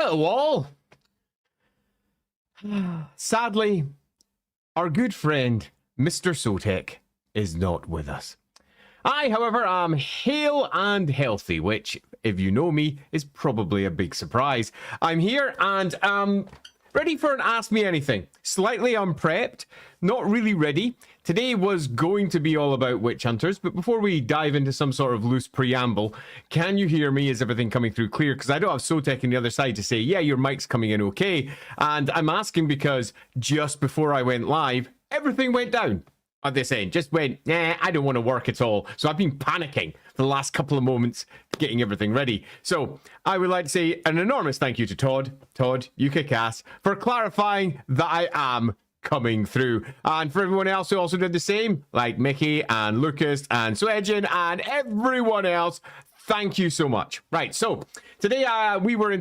Hello all. Sadly, our good friend, Mr. Sotek, is not with us. I, however, am hale and healthy, which, if you know me, is probably a big surprise. I'm here and ready for an Ask Me Anything. Slightly unprepped, not really ready. Today was going to be all about witch hunters, but before we dive into some sort of loose preamble, can you hear me? Is everything coming through clear? Because I don't have Sotek on the other side to say, yeah, your mic's coming in okay. And I'm asking because just before I went live, everything went down at this end. Just went, nah, I don't want to work at all. So I've been panicking for the last couple of moments getting everything ready. So I would like to say an enormous thank you to Todd. Todd, you kick ass, for clarifying that I am coming through. And for everyone else who also did the same, like Mickey and Lucas and Swedgen and everyone else, thank you so much. Right, so today we were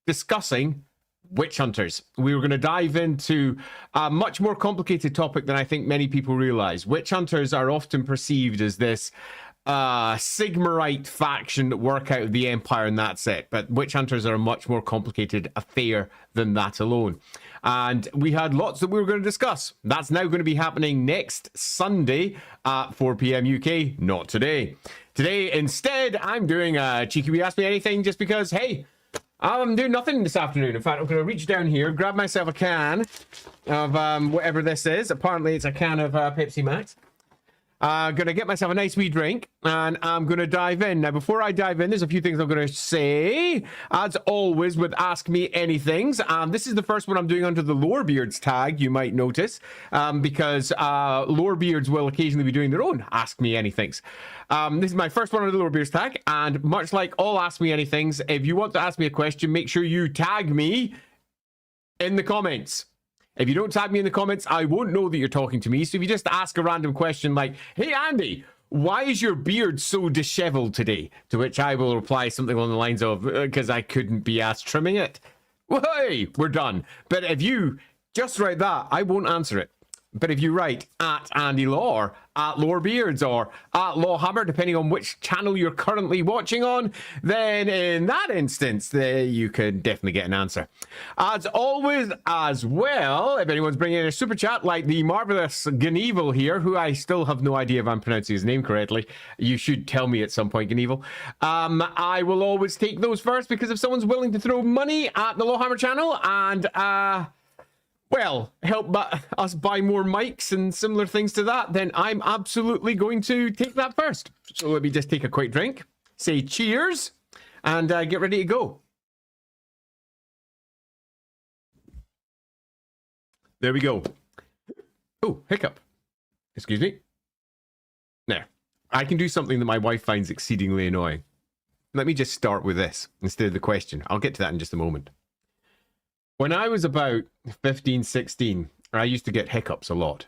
discussing witch hunters. We were going to dive into a much more complicated topic than I think many people realize. Witch hunters are often perceived as this Sigmarite faction that work out of the Empire and that's it. But witch hunters are a much more complicated affair than that alone. And we had lots that we were going to discuss. That's now going to be happening next Sunday at 4 p.m. UK, not today. Today, instead, I'm doing a cheeky We Ask Me Anything just because, hey, I'm doing nothing this afternoon. In fact, I'm going to reach down here, grab myself a can of whatever this is. Apparently, it's a can of Pepsi Max. I'm going to get myself a nice wee drink, and I'm going to dive in. Now, before I dive in, there's a few things I'm going to say. As always, with Ask Me Anythings. This is the first one I'm doing under the Lorebeards tag, you might notice, because Lorebeards will occasionally be doing their own Ask Me Anythings. This is my first one under the Lorebeards tag, and much like all Ask Me Anythings, if you want to ask me a question, make sure you tag me in the comments. If you don't tag me in the comments, I won't know that you're talking to me. So if you just ask a random question like, hey, Andy, why is your beard so disheveled today? To which I will reply something along the lines of, because I couldn't be asked trimming it. Well, hey, we're done. But if you just write that, I won't answer it. But if you write at Andy Law or at Lorebeards or at LAWhammer, depending on which channel you're currently watching on, then in that instance, you can definitely get an answer. As always, as well, if anyone's bringing in a super chat like the marvelous Gneevil here, who I still have no idea if I'm pronouncing his name correctly. You should tell me at some point, Gneevil. I will always take those first because if someone's willing to throw money at the LAWhammer channel and well, help us buy more mics and similar things to that, then I'm absolutely going to take that first. So let me just take a quick drink, say cheers, and get ready to go. There we go. Oh, hiccup. Excuse me. There. I can do something that my wife finds exceedingly annoying. Let me just start with this instead of the question. I'll get to that in just a moment. When I was about 15, 16, I used to get hiccups a lot.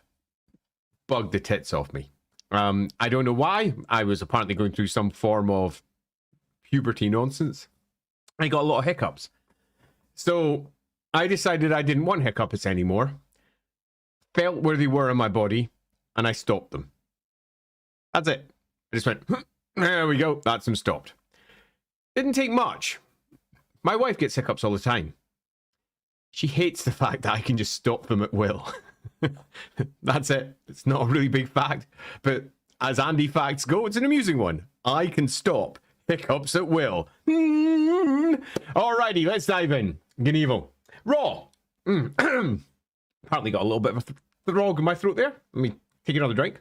Bugged the tits off me. I don't know why. I was apparently going through some form of puberty nonsense. I got a lot of hiccups. So I decided I didn't want hiccups anymore. Felt where they were in my body, and I stopped them. That's it. I just went, there we go. That's them stopped. Didn't take much. My wife gets hiccups all the time. She hates the fact that I can just stop them at will. That's it. It's not a really big fact. But as Andy facts go, it's an amusing one. I can stop hiccups at will. Alrighty, let's dive in. Gneevil. Raw. Apparently got a little bit of a frog in my throat there. Let me take another drink.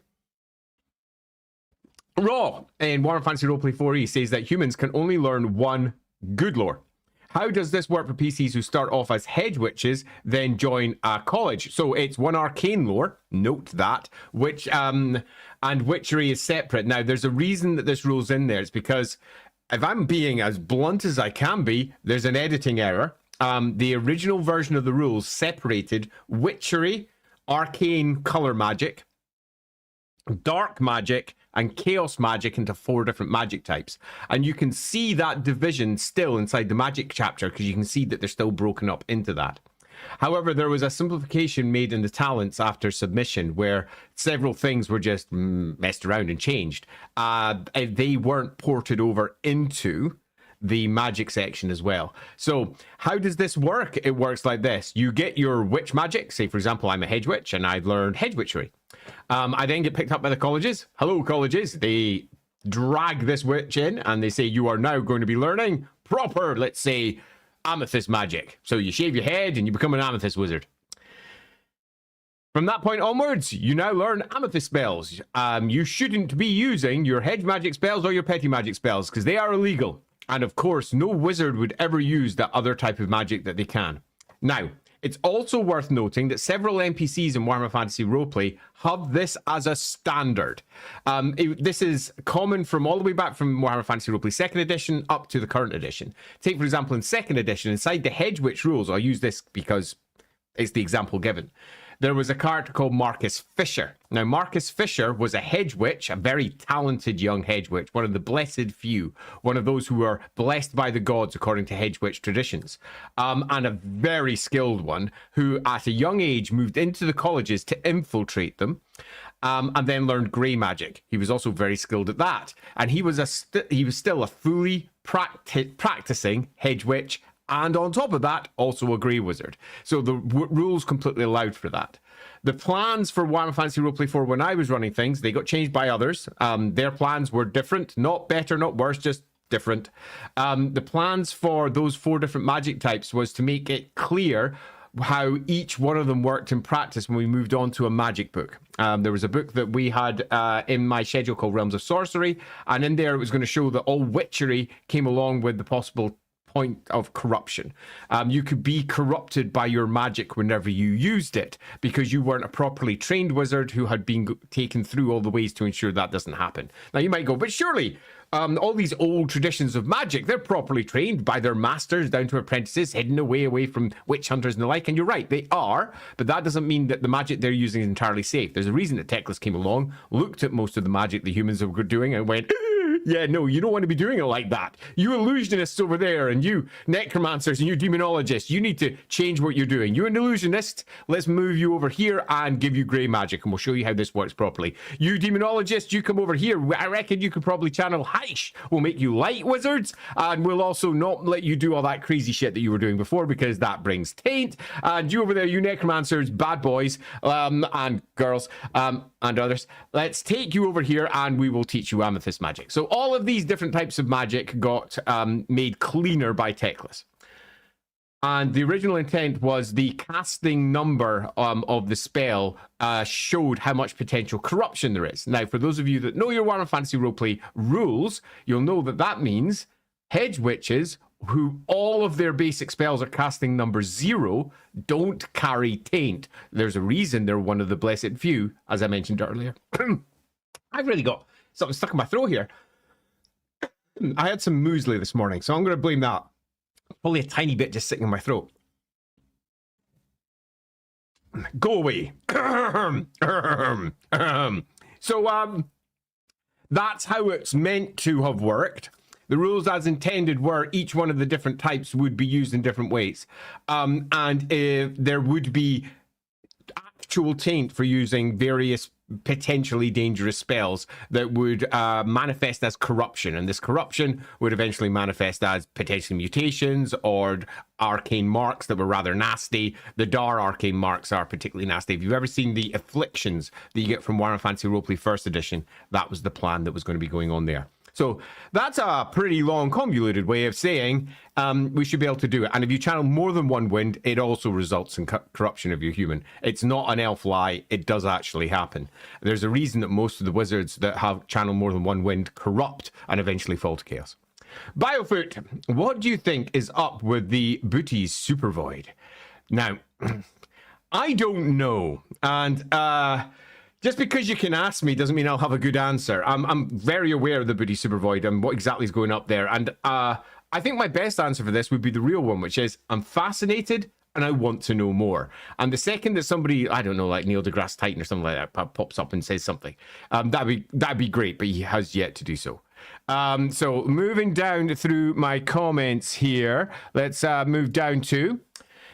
Raw in Warhammer Fantasy Roleplay 4e says that humans can only learn one good lore. How does this work for PCs who start off as hedge witches, then join a college? So it's one arcane lore, note that, which and witchery is separate. Now, there's a reason that this rule's in there. It's because, if I'm being as blunt as I can be, there's an editing error. The original version of the rules separated witchery, arcane color magic, dark magic, and chaos magic into 4 different magic types. And you can see that division still inside the magic chapter because you can see that they're still broken up into that. However, there was a simplification made in the talents after submission where several things were just messed around and changed. They weren't ported over into the magic section as well. So how does this work? It works like this. You get your witch magic. Say, for example, I'm a hedge witch and I've learned hedge witchery. I then get picked up by the colleges. Hello, colleges. They drag this witch in and they say, you are now going to be learning proper, let's say, amethyst magic. So you shave your head and you become an amethyst wizard. From that point onwards, you now learn amethyst spells. You shouldn't be using your hedge magic spells or your petty magic spells because they are illegal. And of course, no wizard would ever use that other type of magic that they can. Now, it's also worth noting that several NPCs in Warhammer Fantasy Roleplay have this as a standard. This is common from all the way back from Warhammer Fantasy Roleplay 2nd edition up to the current edition. Take, for example, in 2nd edition, inside the Hedge Witch rules, I'll use this because it's the example given. There was a character called Marcus Fisher. Now, Marcus Fisher was a hedge witch, a very talented young hedge witch, one of the blessed few, one of those who are blessed by the gods according to hedge witch traditions, and a very skilled one who at a young age moved into the colleges to infiltrate them, and then learned grey magic. He was also very skilled at that, and he was still a fully practicing hedge witch, and on top of that, also a grey wizard. So the rules completely allowed for that. The plans for Warhammer Fantasy Roleplay 4 when I was running things, they got changed by others. Their plans were different, not better, not worse, just different. The plans for those 4 different magic types was to make it clear how each one of them worked in practice when we moved on to a magic book. There was a book that we had in my schedule called Realms of Sorcery, and in there it was going to show that all witchery came along with the possible point of corruption. You could be corrupted by your magic whenever you used it because you weren't a properly trained wizard who had been taken through all the ways to ensure that doesn't happen. Now you might go, but surely all these old traditions of magic, they're properly trained by their masters down to apprentices, hidden away from witch hunters and the like. And you're right, they are, but that doesn't mean that the magic they're using is entirely safe. There's a reason that Teclis came along, looked at most of the magic the humans were doing and went, yeah, no, you don't want to be doing it like that. You illusionists over there, and you necromancers, and you demonologists, you need to change what you're doing. You an illusionist, let's move you over here and give you grey magic, and we'll show you how this works properly. You demonologist, you come over here. I reckon you could probably channel Heish. We'll make you light wizards, and we'll also not let you do all that crazy shit that you were doing before, because that brings taint. And you over there, you necromancers, bad boys, and girls, and others, let's take you over here, and we will teach you amethyst magic. So all of these different types of magic got made cleaner by Teclis. And the original intent was the casting number of the spell showed how much potential corruption there is. Now, for those of you that know your Warhammer Fantasy Roleplay rules, you'll know that that means hedge witches who all of their basic spells are casting number 0 don't carry taint. There's a reason they're one of the blessed few, as I mentioned earlier. I've really got something stuck in my throat here. I had some muesli this morning, so I'm going to blame that. Probably a tiny bit just sitting in my throat. Go away. So, that's how it's meant to have worked. The rules as intended were each one of the different types would be used in different ways. And there would be actual taint for using various potentially dangerous spells that would manifest as corruption, and this corruption would eventually manifest as potentially mutations or arcane marks that were rather nasty. The Dar arcane marks are particularly nasty. If you've ever seen the afflictions that you get from Warhammer Fantasy Roleplay 1st edition, that was the plan that was going to be going on there. So that's a pretty long, convoluted way of saying we should be able to do it. And if you channel more than one wind, it also results in corruption of your human. It's not an elf lie. It does actually happen. There's a reason that most of the wizards that have channeled more than one wind corrupt and eventually fall to chaos. Biofoot, what do you think is up with the Booties Super Void? Now, I don't know. And just because you can ask me doesn't mean I'll have a good answer. I'm very aware of the Booty Super Void and what exactly is going up there. And I think my best answer for this would be the real one, which is I'm fascinated and I want to know more. And the second that somebody, I don't know, like Neil deGrasse Titan or something like that pops up and says something, that'd be great, but he has yet to do so. So moving down through my comments here, let's move down to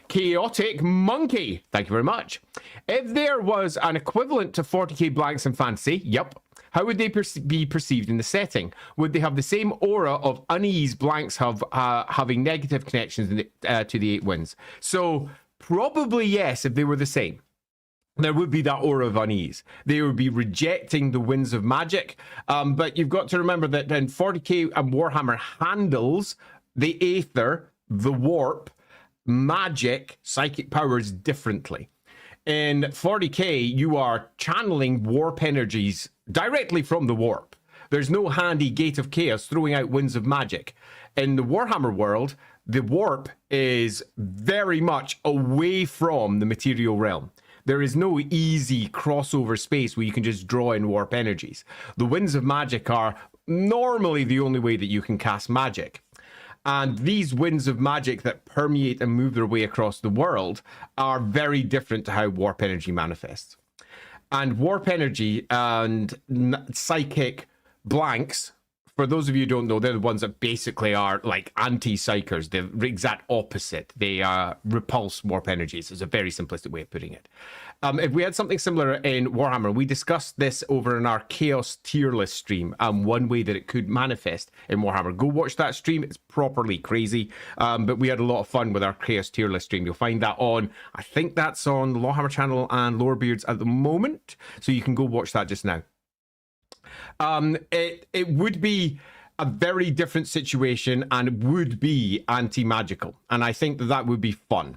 Chaotic Monkey. Thank you very much. If there was an equivalent to 40k blanks in fantasy, yep, How would they be perceived in the setting? Would they have the same aura of unease blanks have having negative connections to the 8 winds? So probably yes, if they were the same. There would be that aura of unease. They would be rejecting the winds of magic. But you've got to remember that in 40k and Warhammer handles the aether, the warp, magic, psychic powers differently. In 40k, you are channeling warp energies directly from the warp. There's no handy gate of chaos throwing out winds of magic. In the Warhammer world, the warp is very much away from the material realm. There is no easy crossover space where you can just draw in warp energies. The winds of magic are normally the only way that you can cast magic. And these winds of magic that permeate and move their way across the world are very different to how warp energy manifests. And warp energy and psychic blanks, for those of you who don't know, they're the ones that basically are like anti-psychers, the exact opposite. They repulse warp energies, is a very simplistic way of putting it. If we had something similar in Warhammer, we discussed this over in our Chaos tier list stream, one way that it could manifest in Warhammer. Go watch that stream, it's properly crazy, but we had a lot of fun with our Chaos tier list stream. You'll find that on, I think that's on the LAWhammer channel and Lorebeards at the moment, so you can go watch that just now. It would be a very different situation and it would be anti-magical, and I think that would be fun.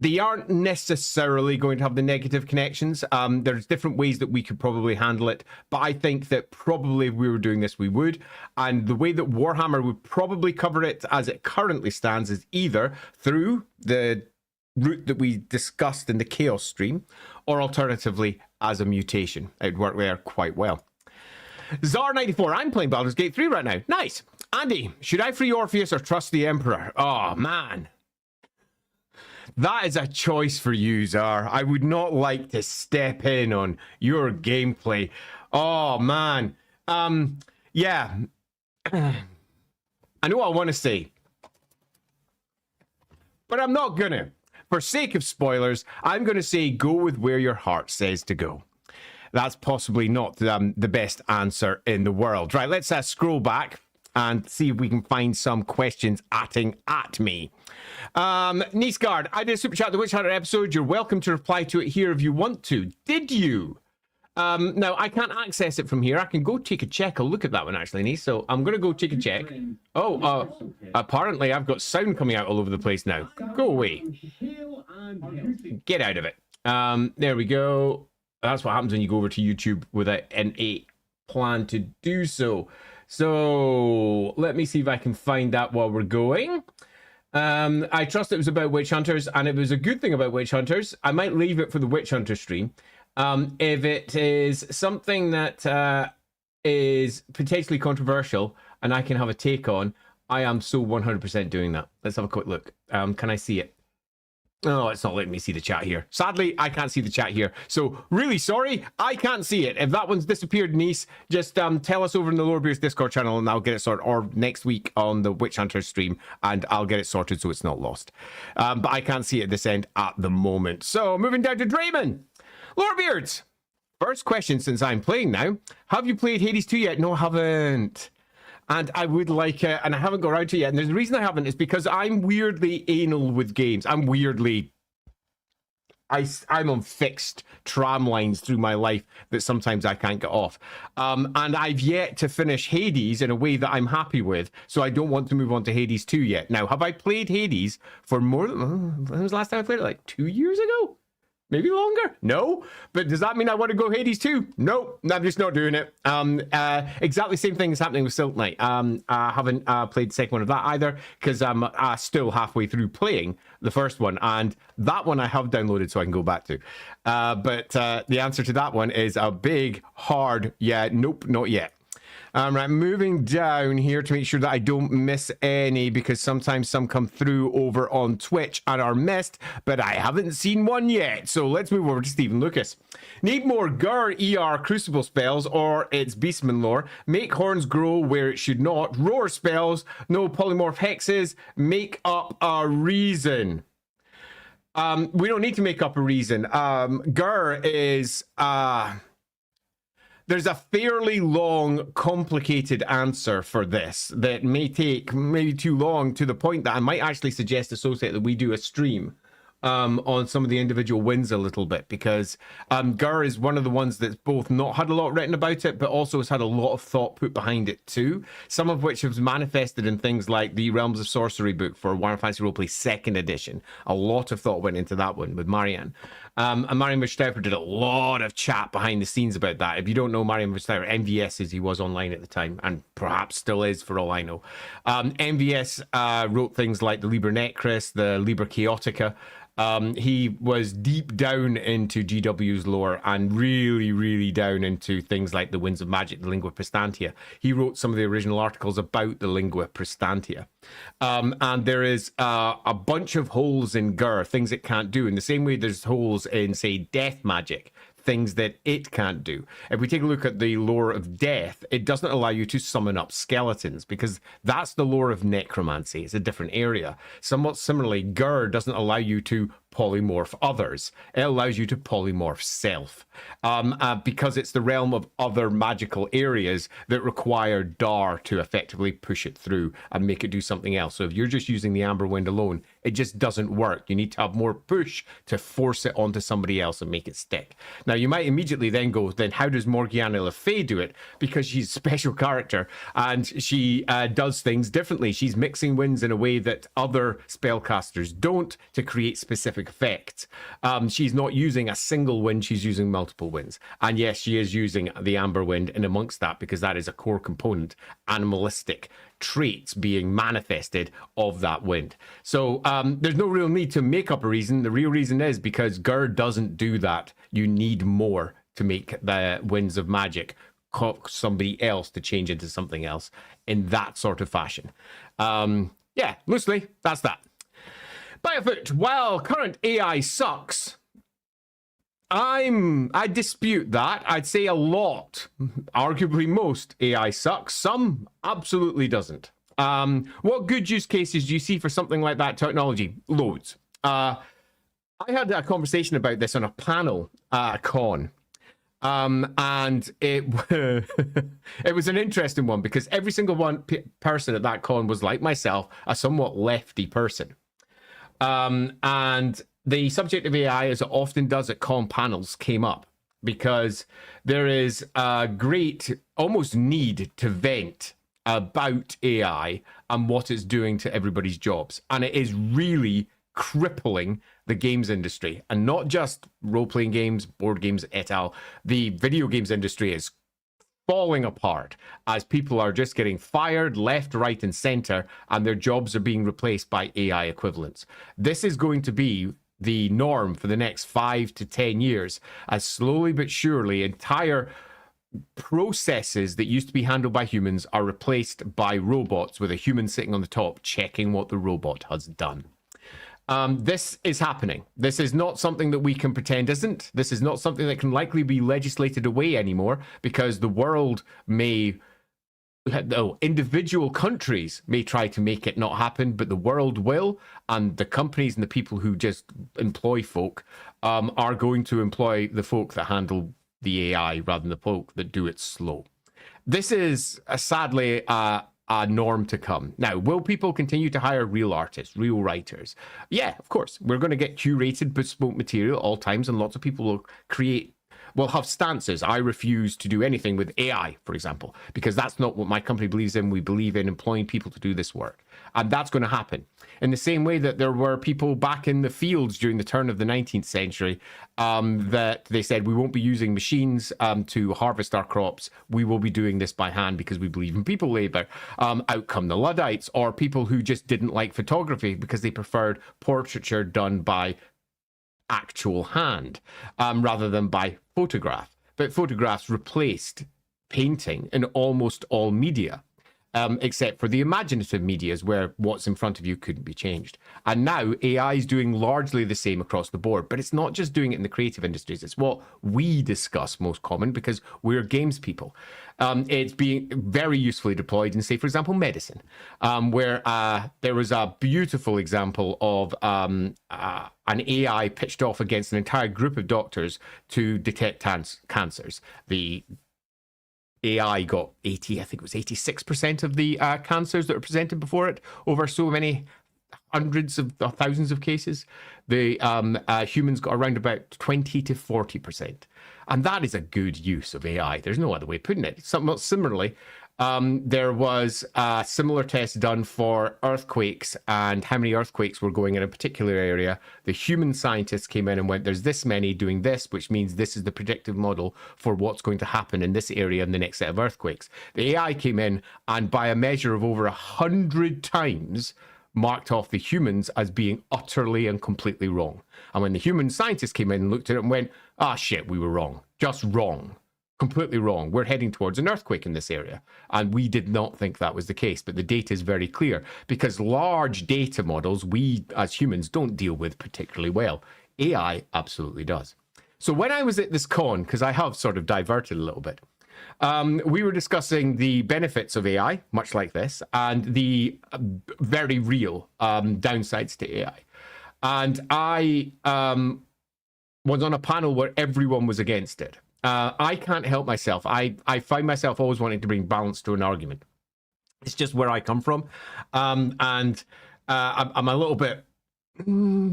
They aren't necessarily going to have the negative connections. There's different ways that we could probably handle it, but I think that probably if we were doing this, we would. And the way that Warhammer would probably cover it as it currently stands is either through the route that we discussed in the Chaos stream, or alternatively as a mutation. It would work there quite well. Czar94, I'm playing Baldur's Gate 3 right now. Nice. Andy, should I free Orpheus or trust the Emperor? Oh, man. That is a choice for you, Czar. I would not like to step in on your gameplay. Oh, man. Yeah. I know what I want to say, but I'm not gonna. For sake of spoilers, I'm going to say go with where your heart says to go. That's possibly not the best answer in the world. Right, let's scroll back and see if we can find some questions at me. Niceguard, I did a super chat the Witch Hunter episode. You're welcome to reply to it here if you want to. Did you? Now, I can't access it from here. I can go take a check. I'll look at that one, actually, Nice. So I'm going to go take a check. Oh, apparently I've got sound coming out all over the place now. Go away. Get out of it. There we go. That's what happens when you go over to YouTube without a plan to do so. So let me see if I can find that while we're going. I trust it was about witch hunters, and if it was a good thing about witch hunters, I might leave it for the witch hunter stream. If it is something that is potentially controversial and I can have a take on, I am so 100% doing that. Let's have a quick look. Can I see it? Oh, it's not letting me see the chat here. Sadly, I can't see the chat here. So, really sorry, I can't see it. If that one's disappeared, Nice, just tell us over in the Lorebeards Discord channel and I'll get it sorted. Or next week on the Witch Hunter stream and I'll get it sorted so it's not lost. But I can't see it at this end at the moment. So, moving down to Draymond. Lorebeards, first question since I'm playing now. Have you played Hades 2 yet? No, I haven't. And I would like it, and I haven't got around to it yet. And the reason I haven't is because I'm weirdly anal with games. I'm on fixed tram lines through my life that sometimes I can't get off. And I've yet to finish Hades in a way that I'm happy with, so I don't want to move on to Hades 2 yet. Now, have I played Hades for more than... when was the last time I played it? Like 2 years ago? Maybe longer? No. But does that mean I want to go Hades 2? Nope. I'm just not doing it. Exactly the same thing is happening with Silk Knight. I haven't played the second one of that either because I'm still halfway through playing the first one. And that one I have downloaded so I can go back to. But the answer to that one is a big, hard, yeah, nope, not yet. Right, moving down here to make sure that I don't miss any, because sometimes some come through over on Twitch and are missed, but I haven't seen one yet. So let's move over to Stephen Lucas. Need more Gur ER Crucible spells, or it's Beastman lore. Make horns grow where it should not. Roar spells, no polymorph hexes. Make up a reason. We don't need to make up a reason. Gur is... there's a fairly long, complicated answer for this that may take maybe too long, to the point that I might actually suggest to Sotek that we do a stream on some of the individual wins a little bit, because Gur is one of the ones that's both not had a lot written about it, but also has had a lot of thought put behind it too, some of which has manifested in things like the Realms of Sorcery book for Warhammer Fantasy Roleplay 2nd edition. A lot of thought went into that one with Marianne. And Marian Verstaufer did a lot of chat behind the scenes about that. If you don't know Marian Verstaufer, MVS as he was online at the time, and perhaps still is for all I know. MVS wrote things like the Liber Necris, the Liber Chaotica. He was deep down into GW's lore and really, really down into things like the Winds of Magic, the Lingua Prestantia. He wrote some of the original articles about the Lingua Prestantia. And there is a bunch of holes in Gur, things it can't do, in the same way there's holes in, say, Death Magic, things that it can't do. If we take a look at the lore of death, it doesn't allow you to summon up skeletons, because that's the lore of necromancy. It's a different area. Somewhat similarly, Gur doesn't allow you to polymorph others. It allows you to polymorph self, because it's the realm of other magical areas that require Dar to effectively push it through and make it do something else. So if you're just using the Amber Wind alone, it just doesn't work. You need to have more push to force it onto somebody else and make it stick. Now, you might immediately then go, then how does Morgiana Le Fay do it? Because she's a special character and she does things differently. She's mixing winds in a way that other spellcasters don't to create specific effects. She's not using a single wind, she's using multiple winds. And yes, she is using the Amber Wind in amongst that, because that is a core component, animalistic traits being manifested of that wind. So there's no real need to make up a reason. The real reason is because Gur doesn't do that. You need more to make the Winds of Magic cause somebody else to change into something else in that sort of fashion. Yeah, loosely, that's that. Battlefoot, while current AI sucks, I dispute that. I'd say a lot, arguably most AI sucks. Some absolutely doesn't. What good use cases do you see for something like that technology? Loads. I had a conversation about this on a panel at a con. And it it was an interesting one, because every single person at that con was, like myself, a somewhat lefty person. And the subject of AI, as it often does at con panels, came up because there is a great, almost need to vent about AI and what it's doing to everybody's jobs. And it is really crippling the games industry, and not just role-playing games, board games, et al. The video games industry is falling apart as people are just getting fired left, right, and center, and their jobs are being replaced by AI equivalents. This is going to be the norm for the next 5 to 10 years, as slowly but surely entire processes that used to be handled by humans are replaced by robots, with a human sitting on the top checking what the robot has done. This is happening. This is not something that we can pretend isn't. This is not something that can likely be legislated away anymore, because the world may, individual countries may try to make it not happen, but the world will, and the companies and the people who just employ folk are going to employ the folk that handle the AI rather than the folk that do it slow. This is sadly a norm to come. Now, will people continue to hire real artists, real writers? Yeah, of course. We're going to get curated bespoke material at all times, and lots of people will have stances. I refuse to do anything with AI, for example, because that's not what my company believes in. We believe in employing people to do this work. And that's going to happen. In the same way that there were people back in the fields during the turn of the 19th century that they said, we won't be using machines to harvest our crops. We will be doing this by hand because we believe in people labor. Out come the Luddites, or people who just didn't like photography because they preferred portraiture done by actual hand rather than by photograph. But photographs replaced painting in almost all media, except for the imaginative medias, where what's in front of you couldn't be changed. And now AI is doing largely the same across the board, but it's not just doing it in the creative industries. It's what we discuss most common because we're games people. It's being very usefully deployed in, say, for example, medicine, where there was a beautiful example of an AI pitched off against an entire group of doctors to detect cancers. The AI got 80, I think it was 86% of the cancers that were presented before it over so many hundreds of thousands of cases. The humans got around about 20 to 40%. And that is a good use of AI. There's no other way of putting it. Somewhat similarly, there was a similar test done for earthquakes and how many earthquakes were going in a particular area. The human scientists came in and went, there's this many doing this, which means this is the predictive model for what's going to happen in this area in the next set of earthquakes. The AI came in and by a measure of over 100 times marked off the humans as being utterly and completely wrong. And when the human scientists came in and looked at it and went, ah, shit, we were wrong. Just wrong. Completely wrong. We're heading towards an earthquake in this area. And we did not think that was the case. But the data is very clear because large data models, we as humans don't deal with particularly well. AI absolutely does. So when I was at this con, because I have sort of diverted a little bit, we were discussing the benefits of AI, much like this, and the very real downsides to AI. And I was on a panel where everyone was against it. I can't help myself. I find myself always wanting to bring balance to an argument. It's just where I come from. I'm a little bit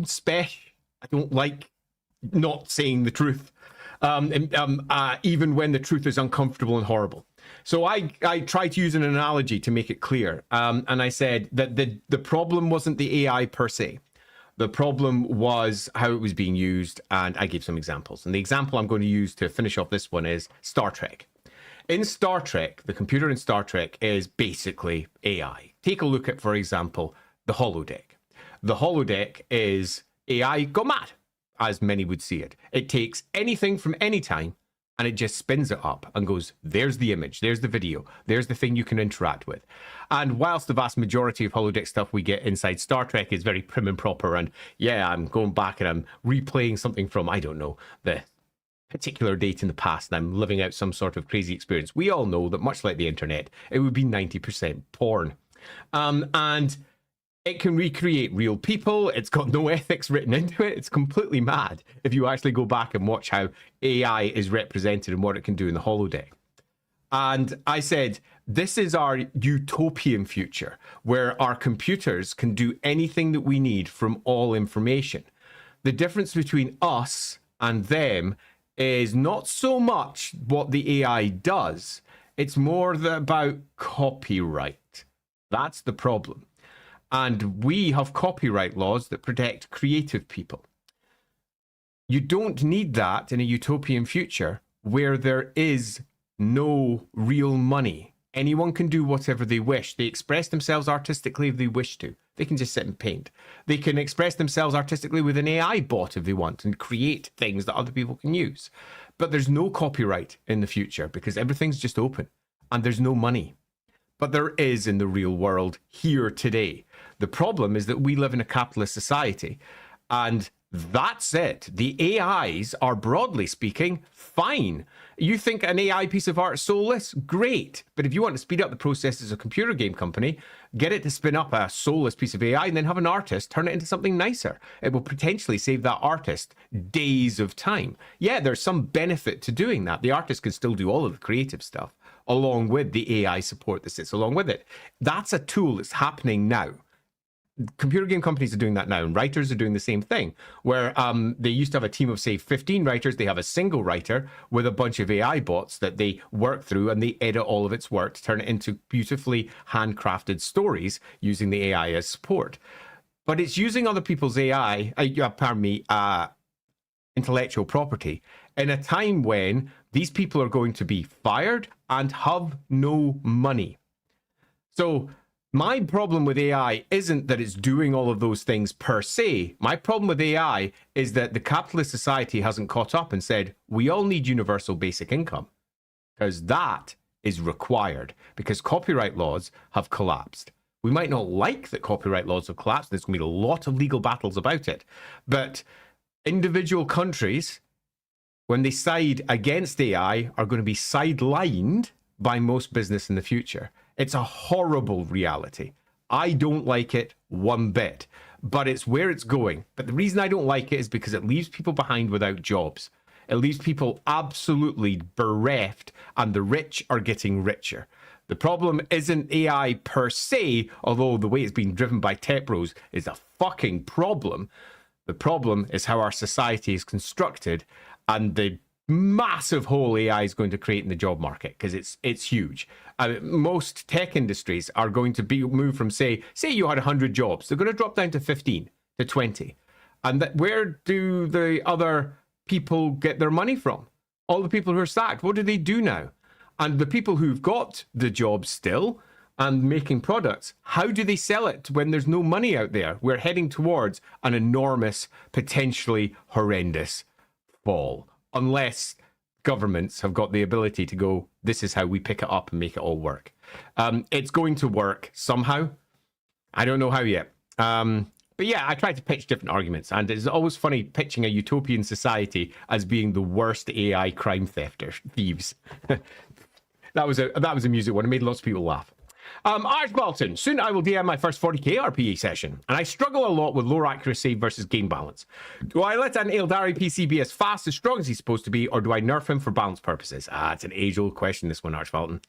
spech. I don't like not saying the truth. Even when the truth is uncomfortable and horrible. So I try to use an analogy to make it clear. And I said that the problem wasn't the AI per se. The problem was how it was being used, and I gave some examples. And the example I'm going to use to finish off this one is Star Trek. In Star Trek, the computer in Star Trek is basically AI. Take a look at, for example, the holodeck. The holodeck is AI got mad, as many would see it. It takes anything from any time and it just spins it up and goes, there's the image, there's the video, there's the thing you can interact with. And whilst the vast majority of holodeck stuff we get inside Star Trek is very prim and proper, and yeah, I'm going back and I'm replaying something from, I don't know, the particular date in the past, and I'm living out some sort of crazy experience. We all know that much like the internet, it would be 90% porn. And it can recreate real people. It's got no ethics written into it. It's completely mad if you actually go back and watch how AI is represented and what it can do in the holodeck. And I said, this is our utopian future where our computers can do anything that we need from all information. The difference between us and them is not so much what the AI does. It's more about copyright. That's the problem. And we have copyright laws that protect creative people. You don't need that in a utopian future where there is no real money. Anyone can do whatever they wish. They express themselves artistically if they wish to. They can just sit and paint. They can express themselves artistically with an AI bot if they want and create things that other people can use. But there's no copyright in the future because everything's just open and there's no money. But there is in the real world here today. The problem is that we live in a capitalist society, and that's it. The AIs are, broadly speaking, fine. You think an AI piece of art is soulless? Great. But if you want to speed up the process as a computer game company, get it to spin up a soulless piece of AI and then have an artist turn it into something nicer. It will potentially save that artist days of time. Yeah, there's some benefit to doing that. The artist can still do all of the creative stuff along with the AI support that sits along with it. That's a tool that's happening now. Computer game companies are doing that now, and writers are doing the same thing, where they used to have a team of, say, 15 writers. They have a single writer with a bunch of AI bots that they work through, and they edit all of its work to turn it into beautifully handcrafted stories using the AI as support. But it's using other people's AI, intellectual property, in a time when these people are going to be fired and have no money. So my problem with AI isn't that it's doing all of those things per se. My problem with AI is that the capitalist society hasn't caught up and said, we all need universal basic income, because that is required, because copyright laws have collapsed. We might not like that copyright laws have collapsed. There's going to be a lot of legal battles about it. But individual countries, when they side against AI, are going to be sidelined by most business in the future. It's a horrible reality. I don't like it one bit, but it's where it's going. But the reason I don't like it is because it leaves people behind without jobs. It leaves people absolutely bereft, and the rich are getting richer. The problem isn't AI per se, although the way it's being driven by tech bros is a fucking problem. The problem is how our society is constructed and the massive hole AI is going to create in the job market, because it's huge. Most tech industries are going to be moved from, say you had 100 jobs, they're going to drop down to 15 to 20. And where do the other people get their money from? All the people who are sacked, what do they do now? And the people who've got the job still and making products, how do they sell it when there's no money out there? We're heading towards an enormous, potentially horrendous fall, unless governments have got the ability to go, this is how we pick it up and make it all work. It's going to work somehow. I don't know how yet. But yeah, I try to pitch different arguments, and it's always funny pitching a utopian society as being the worst AI crime thieves. That was a music one. It made lots of people laugh. Archbalton, soon I will DM my first 40k RPA session, and I struggle a lot with low accuracy versus game balance. Do I let an Eldari PC be as fast, as strong as he's supposed to be, or do I nerf him for balance purposes? It's an age-old question, this one, Archbalton.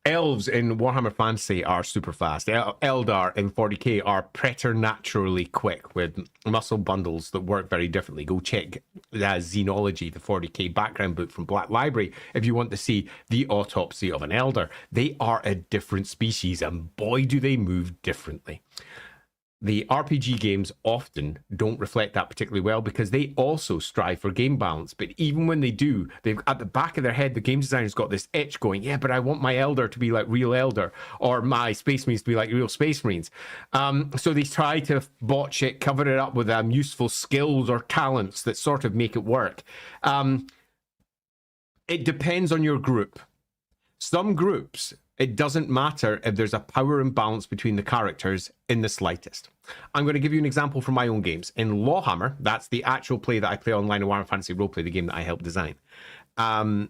Elves in Warhammer Fantasy are super fast. Eldar in 40k are preternaturally quick with muscle bundles that work very differently. Go check Xenology, the 40k background book from Black Library, if you want to see the autopsy of an Elder. They are a different species, and boy, do they move differently. The RPG games often don't reflect that particularly well, because they also strive for game balance. But even when they do, they've at the back of their head, the game designer's got this itch going, yeah, but I want my Elder to be like real Elder, or my Space Marines to be like real Space Marines. So they try to botch it, cover it up with useful skills or talents that sort of make it work. It depends on your group. Some groups, it doesn't matter if there's a power imbalance between the characters in the slightest. I'm going to give you an example from my own games. In LAWhammer, that's the actual play that I play online in Warhammer Fantasy Roleplay, the game that I helped design. In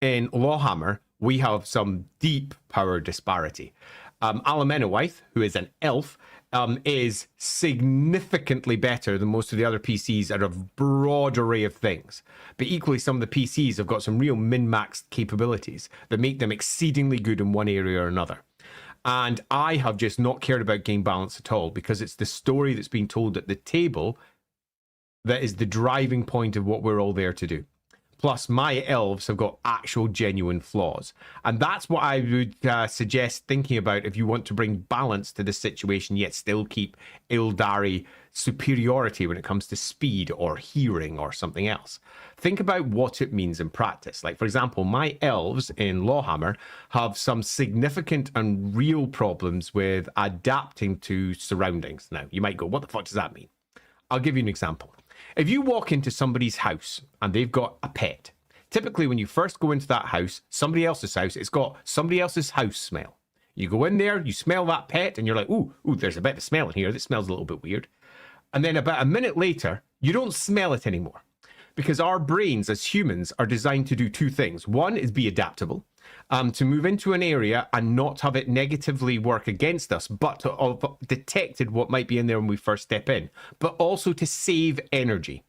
LAWhammer, we have some deep power disparity. Alamenowith, who is an elf, is significantly better than most of the other PCs at a broad array of things. But equally, some of the PCs have got some real min-maxed capabilities that make them exceedingly good in one area or another. And I have just not cared about game balance at all, because it's the story that's being told at the table that is the driving point of what we're all there to do. Plus, my elves have got actual genuine flaws. And that's what I would suggest thinking about if you want to bring balance to the situation, yet still keep Eldari superiority when it comes to speed or hearing or something else. Think about what it means in practice. Like, for example, my elves in LAWhammer have some significant and real problems with adapting to surroundings. Now, you might go, what the fuck does that mean? I'll give you an example. If you walk into somebody's house and they've got a pet, typically when you first go into that house, somebody else's house, it's got somebody else's house smell. You go in there, you smell that pet, and you're like, ooh, there's a bit of smell in here. This smells a little bit weird. And then about a minute later, you don't smell it anymore. Because our brains as humans are designed to do two things. One is be adaptable, to move into an area and not have it negatively work against us, but to have detected what might be in there when we first step in, but also to save energy.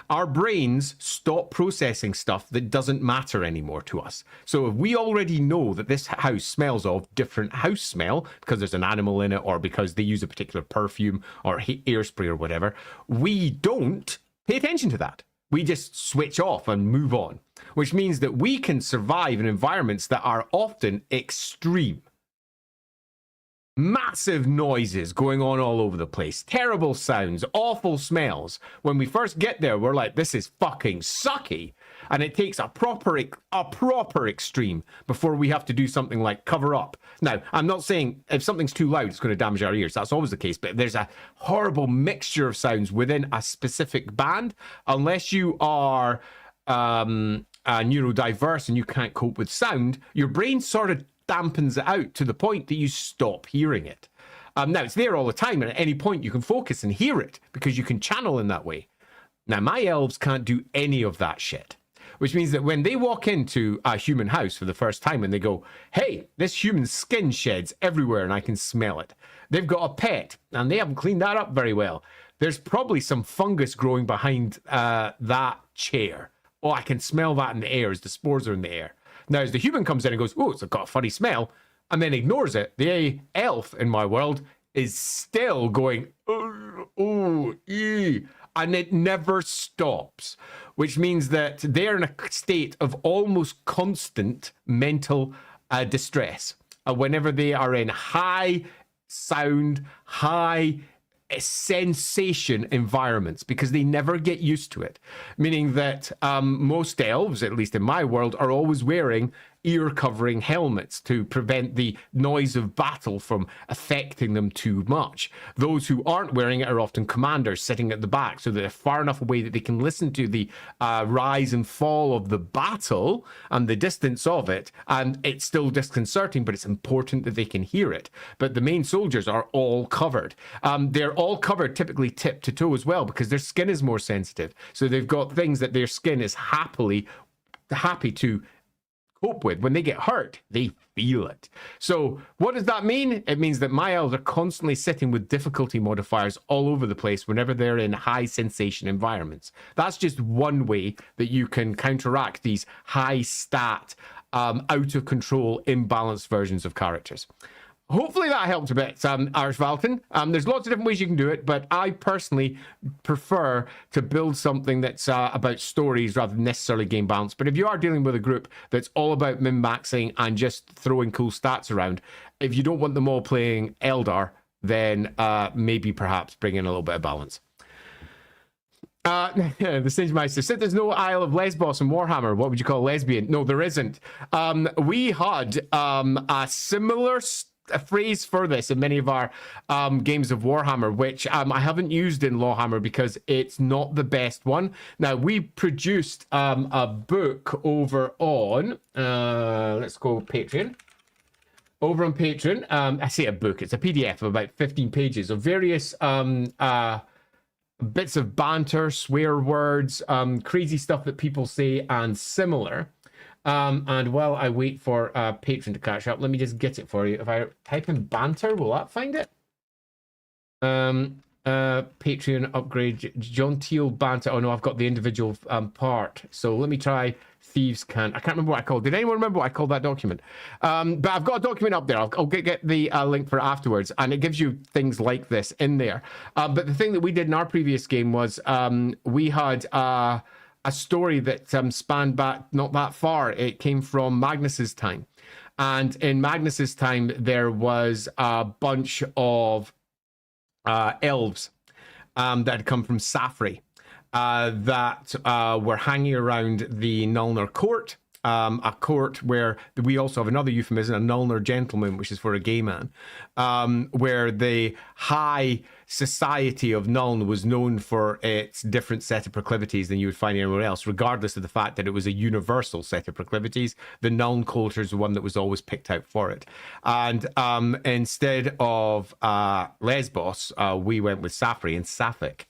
Our brains stop processing stuff that doesn't matter anymore to us. So if we already know that this house smells of different house smell because there's an animal in it, or because they use a particular perfume or air spray or whatever, we don't pay attention to that. We just switch off and move on, which means that we can survive in environments that are often extreme. Massive noises going on all over the place, terrible sounds, awful smells. When we first get there, we're like, this is fucking sucky. And it takes a proper extreme before we have to do something like cover up. Now, I'm not saying if something's too loud, it's going to damage our ears. That's always the case. But there's a horrible mixture of sounds within a specific band. Unless you are neurodiverse and you can't cope with sound, your brain sort of dampens it out to the point that you stop hearing it. Now, it's there all the time, and at any point you can focus and hear it because you can channel in that way. Now, my elves can't do any of that shit, which means that when they walk into a human house for the first time and they go, hey, this human skin sheds everywhere and I can smell it. They've got a pet and they haven't cleaned that up very well. there's probably some fungus growing behind that chair. Oh, I can smell that in the air as the spores are in the air. Now, as the human comes in and goes, oh, it's got a funny smell, and then ignores it, the elf in my world is still going, oh, and it never stops, which means that they're in a state of almost constant mental distress whenever they are in high sound, high sensation environments, because they never get used to it. Meaning that most elves, at least in my world, are always wearing ear-covering helmets to prevent the noise of battle from affecting them too much. Those who aren't wearing it are often commanders sitting at the back, so that they're far enough away that they can listen to the rise and fall of the battle and the distance of it, and it's still disconcerting, but it's important that they can hear it. But the main soldiers are all covered. They're all covered typically tip to toe as well, because their skin is more sensitive. So they've got things that their skin is happy to cope with. When they get hurt, they feel it. So what does that mean? It means that my elves are constantly sitting with difficulty modifiers all over the place whenever they're in high sensation environments. That's just one way that you can counteract these high stat, out of control, imbalanced versions of characters. Hopefully that helped a bit, Archvalton. There's lots of different ways you can do it, but I personally prefer to build something that's about stories rather than necessarily game balance. But if you are dealing with a group that's all about min-maxing and just throwing cool stats around, if you don't want them all playing Eldar, then maybe perhaps bring in a little bit of balance. The Stage Meister said there's no Isle of Lesbos in Warhammer. What would you call lesbian? No, there isn't. We had a similar a phrase for this in many of our games of Warhammer, which I haven't used in LAWhammer because it's not the best one. Now, we produced a book over on, let's go Patreon. Over on Patreon, I say a book, it's a PDF of about 15 pages of various bits of banter, swear words, crazy stuff that people say, and similar. And while I wait for Patreon to catch up, let me just get it for you. If I type in banter, will that find it? Patreon upgrade, John Teal banter. Oh no, I've got the individual part. So let me try Thieves Can't. I can't remember what I called. Did anyone remember what I called that document? But I've got a document up there. I'll get the link for it afterwards, and it gives you things like this in there. But the thing that we did in our previous game was we had a story that spanned back not that far. It came from Magnus's time. And in Magnus's time, there was a bunch of elves that had come from Safri that were hanging around the Nulnar court. A court where we also have another euphemism, a Nulnar gentleman, which is for a gay man, where the high society of Nuln was known for its different set of proclivities than you would find anywhere else, regardless of the fact that it was a universal set of proclivities. The Nuln culture is the one that was always picked out for it. And instead of Lesbos, we went with Safri and Sapphic.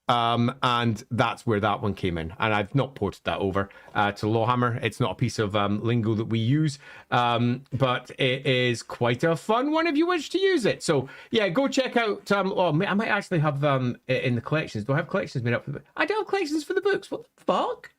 And that's where that one came in, and I've not ported that over to LAWhammer. It's not a piece of lingo that we use, but it is quite a fun one if you wish to use it. So yeah, go check out I might actually have in the collections. Do I have collections made up for the book? I don't have collections for the books. What the fuck?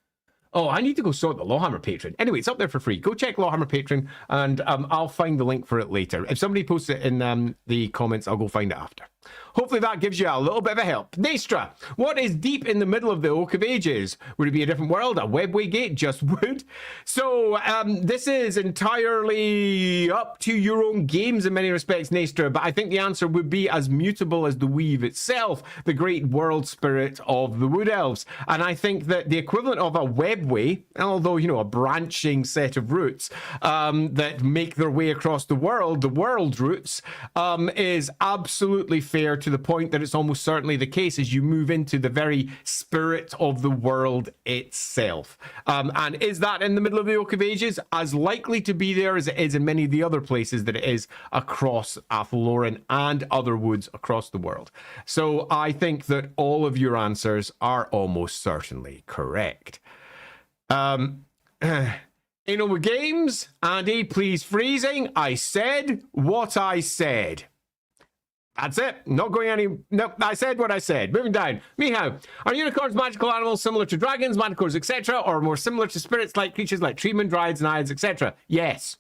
Oh, I need to go sort the LAWhammer Patreon. Anyway, it's up there for free. Go check LAWhammer Patreon, and I'll find the link for it later. If somebody posts it in the comments, I'll go find it after. Hopefully that gives you a little bit of a help. Nastra, what is deep in the middle of the Oak of Ages? Would it be a different world? A webway gate? Just wood? So this is entirely up to your own games in many respects, Nastra, but I think the answer would be as mutable as the weave itself, the great world spirit of the Wood Elves. And I think that the equivalent of a webway, although, you know, a branching set of routes that make their way across the world routes, is absolutely fair, to the point that it's almost certainly the case as you move into the very spirit of the world itself. And is that in the middle of the Oak of Ages? As likely to be there as it is in many of the other places that it is across Athaloran and other woods across the world. So I think that all of your answers are almost certainly correct. Inno Games, Andy, please freezing. I said what I said. That's it. Not going any... Nope, I said what I said. Moving down. Meow. Are unicorns magical animals similar to dragons, manticores, etc., or more similar to spirits-like creatures like treemen, dryads, naiads, etc.? Yes.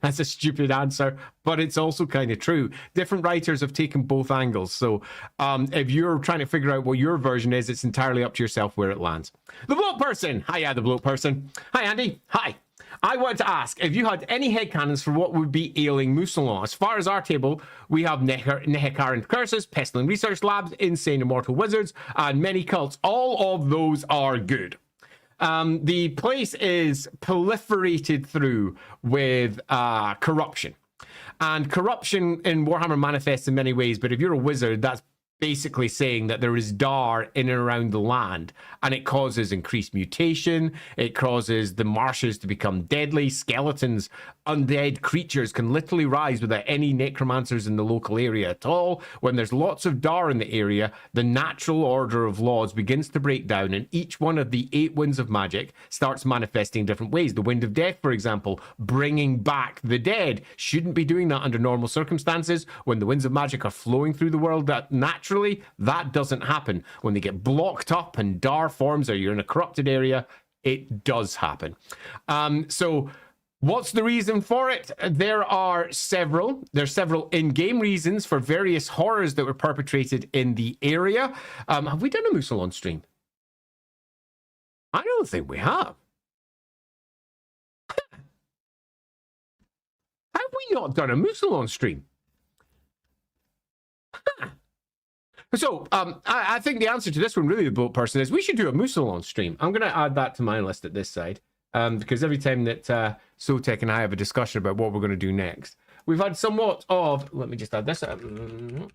That's a stupid answer, but it's also kind of true. Different writers have taken both angles, so if you're trying to figure out what your version is, it's entirely up to yourself where it lands. The bloke person. Hiya, the bloke person. Hi, Andy. Hi. I wanted to ask if you had any headcanons for what would be ailing Mousselon. As far as our table, we have Nehecaran curses, pestilent research labs, insane immortal wizards, and many cults. All of those are good. The place is proliferated through with corruption. And corruption in Warhammer manifests in many ways, but if you're a wizard, that's basically saying that there is dar in and around the land, and it causes increased mutation. It causes the marshes to become deadly. Skeletons, undead creatures can literally rise without any necromancers in the local area at all. When there's lots of dar in the area, the natural order of laws begins to break down, and each one of the 8 winds of magic starts manifesting in different ways. The wind of death, for example, bringing back the dead, shouldn't be doing that under normal circumstances. When the winds of magic are flowing through the world, that naturally, that doesn't happen. When they get blocked up and dar forms, or you're in a corrupted area, it does happen. So what's the reason for it? There are several. There's several in-game reasons for various horrors that were perpetrated in the area. Have we done a Mousselon stream? I don't think we have. Have we not done a Mousselon stream? So, I think the answer to this one, really, the boat person, is we should do a Mousselon stream. I'm going to add that to my list at this side, because every time that Sotek and I have a discussion about what we're going to do next, we've had somewhat of... Let me just add this. I'm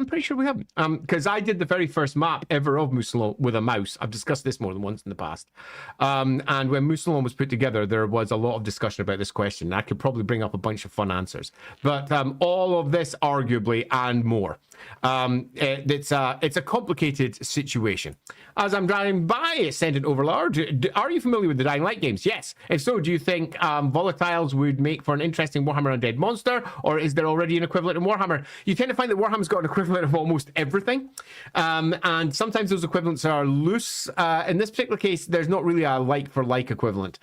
pretty sure we haven't. Because I did the very first map ever of Mousselon with a mouse. I've discussed this more than once in the past. And when Mousselon was put together, there was a lot of discussion about this question. I could probably bring up a bunch of fun answers. But all of this, arguably, and more. It's a complicated situation. As I'm driving by Ascendant Overlord, are you familiar with the Dying Light games? Yes. If so, do you think volatiles would make for an interesting Warhammer Undead monster, or is there already an equivalent in Warhammer? You tend to find that Warhammer's got an equivalent of almost everything, and sometimes those equivalents are loose. In this particular case, there's not really a like-for-like equivalent.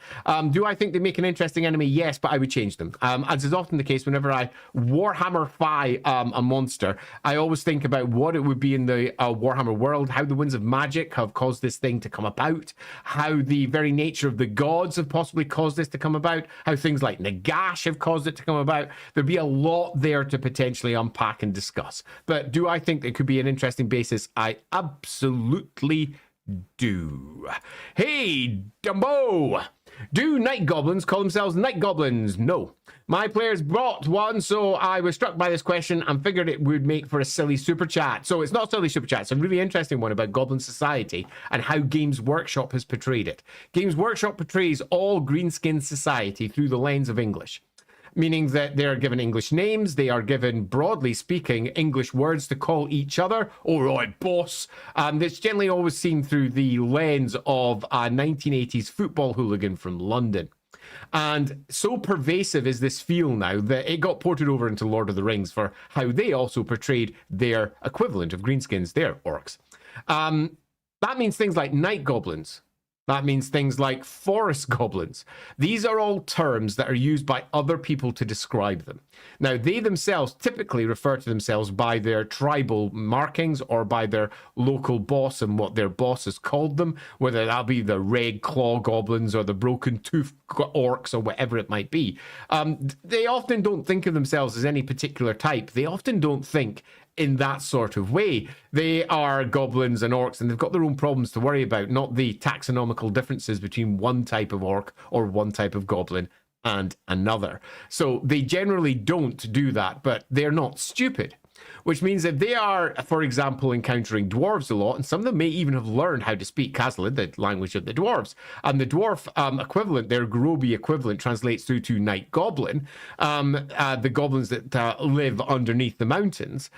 Do I think they make an interesting enemy? Yes, but I would change them. As is often the case, whenever I Warhammer-fy a monster, I always think about what it would be in the Warhammer world, how the winds of magic have caused this thing to come about, how the very nature of the gods have possibly caused this to come about, how things like Nagash have caused it to come about. There'd be a lot there to potentially unpack and discuss. But do I think it could be an interesting basis? I absolutely do. Hey, Dumbo! Do night goblins call themselves night goblins? No. My players brought one, so I was struck by this question and figured it would make for a silly super chat. So it's not a silly super chat. It's a really interesting one about Goblin Society and how Games Workshop has portrayed it. Games Workshop portrays all greenskin society through the lens of English, meaning that they are given English names, they are given, broadly speaking, English words to call each other. All right, boss. It's generally always seen through the lens of a 1980s football hooligan from London. And so pervasive is this feel now that it got ported over into Lord of the Rings for how they also portrayed their equivalent of greenskins, their orcs. That means things like night goblins. That means things like forest goblins. These are all terms that are used by other people to describe them. Now, they themselves typically refer to themselves by their tribal markings or by their local boss and what their boss has called them, whether that be the red claw goblins or the broken tooth orcs or whatever it might be. They often don't think of themselves as any particular type. They often don't think in that sort of way. They are goblins and orcs, and they've got their own problems to worry about, not the taxonomical differences between one type of orc or one type of goblin and another. So they generally don't do that, but they're not stupid. Which means if they are, for example, encountering dwarves a lot, and some of them may even have learned how to speak Caslin, the language of the dwarves, and the dwarf equivalent, their Groby equivalent, translates through to night goblin, the goblins that live underneath the mountains,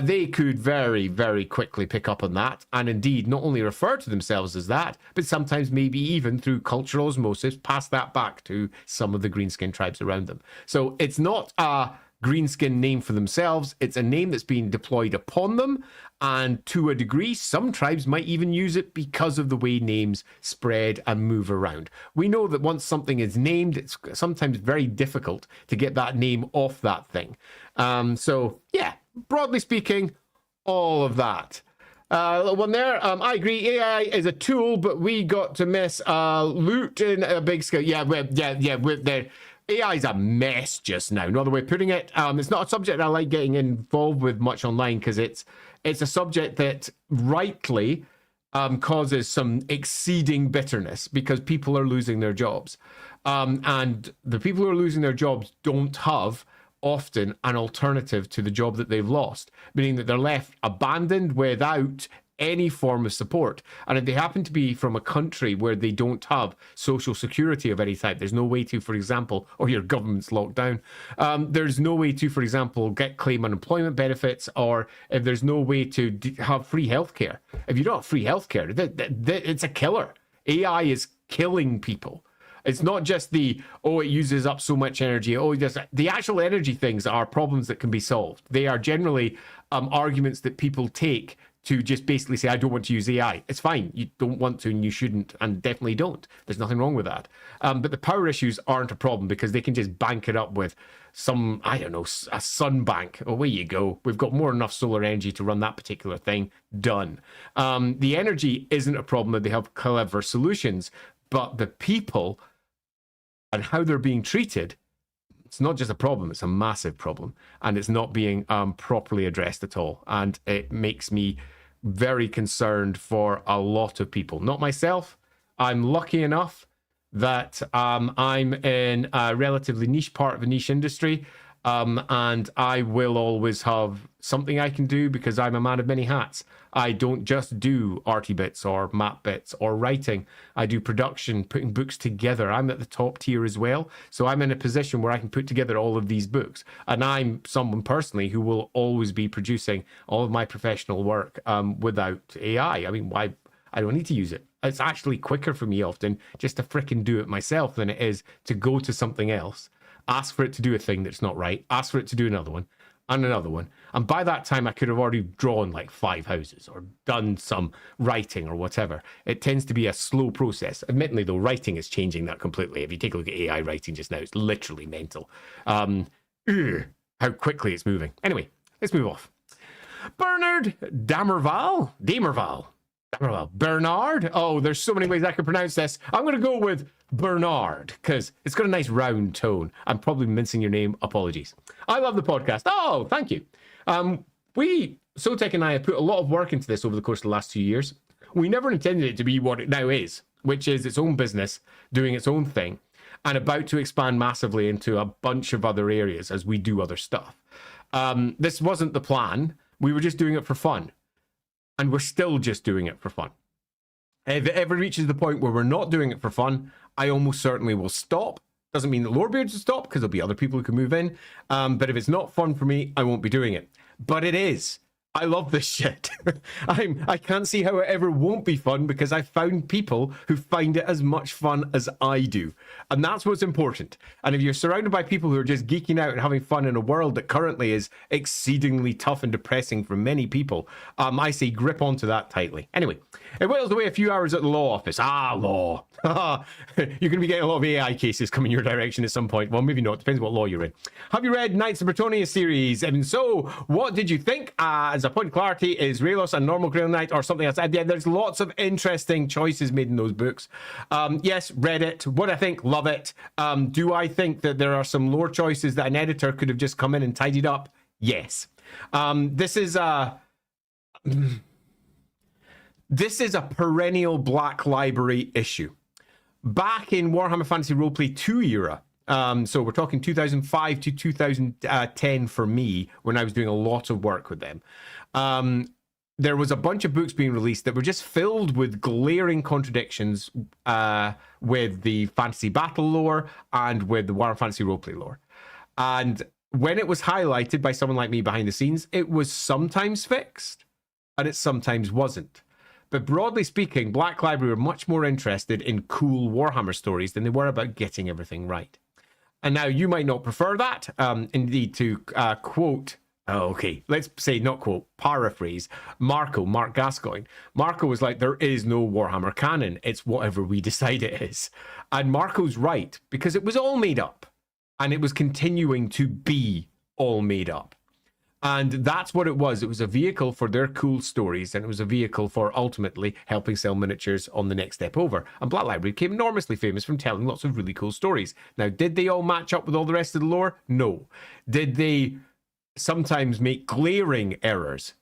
they could very, very quickly pick up on that, and indeed not only refer to themselves as that, but sometimes maybe even through cultural osmosis pass that back to some of the greenskin tribes around them. So it's not greenskin name for themselves. It's a name that's being deployed upon them. And to a degree, some tribes might even use it because of the way names spread and move around. We know that once something is named, it's sometimes very difficult to get that name off that thing. So, yeah, broadly speaking, all of that. One there, I agree, AI is a tool, but we got to miss loot in a big scale. AI is a mess just now. Another way of putting it. It's not a subject I like getting involved with much online because it's a subject that rightly causes some exceeding bitterness because people are losing their jobs. And the people who are losing their jobs don't have often an alternative to the job that they've lost, meaning that they're left abandoned without any form of support. And if they happen to be from a country where they don't have social security of any type, there's no way to, for example, or your government's locked down, there's no way to, for example, claim unemployment benefits, or if there's no way to have free healthcare. If you don't have free healthcare, it's a killer. AI is killing people. It's not just it uses up so much energy. The actual energy things are problems that can be solved. They are generally arguments that people take to just basically say, I don't want to use AI. It's fine. You don't want to and you shouldn't, and definitely don't. There's nothing wrong with that. But the power issues aren't a problem because they can just bank it up with some, I don't know, a sun bank. Away you go. We've got more than enough solar energy to run that particular thing. Done. The energy isn't a problem that they have clever solutions, but the people and how they're being treated, it's not just a problem, it's a massive problem. And it's not being properly addressed at all. And it makes me very concerned for a lot of people. Not myself. I'm lucky enough that I'm in a relatively niche part of a niche industry. And I will always have something I can do because I'm a man of many hats. I don't just do arty bits or map bits or writing. I do production, putting books together. I'm at the top tier as well. So I'm in a position where I can put together all of these books. And I'm someone personally who will always be producing all of my professional work without AI. I mean, why? I don't need to use it. It's actually quicker for me often just to fricking do it myself than it is to go to something else, ask for it to do a thing that's not right, ask for it to do another one, and another one. And by that time, I could have already drawn like 5 houses or done some writing or whatever. It tends to be a slow process. Admittedly, though, writing is changing that completely. If you take a look at AI writing just now, it's literally mental. How quickly it's moving. Anyway, let's move off. Bernard Damerval? Bernard? Oh, there's so many ways I could pronounce this. I'm going to go with Bernard because it's got a nice round tone. I'm probably mincing your name. Apologies. I love the podcast. Oh, thank you. Sotek and I have put a lot of work into this over the course of the last 2 years. We never intended it to be what it now is, which is its own business, doing its own thing, and about to expand massively into a bunch of other areas as we do other stuff. This wasn't the plan. We were just doing it for fun. And we're still just doing it for fun. If it ever reaches the point where we're not doing it for fun, I almost certainly will stop. Doesn't mean that Lorebeards will stop, because there'll be other people who can move in. But if it's not fun for me, I won't be doing it. But it is. I love this shit. I can't see how it ever won't be fun, because I found people who find it as much fun as I do. And that's what's important. And if you're surrounded by people who are just geeking out and having fun in a world that currently is exceedingly tough and depressing for many people, I say grip onto that tightly. Anyway, it whittles away a few hours at the law office. Law. You're going to be getting a lot of AI cases coming your direction at some point. Well, maybe not. Depends what law you're in. Have you read Knights of Bretonnia series? And so, what did you think? As a point of clarity, is Raylos a normal Grail Knight or something else? Yeah, there's lots of interesting choices made in those books. Yes, read it. What I think? Love it. Do I think that there are some lore choices that an editor could have just come in and tidied up? Yes. This is a perennial Black Library issue. Back in Warhammer Fantasy Roleplay 2 era, so we're talking 2005 to 2010 for me, when I was doing a lot of work with them. There was a bunch of books being released that were just filled with glaring contradictions with the fantasy battle lore and with the Warhammer Fantasy Roleplay lore. And when it was highlighted by someone like me behind the scenes, it was sometimes fixed and it sometimes wasn't. But broadly speaking, Black Library were much more interested in cool Warhammer stories than they were about getting everything right. And now you might not prefer that. Indeed, to quote, okay, let's say not quote, paraphrase Mark Gascoigne. Marco was like, there is no Warhammer canon. It's whatever we decide it is. And Marco's right, because it was all made up. And it was continuing to be all made up. And that's what it was. It was a vehicle for their cool stories, and it was a vehicle for ultimately helping sell miniatures on the next step over. And Black Library became enormously famous from telling lots of really cool stories. Now, did they all match up with all the rest of the lore? No. Did they sometimes make glaring errors?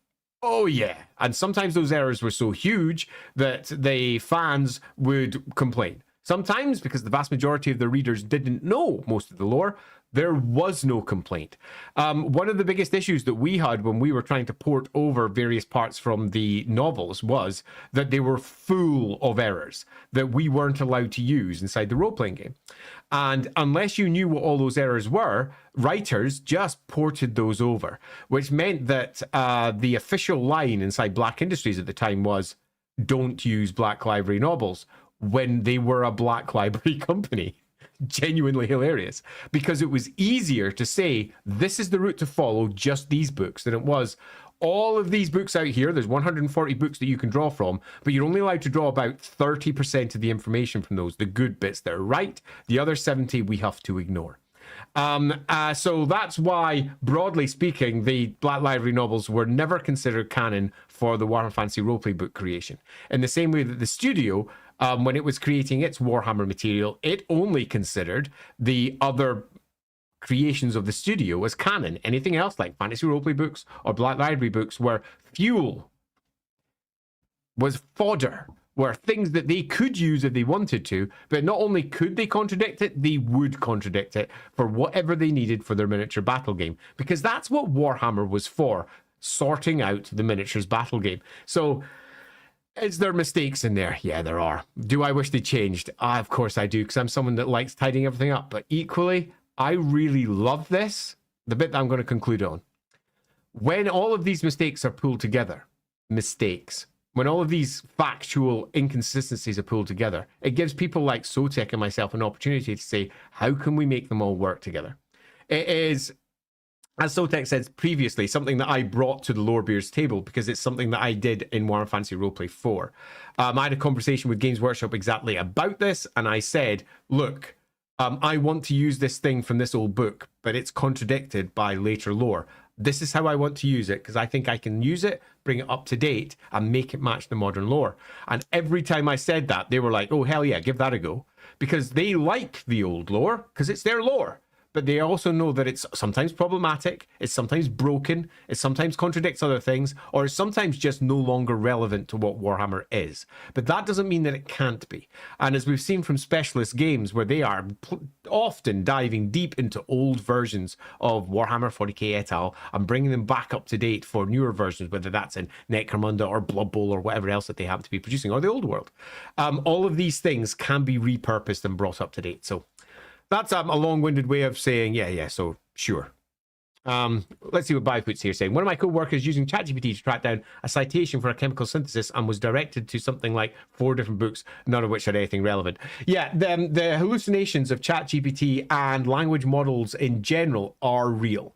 Oh, yeah. And sometimes those errors were so huge that the fans would complain. Sometimes, because the vast majority of the readers didn't know most of the lore, there was no complaint. One of the biggest issues that we had when we were trying to port over various parts from the novels was that they were full of errors that we weren't allowed to use inside the role-playing game. And unless you knew what all those errors were, writers just ported those over, which meant that the official line inside Black Industries at the time was, don't use Black Library novels, when they were a Black Library company. Genuinely hilarious, because it was easier to say this is the route to follow, just these books, than it was all of these books out here. There's 140 books that you can draw from, but you're only allowed to draw about 30% of the information from those, the good bits that are right. The other 70 we have to ignore. So that's why, broadly speaking, the Black Library novels were never considered canon for the Warhammer Fantasy Roleplay book creation. In the same way that the studio, when it was creating its Warhammer material, it only considered the other creations of the studio as canon. Anything else, like Fantasy Roleplay books or Black Library books, were fuel, was fodder, were things that they could use if they wanted to, but not only could they contradict it, they would contradict it for whatever they needed for their miniature battle game. Because that's what Warhammer was for, sorting out the miniatures battle game. So, is there mistakes in there? Yeah, there are. Do I wish they changed? Of course I do, because I'm someone that likes tidying everything up. But equally, I really love this, the bit that I'm going to conclude on. When all of these mistakes are pulled together, when all of these factual inconsistencies are pulled together, it gives people like Sotek and myself an opportunity to say, how can we make them all work together? It is, as Sotek said previously, something that I brought to the Lorebeards table because it's something that I did in Warhammer Fantasy Roleplay 4. I had a conversation with Games Workshop exactly about this, and I said, look, I want to use this thing from this old book, but it's contradicted by later lore. This is how I want to use it, because I think I can use it, bring it up to date, and make it match the modern lore. And every time I said that, they were like, oh, hell yeah, give that a go. Because they like the old lore, because it's their lore. But they also know that it's sometimes problematic, it's sometimes broken, it sometimes contradicts other things, or it's sometimes just no longer relevant to what Warhammer is. But that doesn't mean that it can't be. And as we've seen from specialist games, where they are often diving deep into old versions of Warhammer 40k et al. And bringing them back up to date for newer versions, whether that's in Necromunda or Blood Bowl or whatever else that they happen to be producing, or the old world. All of these things can be repurposed and brought up to date. So that's a long-winded way of saying, yeah, so sure. Let's see what Byfoot's here saying. One of my co-workers using ChatGPT to track down a citation for a chemical synthesis and was directed to something like 4 different books, none of which had anything relevant. Yeah, the hallucinations of ChatGPT and language models in general are real.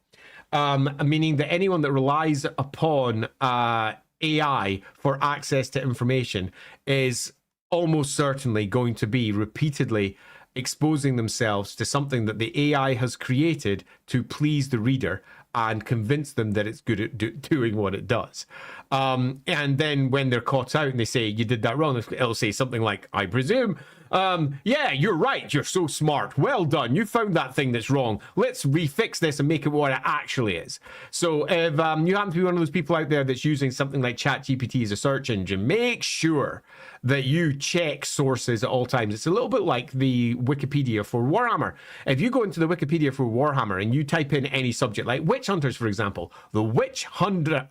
Meaning that anyone that relies upon AI for access to information is almost certainly going to be repeatedly exposing themselves to something that the AI has created to please the reader and convince them that it's good at doing what it does. And then when they're caught out and they say, you did that wrong, it'll say something like, I presume, yeah, you're right, you're so smart, well done, you found that thing that's wrong, let's refix this and make it what it actually is. So if you happen to be one of those people out there that's using something like ChatGPT as a search engine, make sure that you check sources at all times. It's a little bit like the Wikipedia for Warhammer. If you go into the Wikipedia for Warhammer and you type in any subject, like witch hunters, for example, the witch hunter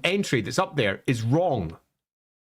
entry that's up there is wrong.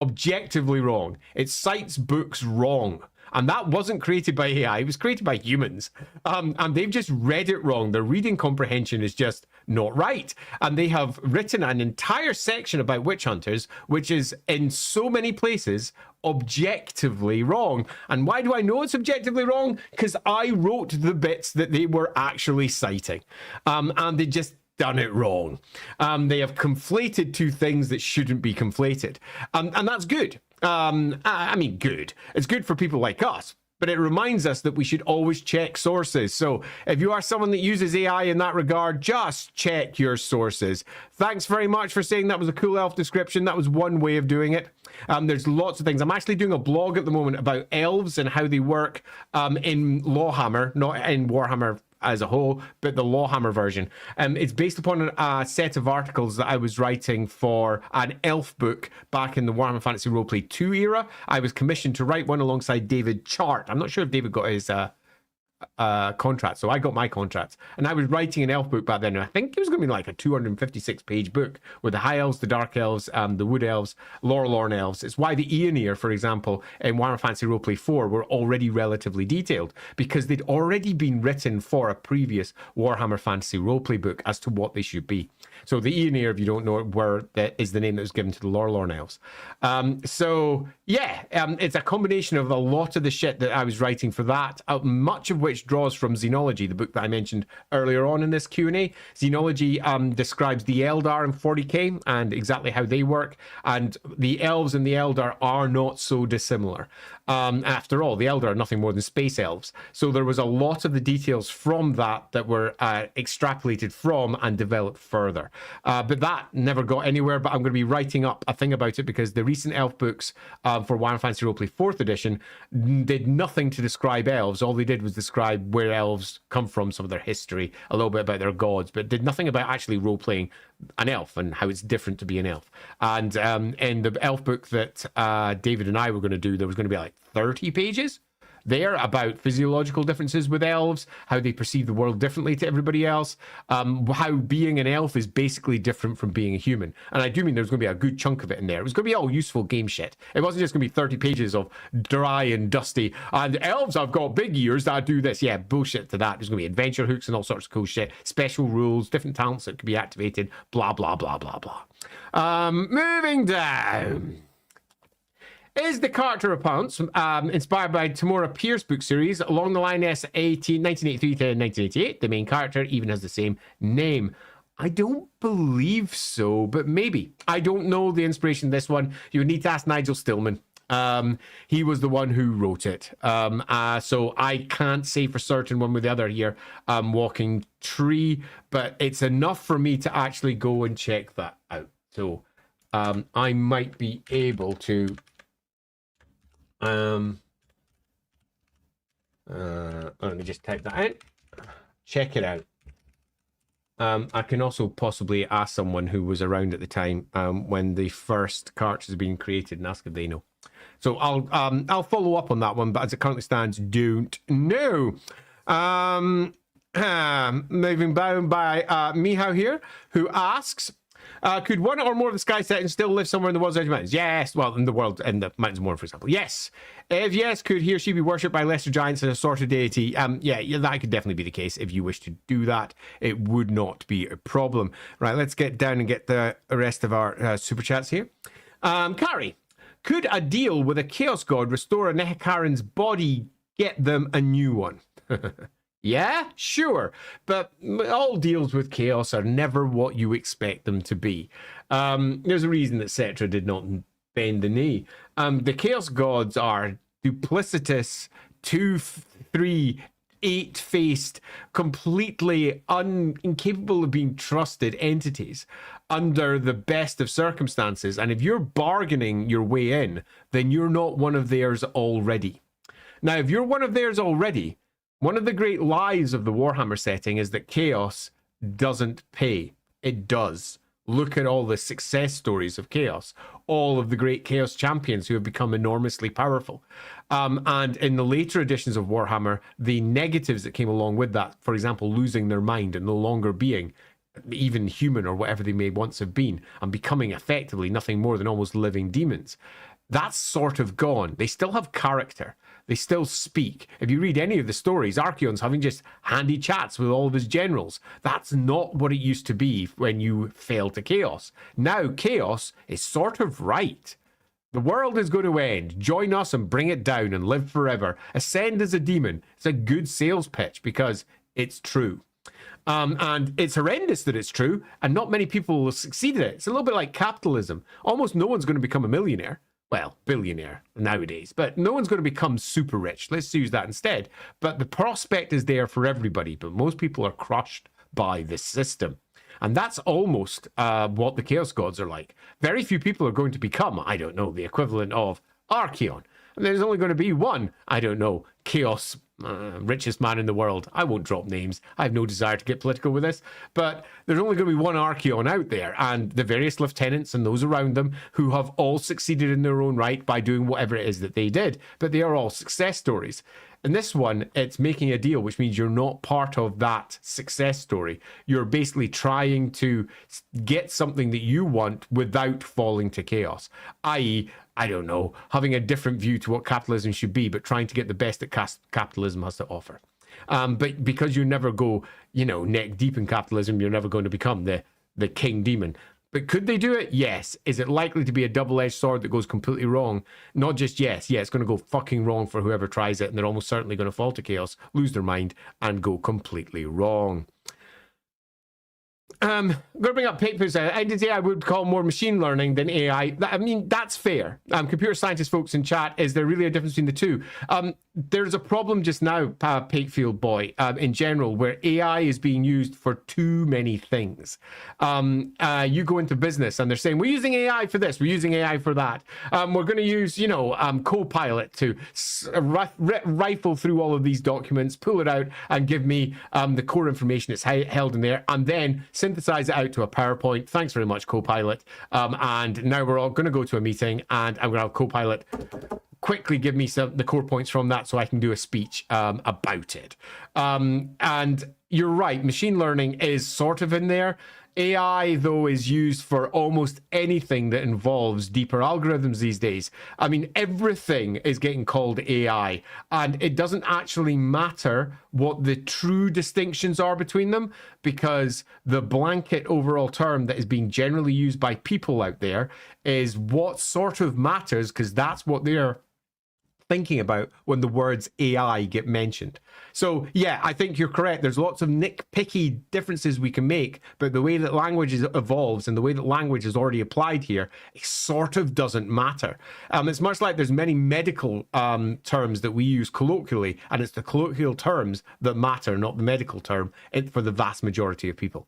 Objectively wrong. It cites books wrong. And that wasn't created by AI, it was created by humans. And they've just read it wrong. Their reading comprehension is just not right. And they have written an entire section about witch hunters, which is in so many places objectively wrong. And why do I know it's objectively wrong? Because I wrote the bits that they were actually citing. And they just done it wrong. They have conflated two things that shouldn't be conflated. And that's good. I mean, good. It's good for people like us. But it reminds us that we should always check sources. So if you are someone that uses AI in that regard, just check your sources. Thanks very much for saying that was a cool elf description. That was one way of doing it. There's lots of things. I'm actually doing a blog at the moment about elves and how they work in LAWhammer, not in Warhammer as a whole, but the LAWhammer version. It's based upon a set of articles that I was writing for an elf book back in the Warhammer Fantasy Roleplay 2 era. I was commissioned to write one alongside David Chart. I'm not sure if David got his contract, so I got my contract, and I was writing an elf book back then, and I think it was going to be like a 256 page book with the high elves, the dark elves, the wood elves, Lorelorn elves. It's why the Aeonir, for example, in Warhammer Fantasy Roleplay 4 were already relatively detailed, because they'd already been written for a previous Warhammer Fantasy Roleplay book as to what they should be. So the Aeonir, if you don't know it, is the name that was given to the Lorelorn elves. So yeah, it's a combination of a lot of the shit that I was writing for that, much of which draws from Xenology, the book that I mentioned earlier on in this Q&A. Xenology describes the Eldar in 40k and exactly how they work, and the elves and the Eldar are not so dissimilar. After all, the Eldar are nothing more than space elves. So there was a lot of the details from that were extrapolated from and developed further. But that never got anywhere, but I'm going to be writing up a thing about it, because the recent elf books for Warhammer Fantasy Roleplay 4th edition did nothing to describe elves. All they did was describe where elves come from, some of their history, a little bit about their gods, but did nothing about actually role-playing an elf and how it's different to be an elf. And in the elf book that David and I were going to do, there was going to be like 30 pages there about physiological differences with elves, how they perceive the world differently to everybody else, how being an elf is basically different from being a human. And I do mean there's going to be a good chunk of it in there. It was going to be all useful game shit. It wasn't just going to be 30 pages of dry and dusty, and elves have got big ears that do this. Yeah, bullshit to that. There's going to be adventure hooks and all sorts of cool shit, special rules, different talents that could be activated, blah, blah, blah, blah, blah. Moving down. Is the character repellents inspired by Tamora Pierce book series along the line 1983 to 1988? The main character even has the same name. I don't believe so, but maybe. I don't know the inspiration of this one. You would need to ask Nigel Stillman. He was the one who wrote it. So I can't say for certain one way or the other here, Walking Tree, but it's enough for me to actually go and check that out. So I might be able to... let me just type that in. Check it out. I can also possibly ask someone who was around at the time when the first cartridge was being created and ask if they know. So I'll follow up on that one, but as it currently stands, don't know. Moving down by Mihao here, who asks, could one or more of the sky settings still live somewhere in the world's edge of mountains? Yes. Well, in the mountains more, for example. Yes. If yes, could he or she be worshipped by lesser giants as a sort of deity? Yeah, that could definitely be the case. If you wish to do that, it would not be a problem. Right, let's get down and get the rest of our super chats here. Carrie, could a deal with a chaos god restore a Nehekaran's body, get them a new one? Yeah, sure. But all deals with chaos are never what you expect them to be. There's a reason that Cetra did not bend the knee. The chaos gods are duplicitous, 2, 3, 8-faced, completely incapable of being trusted entities under the best of circumstances. And if you're bargaining your way in, then you're not one of theirs already. Now, if you're one of theirs already, one of the great lies of the Warhammer setting is that chaos doesn't pay. It does. Look at all the success stories of chaos. All of the great chaos champions who have become enormously powerful. And in the later editions of Warhammer, the negatives that came along with that, for example, losing their mind and no longer being even human or whatever they may once have been, and becoming effectively nothing more than almost living demons, that's sort of gone. They still have character. They still speak. If you read any of the stories, Archaon's having just handy chats with all of his generals. That's not what it used to be when you fell to chaos. Now chaos is sort of right. The world is going to end. Join us and bring it down and live forever. Ascend as a demon. It's a good sales pitch because it's true. And it's horrendous that it's true, and not many people will succeed at it. It's a little bit like capitalism. Almost no one's going to become a millionaire. Well, billionaire nowadays, but no one's going to become super rich. Let's use that instead. But the prospect is there for everybody, but most people are crushed by this system. And that's almost what the Chaos Gods are like. Very few people are going to become, I don't know, the equivalent of Archaon. And there's only going to be one, I don't know, Chaos richest man in the world. I won't drop names. I have no desire to get political with this. But there's only going to be one Archaon out there. And the various lieutenants and those around them who have all succeeded in their own right by doing whatever it is that they did. But they are all success stories. In this one, it's making a deal, which means you're not part of that success story. You're basically trying to get something that you want without falling to chaos. I.e., I don't know, having a different view to what capitalism should be, but trying to get the best that capitalism has to offer. But because you never go, neck deep in capitalism, you're never going to become the king demon. But could they do it? Yes. Is it likely to be a double-edged sword that goes completely wrong? Not just yes. Yeah, it's going to go fucking wrong for whoever tries it, and they're almost certainly going to fall to chaos, lose their mind, and go completely wrong. I'm going to bring up papers. I would call more machine learning than AI. I mean, that's fair. Computer scientist folks in chat, is there really a difference between the two? There's a problem just now, Pakefield boy, in general, where AI is being used for too many things. You go into business and they're saying, we're using AI for this, we're using AI for that. We're going to use, Copilot to rifle through all of these documents, pull it out, and give me the core information that's held in there, and then synthesize it out to a PowerPoint. Thanks very much, Copilot. And now we're all going to go to a meeting, and I'm going to have Copilot quickly give me the core points from that so I can do a speech about it. And you're right, machine learning is sort of in there. AI, though, is used for almost anything that involves deeper algorithms these days. I mean, everything is getting called AI, and it doesn't actually matter what the true distinctions are between them, because the blanket overall term that is being generally used by people out there is what sort of matters, because that's what they're thinking about when the words AI get mentioned. So yeah, I think you're correct. There's lots of nitpicky differences we can make, but the way that language evolves and the way that language is already applied here, it sort of doesn't matter. It's much like there's many medical terms that we use colloquially, and it's the colloquial terms that matter, not the medical term, for the vast majority of people.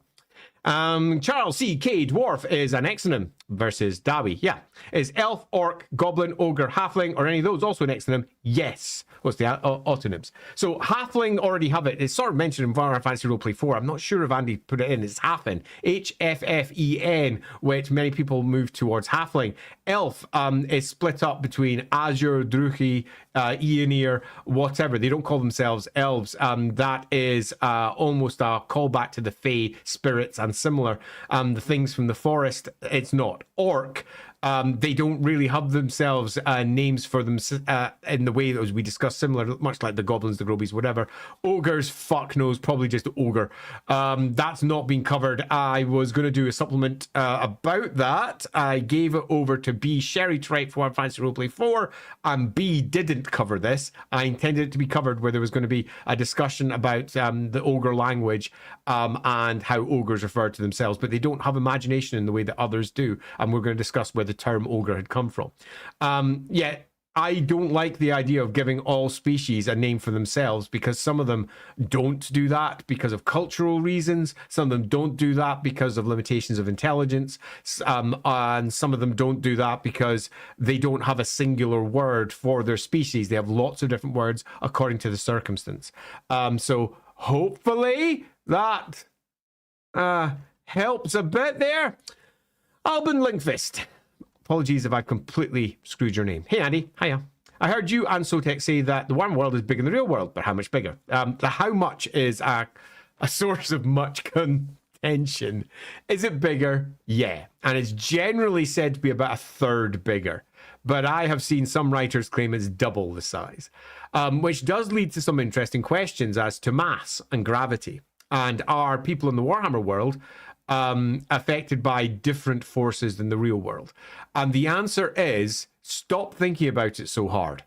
Charles C. K. Dwarf is an exonym versus Dawi. Yeah. Is elf, orc, goblin, ogre, halfling, or any of those also an exonym? Yes. What's the autonyms? So halfling already have it. It's sort of mentioned in Warhammer Fantasy Roleplay 4. I'm not sure if Andy put it in. It's Hafen. H-F-F-E-N, which many people move towards halfling. Elf is split up between Azure, Druchi, Eonir, whatever. They don't call themselves elves. That is almost a callback to the Fae, spirits, and similar. The things from the forest, it's not. Orc, they don't really have themselves names for them in the way that as we discussed, similar, much like the goblins, the grobies, whatever. Ogres, fuck knows, probably just ogre. That's not been covered. I was going to do a supplement about that. I gave it over to B Sherry Tripe for Fantasy Roleplay 4, and B didn't cover this. I intended it to be covered where there was going to be a discussion about the ogre language and how ogres refer to themselves, but they don't have imagination in the way that others do, and we're going to discuss where the term ogre had come from. Yeah, I don't like the idea of giving all species a name for themselves, because some of them don't do that because of cultural reasons, some of them don't do that because of limitations of intelligence, and some of them don't do that because they don't have a singular word for their species. They have lots of different words according to the circumstance. So hopefully that helps a bit there. Albin Linkfist. Apologies if I completely screwed your name. Hey, Andy. Hiya. I heard you and Sotek say that the Warm World is bigger than the real world, but how much bigger? The how much is a source of much contention. Is it bigger? Yeah. And it's generally said to be about a third bigger. But I have seen some writers claim it's double the size. which does lead to some interesting questions as to mass and gravity. And are people in the Warhammer world affected by different forces than the real world? And the answer is, stop thinking about it so hard.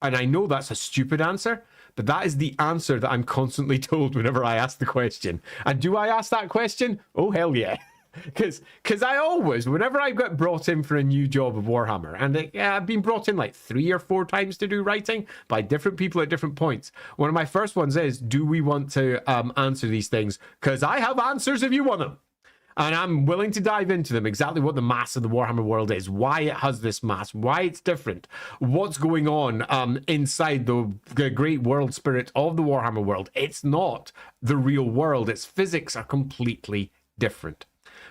And I know that's a stupid answer, but that is the answer that I'm constantly told whenever I ask the question. And do I ask that question? Oh, hell yeah. Because I always, whenever I got brought in for a new job of Warhammer, and I've been brought in like 3 or 4 times to do writing by different people at different points. One of my first ones is, do we want to answer these things? Because I have answers if you want them. And I'm willing to dive into them, exactly what the mass of the Warhammer world is, why it has this mass, why it's different, what's going on inside the great world spirit of the Warhammer world. It's not the real world. Its physics are completely different.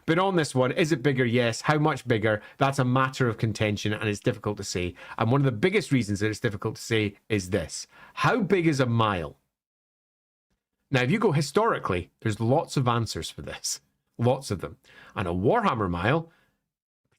But on this one, is it bigger? Yes. How much bigger? That's a matter of contention, and it's difficult to say. And one of the biggest reasons that it's difficult to say is this. How big is a mile? Now, if you go historically, there's lots of answers for this. Lots of them. And a Warhammer mile,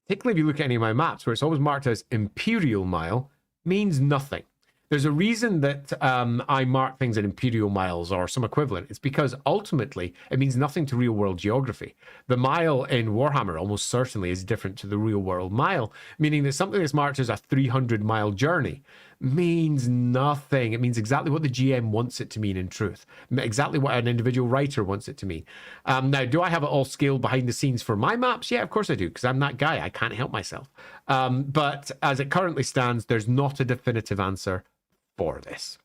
particularly if you look at any of my maps where it's always marked as Imperial mile, means nothing. There's a reason that I mark things in imperial miles or some equivalent. It's because ultimately it means nothing to real world geography. The mile in Warhammer almost certainly is different to the real world mile, meaning that something that's marked as a 300-mile journey means nothing. It means exactly what the GM wants it to mean in truth, exactly what an individual writer wants it to mean. Now, do I have it all scaled behind the scenes for my maps? Yeah, of course I do, because I'm that guy. I can't help myself. But as it currently stands, there's not a definitive answer for this.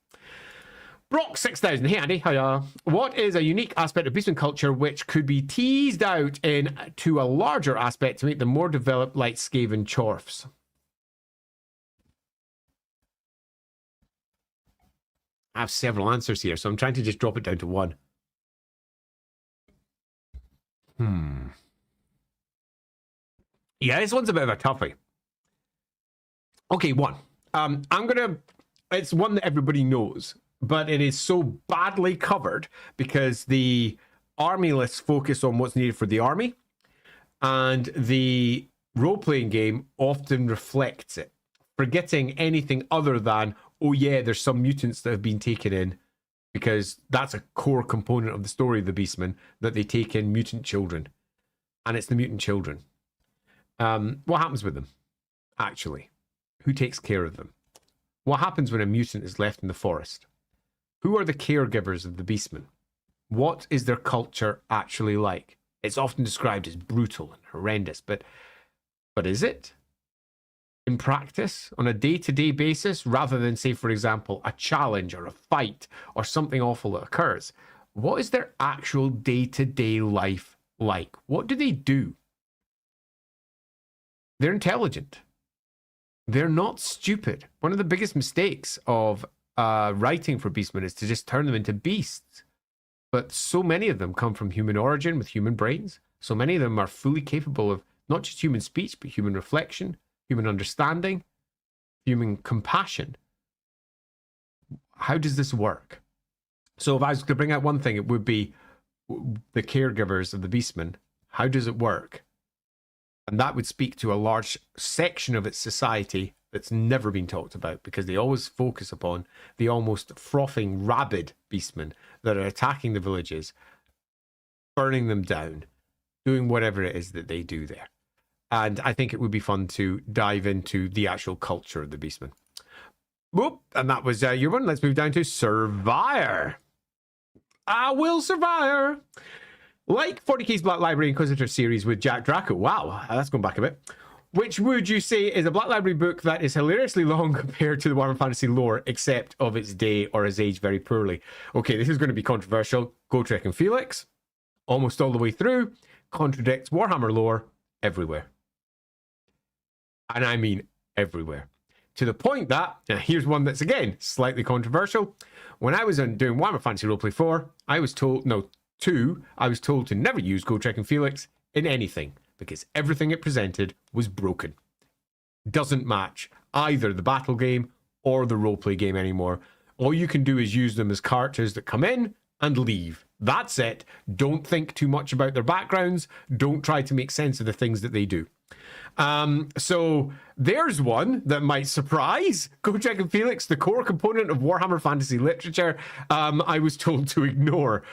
Brock 6000, hey Andy, hiya. What is a unique aspect of Beastman culture which could be teased out into a larger aspect to make them more developed like Skaven Chorfs? I have several answers here, so I'm trying to just drop it down to one. Yeah, this one's a bit of a toughie. Okay, one. It's one that everybody knows, but it is so badly covered because the army lists focus on what's needed for the army, and the role-playing game often reflects it, forgetting anything other than, oh yeah, there's some mutants that have been taken in, because that's a core component of the story of the Beastmen, that they take in mutant children, and it's the mutant children. What happens with them, actually? Who takes care of them? What happens when a mutant is left in the forest? Who are the caregivers of the Beastmen? What is their culture actually like? It's often described as brutal and horrendous, but is it? In practice, on a day-to-day basis, rather than, say, for example, a challenge or a fight or something awful that occurs, what is their actual day-to-day life like? What do they do? They're intelligent. They're not stupid. One of the biggest mistakes of writing for Beastmen is to just turn them into beasts. But so many of them come from human origin with human brains. So many of them are fully capable of not just human speech, but human reflection, human understanding, human compassion. How does this work? So if I was to bring out one thing, it would be the caregivers of the Beastmen. How does it work? And that would speak to a large section of its society that's never been talked about, because they always focus upon the almost frothing, rabid beastmen that are attacking the villages, burning them down, doing whatever it is that they do there. And I think it would be fun to dive into the actual culture of the beastmen. Whoop, and that was your one. Let's move down to Survivor. I will Survivor. Like 40K's Black Library Inquisitor series with Jack Draco. Wow, that's gone back a bit. Which would you say is a Black Library book that is hilariously long compared to the Warhammer Fantasy lore, except of its day or has aged very poorly? Okay, this is going to be controversial. Gotrek and Felix, almost all the way through, contradicts Warhammer lore everywhere. And I mean everywhere. To the point that, now here's one that's again slightly controversial. When I was doing Warhammer Fantasy Roleplay 4, I was told to never use Gotrek and Felix in anything, because everything it presented was broken. Doesn't match either the battle game or the roleplay game anymore. All you can do is use them as characters that come in and leave. That's it. Don't think too much about their backgrounds. Don't try to make sense of the things that they do. So there's one that might surprise Gojek and Felix, the core component of Warhammer Fantasy literature. I was told to ignore,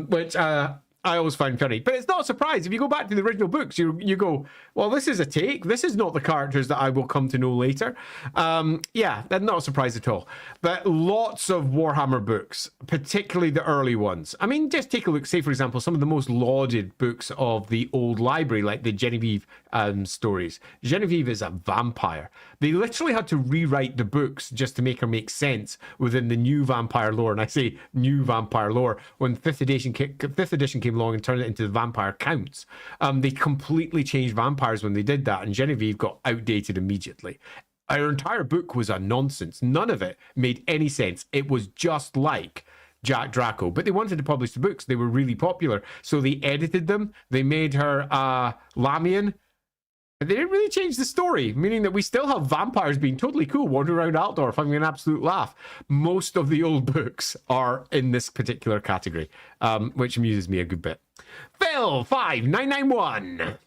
which I always find funny. But it's not a surprise. If you go back to the original books, you go, well, this is a take. This is not the characters that I will come to know later. Yeah, that's not a surprise at all. But lots of Warhammer books, particularly the early ones. I mean, just take a look. Say, for example, some of the most lauded books of the old library, like the Genevieve stories. Genevieve is a vampire. They literally had to rewrite the books just to make her make sense within the new vampire lore. And I say new vampire lore when 5th edition came along and turned it into the vampire counts. They completely changed vampires when they did that, and Genevieve got outdated immediately. Our entire book was a nonsense. None of it made any sense. It was just like Jack Draco, but they wanted to publish the books. They were really popular, so they edited them. They made her Lamian. They didn't really change the story, meaning that we still have vampires being totally cool, wandering around Altdorf, having an absolute laugh. Most of the old books are in this particular category, which amuses me a good bit. Phil5991.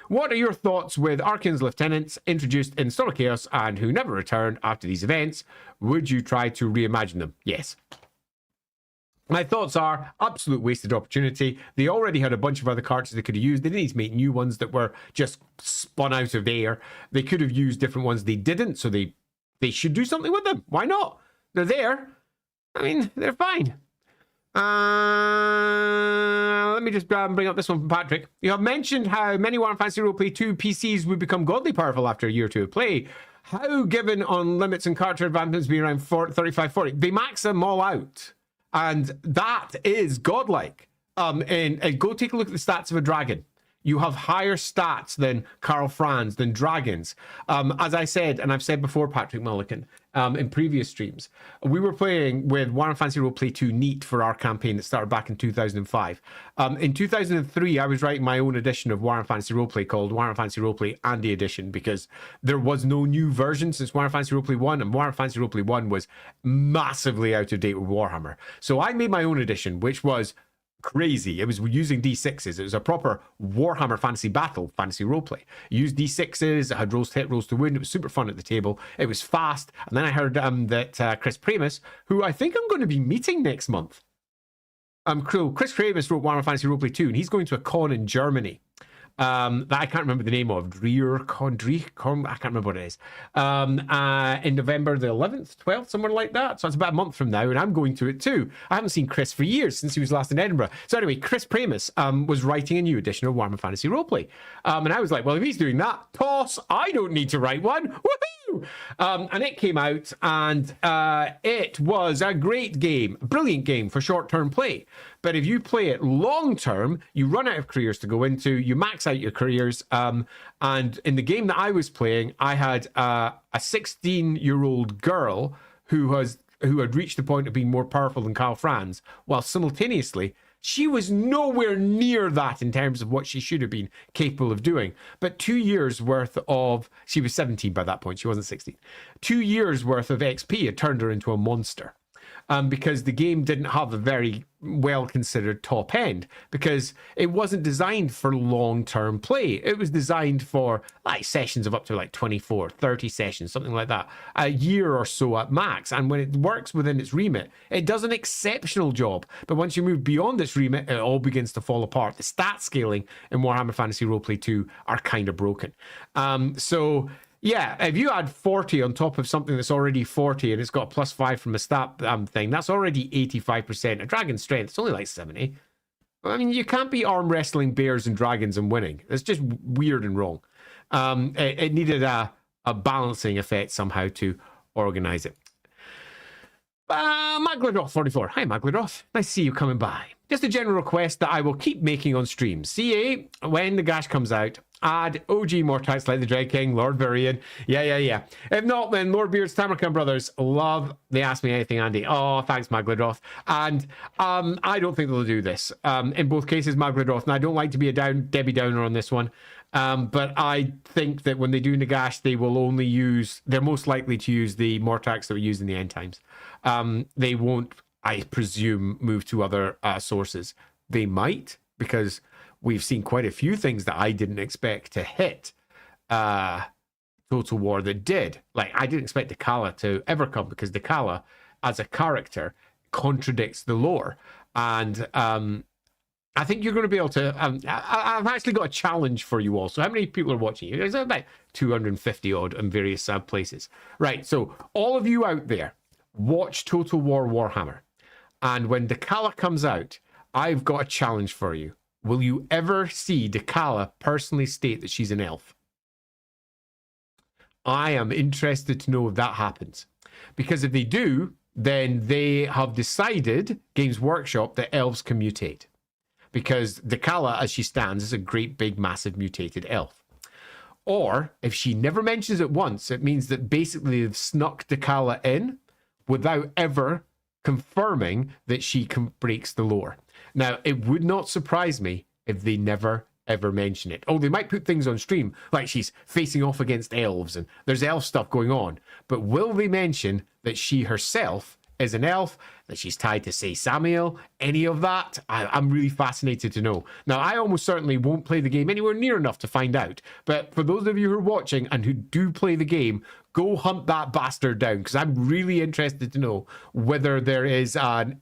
What are your thoughts with Archaon's lieutenants introduced in Storm of Chaos and who never returned after these events? Would you try to reimagine them? Yes. My thoughts are absolute wasted opportunity. They already had a bunch of other characters they could have used. They didn't need to make new ones that were just spun out of air. They could have used different ones. They didn't, so they should do something with them. Why not? They're there. I mean, they're fine. Let me just bring up this one from Patrick. You have mentioned how many Warhammer Fantasy Roleplay 2 PCs would become godly powerful after a year or two of play. How, given on limits and character advancements being around 35, 40, they max them all out. And that is godlike. And go take a look at the stats of a dragon. You have higher stats than Karl Franz, than dragons. As I said, and I've said before, Patrick Mulligan, in previous streams, we were playing with Warhammer Fantasy Roleplay 2 Neat for our campaign that started back in 2005. In 2003, I was writing my own edition of Warhammer Fantasy Roleplay called Warhammer Fantasy Roleplay Andy Edition, because there was no new version since Warhammer Fantasy Roleplay 1, and Warhammer Fantasy Roleplay 1 was massively out of date with Warhammer. So I made my own edition, which was crazy. It was using D6s. It was a proper Warhammer fantasy battle, fantasy roleplay. You used D6s, it had rolls to hit, rolls to wound. It was super fun at the table. It was fast. And then I heard that Chris Pramus, who I think I'm going to be meeting next month. Chris Pramus wrote Warhammer Fantasy Roleplay 2, and he's going to a con in Germany. That I can't remember the name of. DreerCon, I can't remember what it is. In November the 11th, 12th, somewhere like that. So it's about a month from now, and I'm going to it too. I haven't seen Chris for years, since he was last in Edinburgh. So anyway, Chris Pramus was writing a new edition of Warhammer Fantasy Roleplay. And I was like, well, if he's doing that, toss, I don't need to write one. Woohoo! And it came out, and it was a great game, a brilliant game for short-term play. But if you play it long-term, you run out of careers to go into, you max out your careers. And in the game that I was playing, I had a 16-year-old girl who had reached the point of being more powerful than Karl Franz, while simultaneously, she was nowhere near that in terms of what she should have been capable of doing. But 2 years worth of, she was 17 by that point, she wasn't 16. 2 years worth of XP had turned her into a monster. Because the game didn't have a very well-considered top end, because it wasn't designed for long-term play. It was designed for like sessions of up to like 24, 30 sessions, something like that, a year or so at max. And when it works within its remit, it does an exceptional job. But once you move beyond its remit, it all begins to fall apart. The stat scaling in Warhammer Fantasy Roleplay 2 are kind of broken. So yeah, if you add 40 on top of something that's already 40 and it's got a +5 from a stat thing, that's already 85%. A dragon's strength, it's only like 70. I mean, you can't be arm wrestling bears and dragons and winning. It's just weird and wrong. It needed a balancing effect somehow to organize it. Magladoth44. Hi, Magladoth. Nice to see you coming by. Just a general request that I will keep making on stream. CA, when the gash comes out, add OG Mortax like the Dread King, Lord Varian. Yeah. If not, then Lorebeards, Tamarkan Brothers, love the Ask Me Anything, Andy. Oh, thanks, Magladoth. And I don't think they'll do this. In both cases, Magladoth, and I don't like to be a Debbie Downer on this one. But I think that when they do Nagash, they will only use, they're most likely to use the Mortax that were used in the end times. They won't, I presume, move to other sources. they might, because we've seen quite a few things that I didn't expect to hit Total War that did. Like, I didn't expect Dakala to ever come, because Dakala, as a character, contradicts the lore. And I think you're going to be able to... I've actually got a challenge for you all. So how many people are watching? There's about 250 odd in various places. Right, so all of you out there, watch Total War Warhammer. And when Dakala comes out, I've got a challenge for you. Will you ever see Dakala personally state that she's an elf? I am interested to know if that happens. Because if they do, then they have decided, Games Workshop, that elves can mutate. Because Dakala, as she stands, is a great, big, massive mutated elf. Or, if she never mentions it once, it means that basically they've snuck Dakala in without ever confirming that she breaks the lore. Now, it would not surprise me if they never, ever mention it. Oh, they might put things on stream, like she's facing off against elves and there's elf stuff going on. But will they mention that she herself is an elf, that she's tied to, say, Samael, any of that? I'm really fascinated to know. Now, I almost certainly won't play the game anywhere near enough to find out. But for those of you who are watching and who do play the game, go hunt that bastard down, because I'm really interested to know whether there is a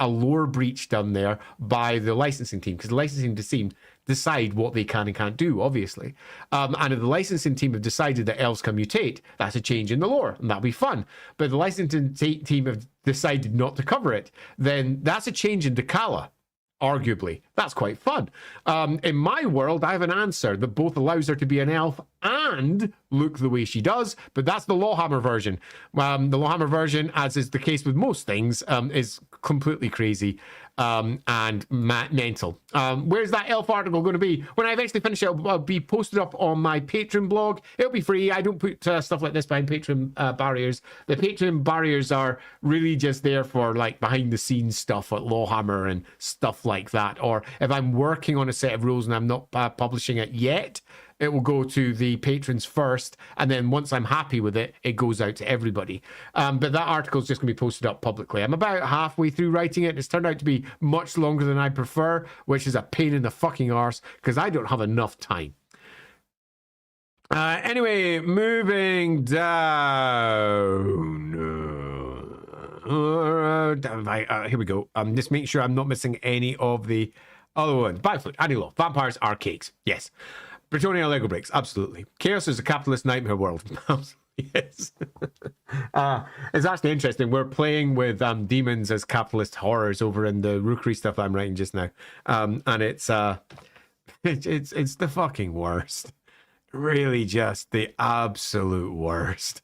lore breach done there by the licensing team, because the licensing team decide what they can and can't do, obviously. And if the licensing team have decided that elves can mutate, that's a change in the lore, and that'll be fun. But if the licensing team have decided not to cover it, then that's a change in Dakala, arguably. That's quite fun. In my world, I have an answer that both allows her to be an elf and look the way she does, but that's the LAWhammer version. The LAWhammer version, as is the case with most things, is completely crazy and mental. Where's that elf article going to be? When I eventually finish it, it'll be posted up on my Patreon blog. It'll be free. I don't put stuff like this behind Patreon barriers. The Patreon barriers are really just there for like behind the scenes stuff at LAWhammer and stuff like that. Or if I'm working on a set of rules and I'm not publishing it yet, it will go to the patrons first, and then once I'm happy with it, it goes out to everybody. But that article is just going to be posted up publicly. I'm about halfway through writing it. It's turned out to be much longer than I prefer, which is a pain in the fucking arse, because I don't have enough time. Anyway, moving down. Here we go. Just making sure I'm not missing any of the other ones. Bigfoot, Anilo, vampires are cakes. Yes. Bretonia Lego bricks, absolutely. Chaos is a capitalist nightmare world. Yes. It's actually interesting. We're playing with demons as capitalist horrors over in the Rookery stuff I'm writing just now. And it's the fucking worst. Really just the absolute worst.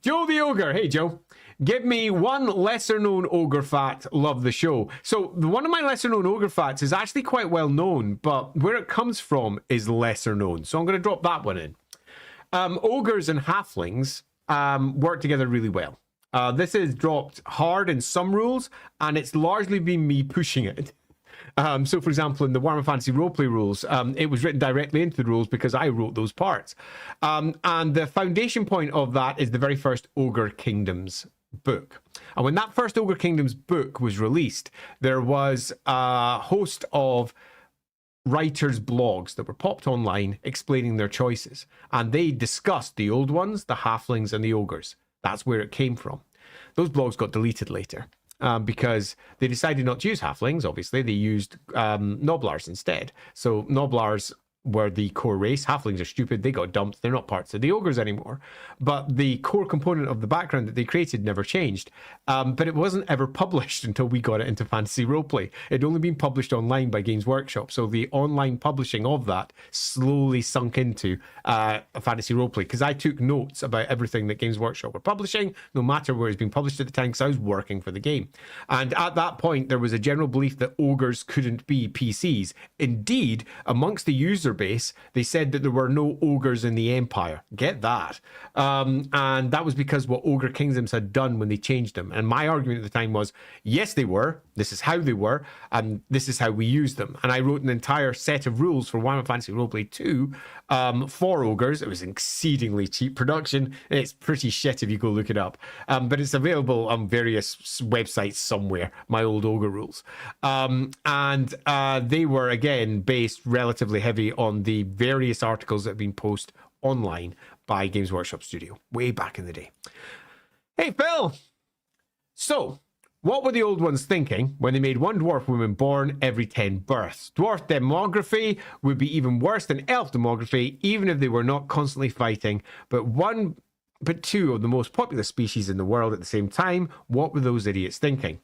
Joe the Ogre. Hey, Joe. Give me one lesser-known ogre fact. Love the show. So one of my lesser-known ogre facts is actually quite well known, but where it comes from is lesser known. So I'm going to drop that one in. Ogres and halflings work together really well. This is dropped hard in some rules, and it's largely been me pushing it. So, for example, in the Warhammer Fantasy Roleplay rules, it was written directly into the rules because I wrote those parts. And the foundation point of that is the very first Ogre Kingdoms book. And when that first Ogre Kingdoms book was released, there was a host of writers' blogs that were popped online explaining their choices. And they discussed the old ones, the halflings and the ogres. That's where it came from. Those blogs got deleted later. Because they decided not to use halflings, obviously. They used Noblars instead. So Noblars were the core race. Halflings are stupid. They got dumped. They're not parts of the ogres anymore. But the core component of the background that they created never changed. But it wasn't ever published until we got it into Fantasy Roleplay. It'd only been published online by Games Workshop. So the online publishing of that slowly sunk into Fantasy Roleplay. Because I took notes about everything that Games Workshop were publishing, no matter where it's been published at the time, because I was working for the game. And at that point, there was a general belief that ogres couldn't be PCs. Indeed, amongst the user user base, they said that there were no ogres in the Empire. Get that. And that was because what Ogre Kingdoms had done when they changed them. And my argument at the time was, yes, they were. This is how they were. And this is how we use them. And I wrote an entire set of rules for Warhammer Fantasy Roleplay 2 for ogres. It was an exceedingly cheap production. It's pretty shit if you go look it up. But it's available on various websites somewhere, my old ogre rules. And they were, again, based relatively heavy on the various articles that have been posted online by Games Workshop Studio way back in the day. Hey, Phil! So, what were the old ones thinking when they made one dwarf woman born every 10 births? Dwarf demography would be even worse than elf demography, even if they were not constantly fighting, but two of the most popular species in the world at the same time. What were those idiots thinking?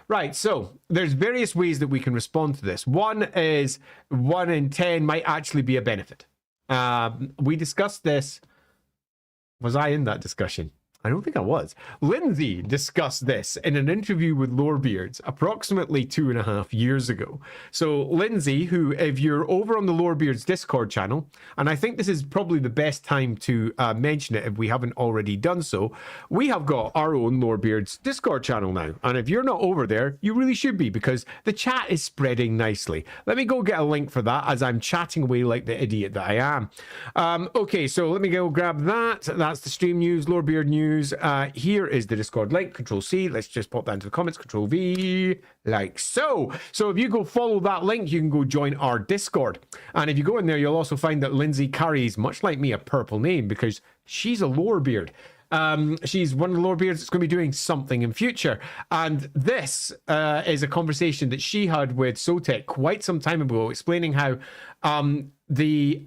Right, so there's various ways that we can respond to this. One is 1 in 10 might actually be a benefit. We discussed this. Was I in that discussion? I don't think I was. Lindsay discussed this in an interview with Lorebeards approximately 2.5 years ago. So Lindsay, who, if you're over on the Lorebeards Discord channel, and I think this is probably the best time to mention it if we haven't already done so, we have got our own Lorebeards Discord channel now. And if you're not over there, you really should be, because the chat is spreading nicely. Let me go get a link for that as I'm chatting away like the idiot that I am. Okay, so let me go grab that. That's the stream news, Lorebeard news. Here is the Discord link. Control C. Let's just pop that into the comments. Control V, like so. So if you go follow that link, you can go join our Discord. And if you go in there, you'll also find that Lindsay carries, much like me, a purple name because she's a Lorebeard. She's one of the Lorebeards that's going to be doing something in future. And this is a conversation that she had with Sotek quite some time ago, explaining how the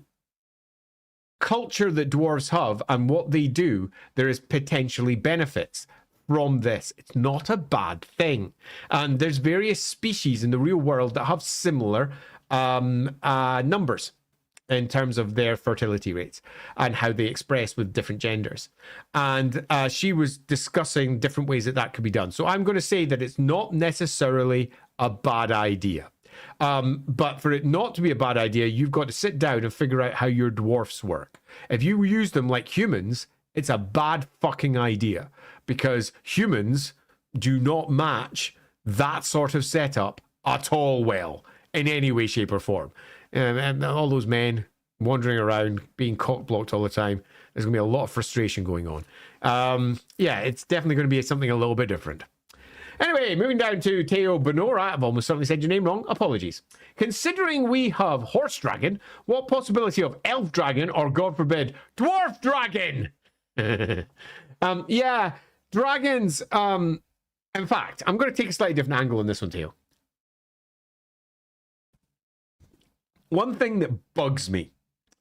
culture that dwarves have and what they do, there is potentially benefits from this. It's not a bad thing. And there's various species in the real world that have similar numbers in terms of their fertility rates and how they express with different genders. And she was discussing different ways that that could be done. So I'm going to say that it's not necessarily a bad idea. But for it not to be a bad idea, you've got to sit down and figure out how your dwarfs work. If you use them like humans, it's a bad fucking idea, because humans do not match that sort of setup at all well in any way, shape, or form. And all those men wandering around being cock blocked all the time, there's going to be a lot of frustration going on. Yeah, it's definitely going to be something a little bit different. Anyway, moving down to Teo Benora. I've almost certainly said your name wrong. Apologies. Considering we have horse dragon, what possibility of elf dragon or, God forbid, dwarf dragon? Yeah, dragons. In fact, I'm going to take a slightly different angle on this one, Teo. One thing that bugs me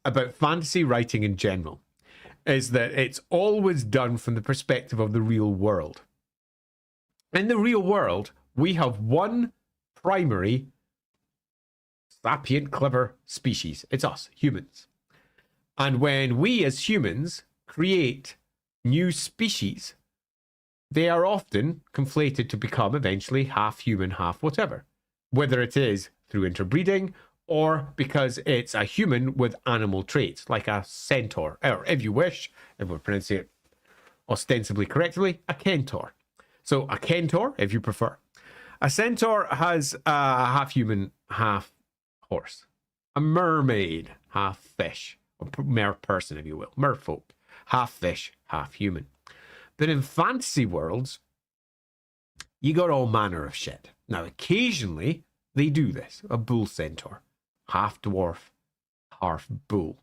about fantasy writing in general is that it's always done from the perspective of the real world. In the real world, we have one primary sapient, clever species. It's us, humans. And when we as humans create new species, they are often conflated to become eventually half human, half whatever. Whether it is through interbreeding or because it's a human with animal traits, like a centaur, or if you wish, if we're pronouncing it ostensibly correctly, a centaur. So a centaur, if you prefer. A centaur has half human, half horse. A mermaid, half fish. Or mer person, if you will. Merfolk. Half fish, half human. But in fantasy worlds, you got all manner of shit. Now, occasionally, they do this. A bull centaur. Half dwarf, half bull.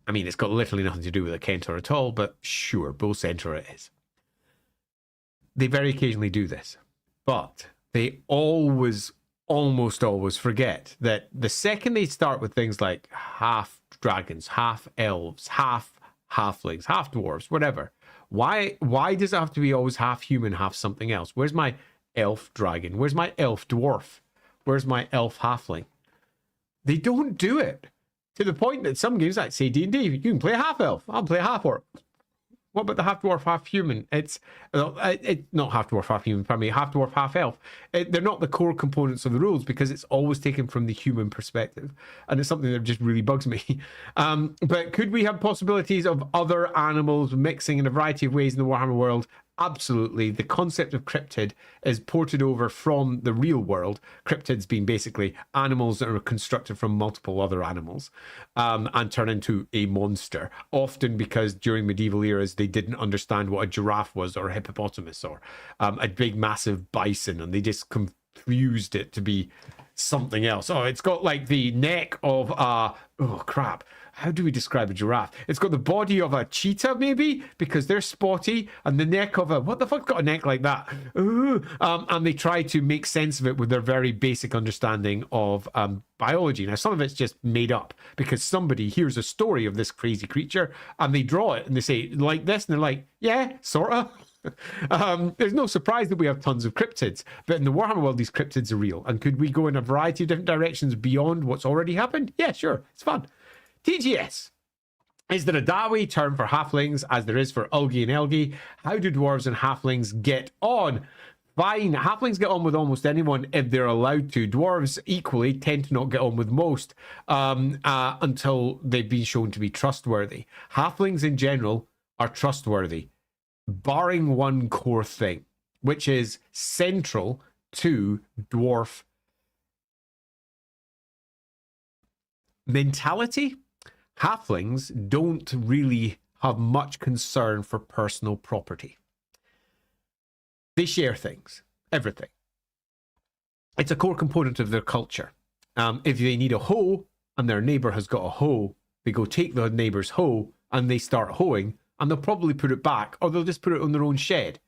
I mean, it's got literally nothing to do with a centaur at all, but sure, bull centaur it is. They very occasionally do this, but they almost always forget that the second they start with things like half dragons, half elves, half halflings, half dwarves, whatever, why does it have to be always half human, half something else? Where's my elf dragon? Where's my elf dwarf? Where's my elf halfling? They don't do it, to the point that some games, like say D&D, you can play a half elf, I'll play a half orc. What about the half dwarf, half human? It's not half dwarf, half human. Pardon me, half dwarf, half elf. They're not the core components of the rules because it's always taken from the human perspective, and it's something that just really bugs me. But could we have possibilities of other animals mixing in a variety of ways in the Warhammer world? Absolutely. The concept of cryptid is ported over from the real world. Cryptids being basically animals that are constructed from multiple other animals and turn into a monster. Often because during medieval eras, they didn't understand what a giraffe was or a hippopotamus or a big massive bison, and they just confused it to be something else. Oh, it's got like the neck of a... Oh, crap. How do we describe a giraffe? It's got the body of a cheetah, maybe, because they're spotty, and the neck of a... What the fuck's got a neck like that? And they try to make sense of it with their very basic understanding of biology. Now, some of it's just made up because somebody hears a story of this crazy creature, and they draw it, and they say, like this, and they're like, yeah, sort of. There's no surprise that we have tons of cryptids, but in the Warhammer world, these cryptids are real. And could we go in a variety of different directions beyond what's already happened? Yeah, sure, it's fun. TGS. Is there a Dawi term for halflings as there is for Ulgi and Elgi? How do dwarves and halflings get on? Fine, halflings get on with almost anyone if they're allowed to. Dwarves equally tend to not get on with most until they've been shown to be trustworthy. Halflings in general are trustworthy, barring one core thing, which is central to dwarf mentality. Halflings don't really have much concern for personal property. They share things, everything. It's a core component of their culture. If they need a hoe and their neighbor has got a hoe, they go take the neighbor's hoe and they start hoeing, and they'll probably put it back, or they'll just put it on their own shed.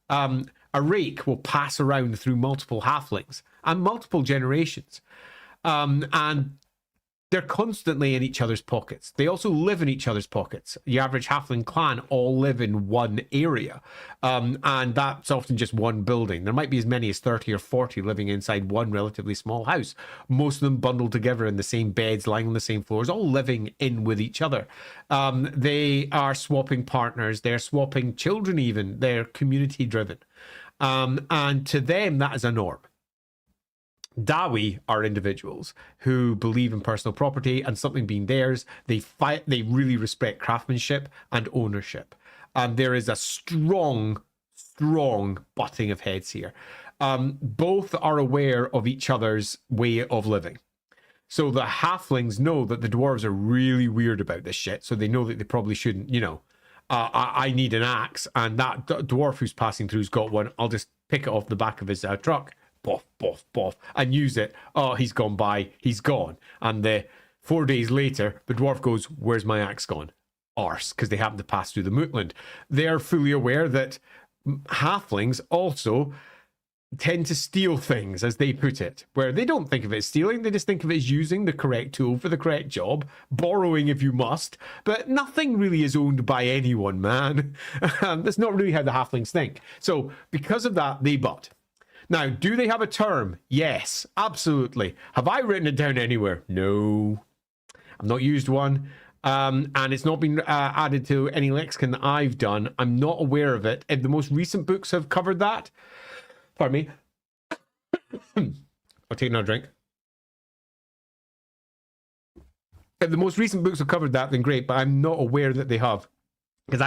A rake will pass around through multiple halflings and multiple generations. And they're constantly in each other's pockets. They also live in each other's pockets. The average halfling clan all live in one area. And that's often just one building. There might be as many as 30 or 40 living inside one relatively small house. Most of them bundled together in the same beds, lying on the same floors, all living in with each other. They are swapping partners. They're swapping children even. They're community driven. And to them, that is a norm. Dawi are individuals who believe in personal property and something being theirs. They really respect craftsmanship and ownership. And there is a strong butting of heads here. Both are aware of each other's way of living. So the halflings know that the dwarves are really weird about this shit. So they know that they probably shouldn't, you know, I need an axe, and that dwarf who's passing through's got one. I'll just pick it off the back of his truck. Boff, boff, boff, and use it. Oh, he's gone by. He's gone. And 4 days later, the dwarf goes, where's my axe gone? Arse, because they happen to pass through the mootland. They're fully aware that halflings also tend to steal things, as they put it, where they don't think of it as stealing. They just think of it as using the correct tool for the correct job, borrowing if you must, but nothing really is owned by anyone, man. That's not really how the halflings think. So because of that, they butt. Now, do they have a term? Yes, absolutely. Have I written it down anywhere? No. I've not used one. And it's not been added to any lexicon that I've done. I'm not aware of it. If the most recent books have covered that, pardon me. I'll take another drink. If the most recent books have covered that, then great, but I'm not aware that they have. Because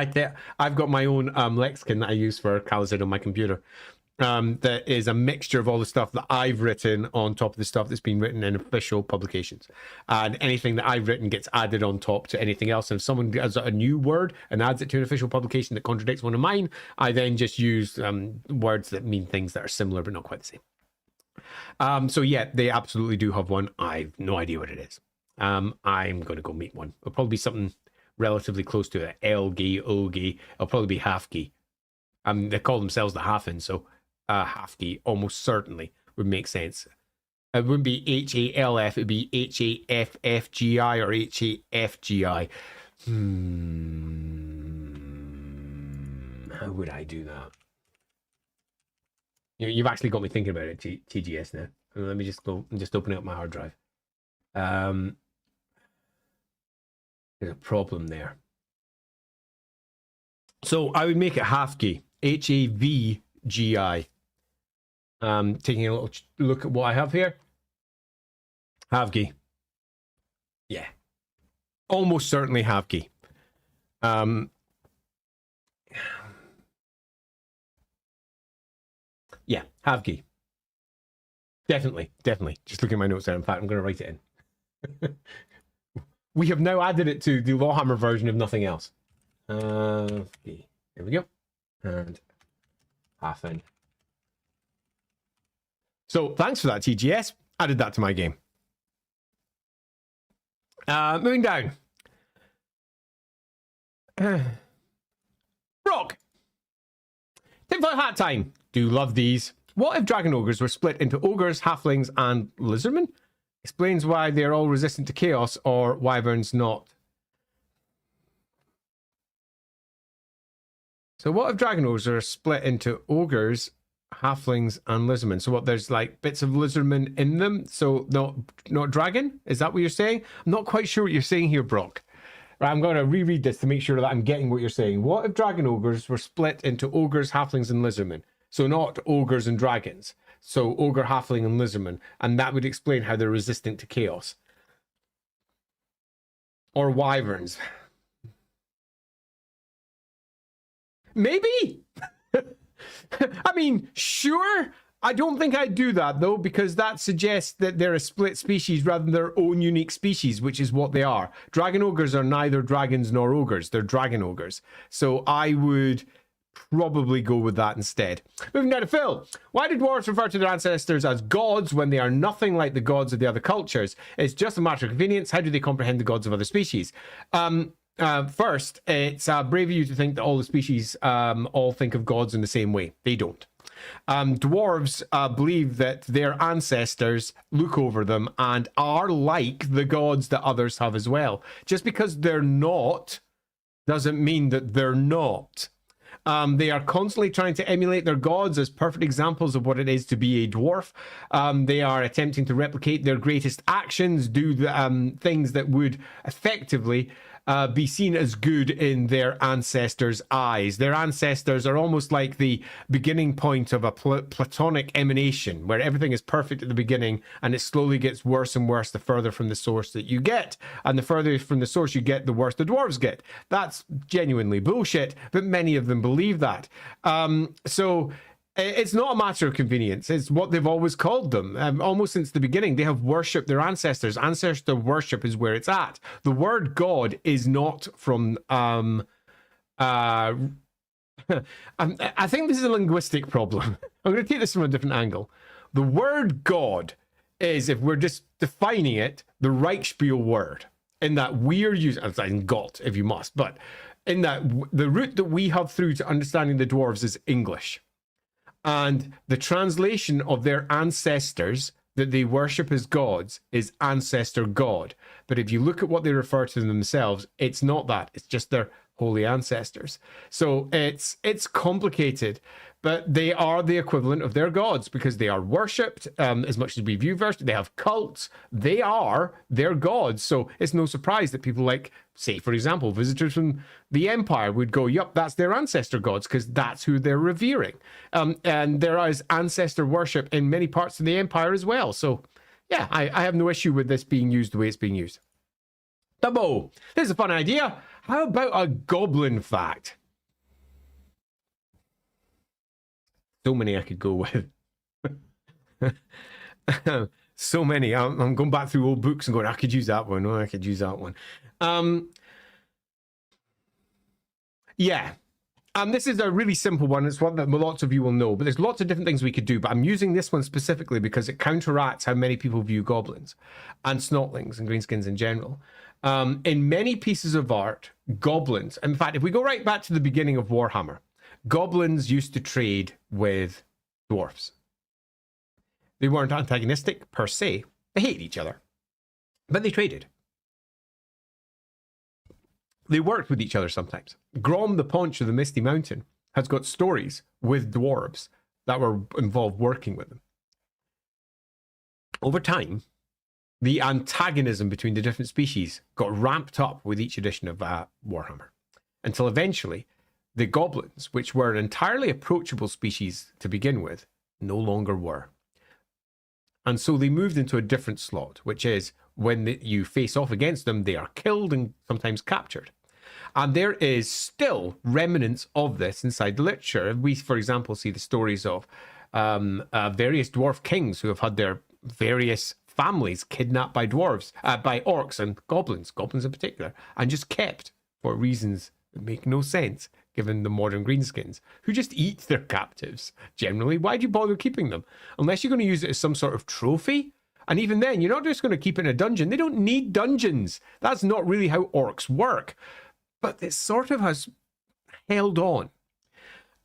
I've got my own lexicon that I use for Khalazid on my computer. That is a mixture of all the stuff that I've written on top of the stuff that's been written in official publications. And anything that I've written gets added on top to anything else. And if someone has a new word and adds it to an official publication that contradicts one of mine, I then just use words that mean things that are similar but not quite the same. So yeah, they absolutely do have one. I've no idea what it is. I'm going to go meet one. It'll probably be something relatively close to it. Elgi, Ogi. It'll probably be Halfgi. They call themselves the Halfin, so Halfgi almost certainly would make sense. It wouldn't be HALF, it'd be HAFFGI or HAFGI. How would I do that? You've actually got me thinking about it, TGS now. Let me just open up my hard drive. There's a problem there. So I would make it Havgi. Havgi. Taking a little look at what I have here. Havgi. Yeah. Almost certainly Havgi. Yeah, Havgi. Definitely. Just looking at my notes there. In fact, I'm going to write it in. We have now added it to the LAWhammer version, if nothing else. Havgi. There we go. And Hafen. So thanks for that, TGS. Added that to my game. Moving down. Brock. Tinfoil hat time. Do love these. What if dragon ogres were split into ogres, halflings, and lizardmen? Explains why they're all resistant to chaos, or wyverns not. So what if dragon ogres are split into ogres, halflings, and lizardmen? So what, there's like bits of lizardmen in them, so not dragon? Is that what you're saying? I'm not quite sure what you're saying here, Brock. Right, I'm going to reread this to make sure that I'm getting what you're saying. What if dragon ogres were split into ogres, halflings, and lizardmen? So not ogres and dragons. So ogre, halfling, and lizardman. And that would explain how they're resistant to chaos. Or wyverns. Maybe? I mean, sure. I don't think I'd do that, though, because that suggests that they're a split species rather than their own unique species, which is what they are. Dragon ogres are neither dragons nor ogres. They're dragon ogres. So I would probably go with that instead. Moving down to Phil. Why do dwarves refer to their ancestors as gods when they are nothing like the gods of the other cultures? It's just a matter of convenience. How do they comprehend the gods of other species? First, it's brave of you to think that all the species all think of gods in the same way. They don't. Dwarves believe that their ancestors look over them and are like the gods that others have as well. Just because they're not doesn't mean that they're not. They are constantly trying to emulate their gods as perfect examples of what it is to be a dwarf. They are attempting to replicate their greatest actions, do the, things that would effectively be seen as good in their ancestors' eyes. Their ancestors are almost like the beginning point of a platonic emanation, where everything is perfect at the beginning and it slowly gets worse and worse the further from the source that you get. And the further from the source you get, the worse the dwarves get. That's genuinely bullshit, but many of them believe that. So it's not a matter of convenience. It's what they've always called them. Almost since the beginning, they have worshipped their ancestors. Ancestor worship is where it's at. The word God is not from... I think this is a linguistic problem. I'm going to take this from a different angle. The word God is, if we're just defining it, the Reichspiel word. In that we're using... in Gott, if you must. But in that, the route that we have through to understanding the dwarves is English. And the translation of their ancestors that they worship as gods is ancestor god. But if you look at what they refer to themselves, it's not that. It's just their holy ancestors. So it's complicated, but they are the equivalent of their gods because they are worshipped as much as we view verse. They have cults. They are their gods. So it's no surprise that people like, say, for example, visitors from the Empire would go, yup, that's their ancestor gods because that's who they're revering. And there is ancestor worship in many parts of the Empire as well. So yeah, I have no issue with this being used the way it's being used. Dubbo, here's a fun idea. How about a goblin fact? So many I could go with. So many. I'm going back through old books and going, I could use that one. Oh, I could use that one. Yeah. This is a really simple one. It's one that lots of you will know, but there's lots of different things we could do. But I'm using this one specifically because it counteracts how many people view goblins and snotlings and greenskins in general. In many pieces of art, goblins, in fact, if we go right back to the beginning of Warhammer, goblins used to trade with dwarfs. They weren't antagonistic per se. They hated each other, but they traded. They worked with each other sometimes. Grom the Paunch of the Misty Mountain has got stories with dwarves that were involved working with them. Over time, the antagonism between the different species got ramped up with each edition of Warhammer, until eventually the goblins, which were an entirely approachable species to begin with, no longer were. And so they moved into a different slot, which is when you face off against them, they are killed and sometimes captured. And there is still remnants of this inside the literature. We, for example, see the stories of various dwarf kings who have had their various families kidnapped by dwarves, by orcs and goblins in particular, and just kept for reasons that make no sense given the modern greenskins, who just eat their captives. Generally, why do you bother keeping them? Unless you're going to use it as some sort of trophy. And even then, you're not just going to keep it in a dungeon. They don't need dungeons. That's not really how orcs work. But it sort of has held on.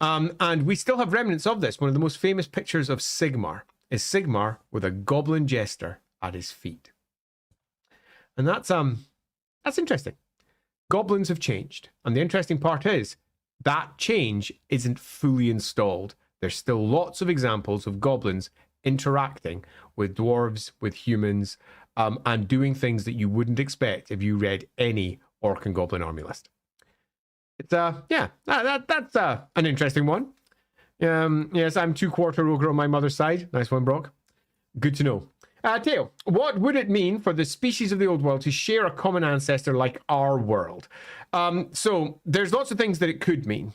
And we still have remnants of this. One of the most famous pictures of Sigmar is Sigmar with a goblin jester at his feet. And that's interesting. Goblins have changed. And the interesting part is that change isn't fully installed. There's still lots of examples of goblins interacting with dwarves, with humans, and doing things that you wouldn't expect if you read any orc and goblin army list. It's that's an interesting one. Yes, I'm 2/4 ogre on my mother's side. Nice one, Brock. Good to know. Teo, what would it mean for the species of the old world to share a common ancestor like our world? So there's lots of things that it could mean.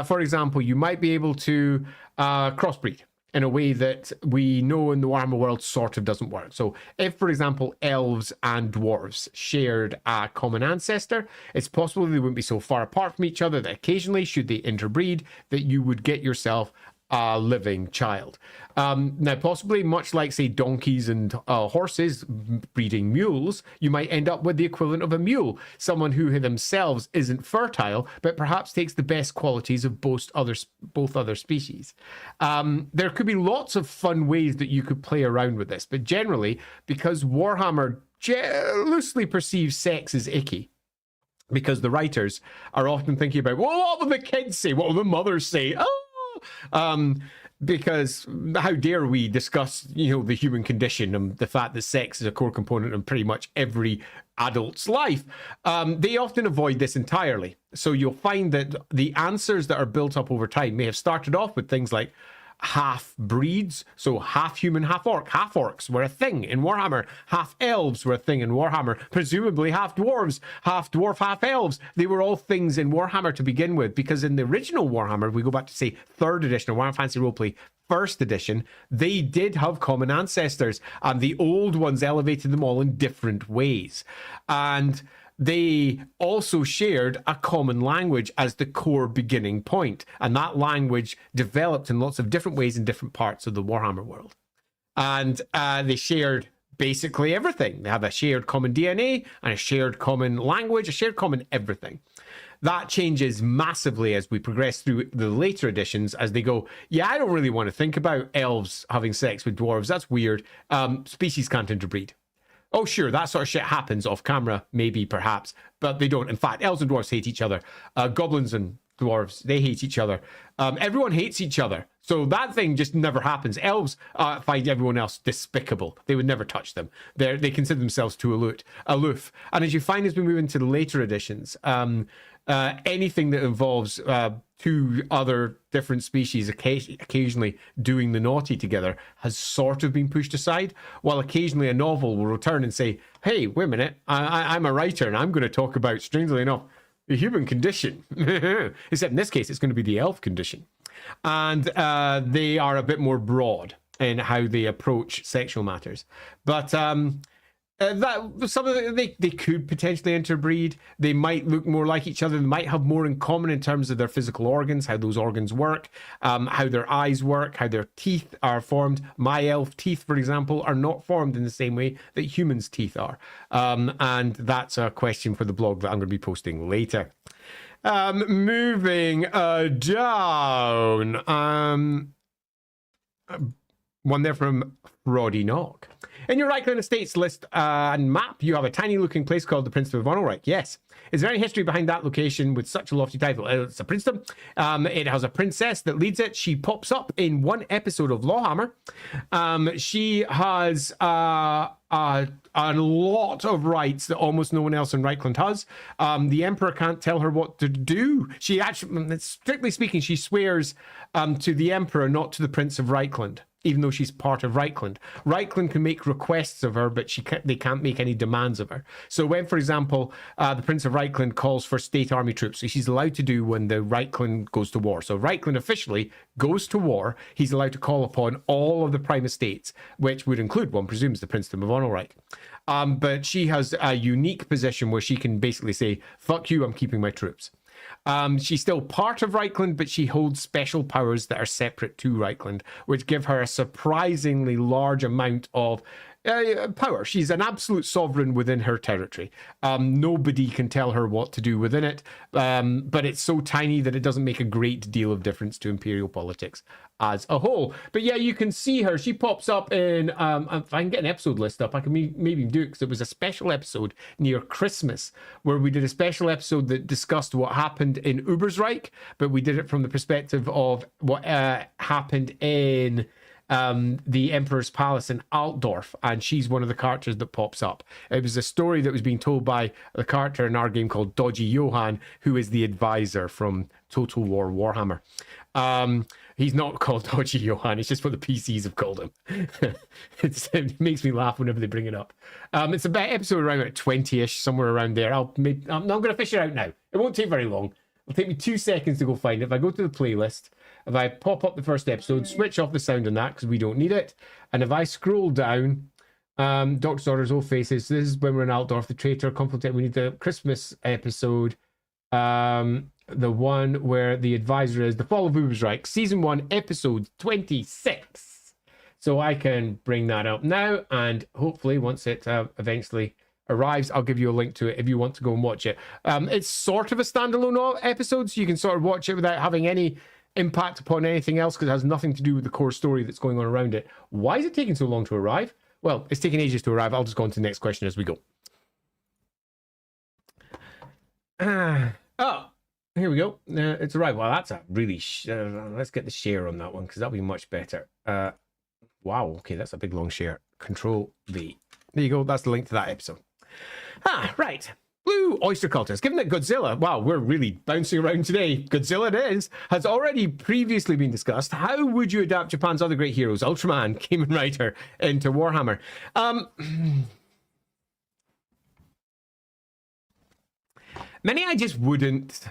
For example, you might be able to crossbreed in a way that we know in the Warhammer world sort of doesn't work. So if, for example, elves and dwarves shared a common ancestor, it's possible they wouldn't be so far apart from each other that occasionally, should they interbreed, that you would get yourself a living child. Now, possibly much like, say, donkeys and horses breeding mules, you might end up with the equivalent of a mule, someone who themselves isn't fertile, but perhaps takes the best qualities of both other species. There could be lots of fun ways that you could play around with this, but generally, because Warhammer loosely perceives sex as icky, because the writers are often thinking about, well, what will the kids say? What will the mothers say? Because how dare we discuss, the human condition and the fact that sex is a core component in pretty much every adult's life. They often avoid this entirely. So you'll find that the answers that are built up over time may have started off with things like half breeds, so half human, half orc. Half orcs were a thing in Warhammer. Half elves were a thing in Warhammer. Presumably half dwarves, half dwarf, half elves. They were all things in Warhammer to begin with, because in the original Warhammer, we go back to, say, 3rd edition of Warhammer Fantasy Roleplay, 1st edition, they did have common ancestors, and the old ones elevated them all in different ways. And they also shared a common language as the core beginning point. And that language developed in lots of different ways in different parts of the Warhammer world. And they shared basically everything. They have a shared common DNA and a shared common language, a shared common everything. That changes massively as we progress through the later editions, as they go, yeah, I don't really want to think about elves having sex with dwarves. That's weird. Species can't interbreed. Oh, sure, that sort of shit happens off camera, maybe, perhaps, but they don't. In fact, elves and dwarves hate each other. Goblins and dwarves, they hate each other. Everyone hates each other. So that thing just never happens. Elves find everyone else despicable. They would never touch them. They consider themselves too aloof. And as you find as we move into the later editions, anything that involves two other different species occasionally doing the naughty together has sort of been pushed aside, while occasionally a novel will return and say, hey, wait a minute, I'm a writer and I'm going to talk about, strangely enough, the human condition. Except in this case, it's going to be the elf condition. And they are a bit more broad in how they approach sexual matters. But they could potentially interbreed. They might look more like each other. They might have more in common in terms of their physical organs, how those organs work, how their eyes work, how their teeth are formed. My elf teeth, for example, are not formed in the same way that humans' teeth are. And that's a question for the blog that I'm going to be posting later. Moving down. One there from Roddy Knock. In your Reichland Estates list and map, you have a tiny looking place called the Princedom of Onelreich. Yes. Is there any history behind that location with such a lofty title? It's a princedom. It has a princess that leads it. She pops up in one episode of LAWhammer. She has a lot of rights that almost no one else in Reichland has. The Emperor can't tell her what to do. She actually, strictly speaking, she swears to the Emperor, not to the Prince of Reichland, even though she's part of Reichland. Reichland can make requests of her, but they can't make any demands of her. So when, for example, the Prince of Reichland calls for state army troops, so she's allowed to do when the Reichland goes to war. So Reichland officially goes to war. He's allowed to call upon all of the prime estates, which would include, one presumes, the Princedom of Onelreich. But she has a unique position where she can basically say, fuck you, I'm keeping my troops. She's still part of Reichland, but she holds special powers that are separate to Reichland, which give her a surprisingly large amount of power. She's an absolute sovereign within her territory. Nobody can tell her what to do within it, but it's so tiny that it doesn't make a great deal of difference to imperial politics as a whole. But yeah, you can see her. She pops up in, if I can get an episode list up, I can maybe do it, because it was a special episode near Christmas where we did a special episode that discussed what happened in Ubersreich, but we did it from the perspective of what happened in the Emperor's Palace in Altdorf, and she's one of the characters that pops up. It was a story that was being told by the character in our game called Dodgy Johan, who is the advisor from Total War Warhammer. He's not called Dodgy Johan, it's just what the PCs have called him. It makes me laugh whenever they bring it up. It's about episode around 20-ish, somewhere around there. I'm going to fish it out now. It won't take very long. It'll take me 2 seconds to go find it. If I go to the playlist, if I pop up the first episode, switch off the sound on that because we don't need it, and if I scroll down, Doctor's Orders, Old Faces, this is when we're in Altdorf, the Traitor, Conflict, we need the Christmas episode, the one where the advisor is the Fall of Ubersreich, Season 1, Episode 26. So I can bring that up now, and hopefully once it eventually arrives, I'll give you a link to it if you want to go and watch it. It's sort of a standalone episode, so you can sort of watch it without having any impact upon anything else, because it has nothing to do with the core story that's going on around it. Why is it taking so long to arrive? Well, it's taking ages to arrive. I'll just go on to the next question as we go. Oh, here we go. It's arrived. Well, that's a really... let's get the share on that one, because that'll be much better. Wow, okay, that's a big long share. Control V. There you go. That's the link to that episode. Right. Blue Oyster Cultist. Given that Godzilla, wow, we're really bouncing around today. Godzilla it is, has already previously been discussed. How would you adapt Japan's other great heroes, Ultraman, Kamen Rider, into Warhammer? Many I just wouldn't,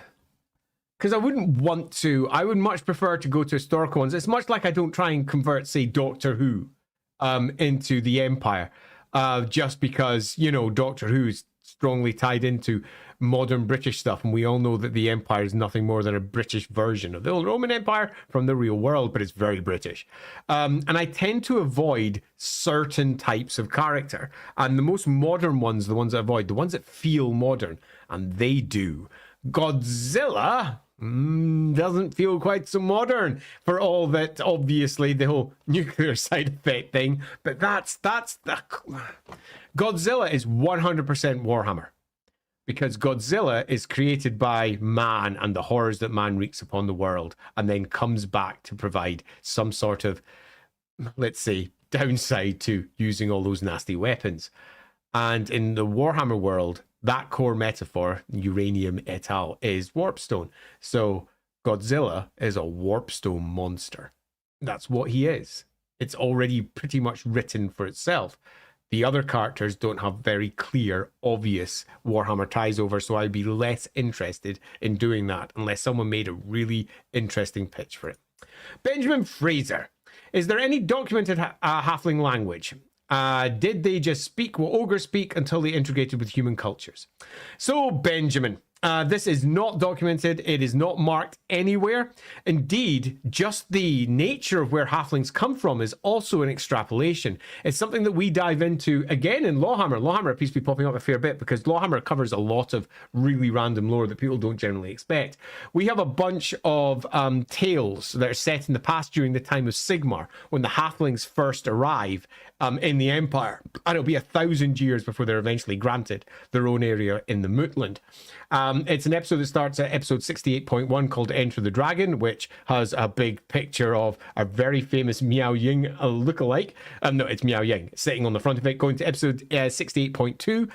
because I wouldn't want to. I would much prefer to go to historical ones. It's much like I don't try and convert, say, Doctor Who into the Empire, just because, you know, Doctor Who is strongly tied into modern British stuff, and we all know that the Empire is nothing more than a British version of the old Roman Empire from the real world, but it's very British. And I tend to avoid certain types of character, and the most modern ones, the ones I avoid, the ones that feel modern, and they do. Godzilla doesn't feel quite so modern, for all that, obviously, the whole nuclear side effect thing, but that's the... Godzilla is 100% Warhammer, because Godzilla is created by man and the horrors that man wreaks upon the world, and then comes back to provide some sort of, let's say, downside to using all those nasty weapons. And in the Warhammer world, that core metaphor, uranium et al., is warpstone. So Godzilla is a warpstone monster. That's what he is. It's already pretty much written for itself. The other characters don't have very clear, obvious Warhammer ties over, so I'd be less interested in doing that unless someone made a really interesting pitch for it. Benjamin Fraser. Is there any documented halfling language? Did they just speak what ogres speak until they integrated with human cultures? So, Benjamin, This is not documented. It is not marked anywhere. Indeed, just the nature of where halflings come from is also an extrapolation. It's something that we dive into again in LAWhammer. LAWhammer appears to be popping up a fair bit because LAWhammer covers a lot of really random lore that people don't generally expect. We have a bunch of tales that are set in the past during the time of Sigmar, when the halflings first arrive in the Empire. And it'll be 1,000 years before they're eventually granted their own area in the Mootland. It's an episode that starts at episode 68.1 called Enter the Dragon, which has a big picture of a very famous Miao Ying lookalike. No, it's Miao Ying sitting on the front of it. Going to episode 68.2,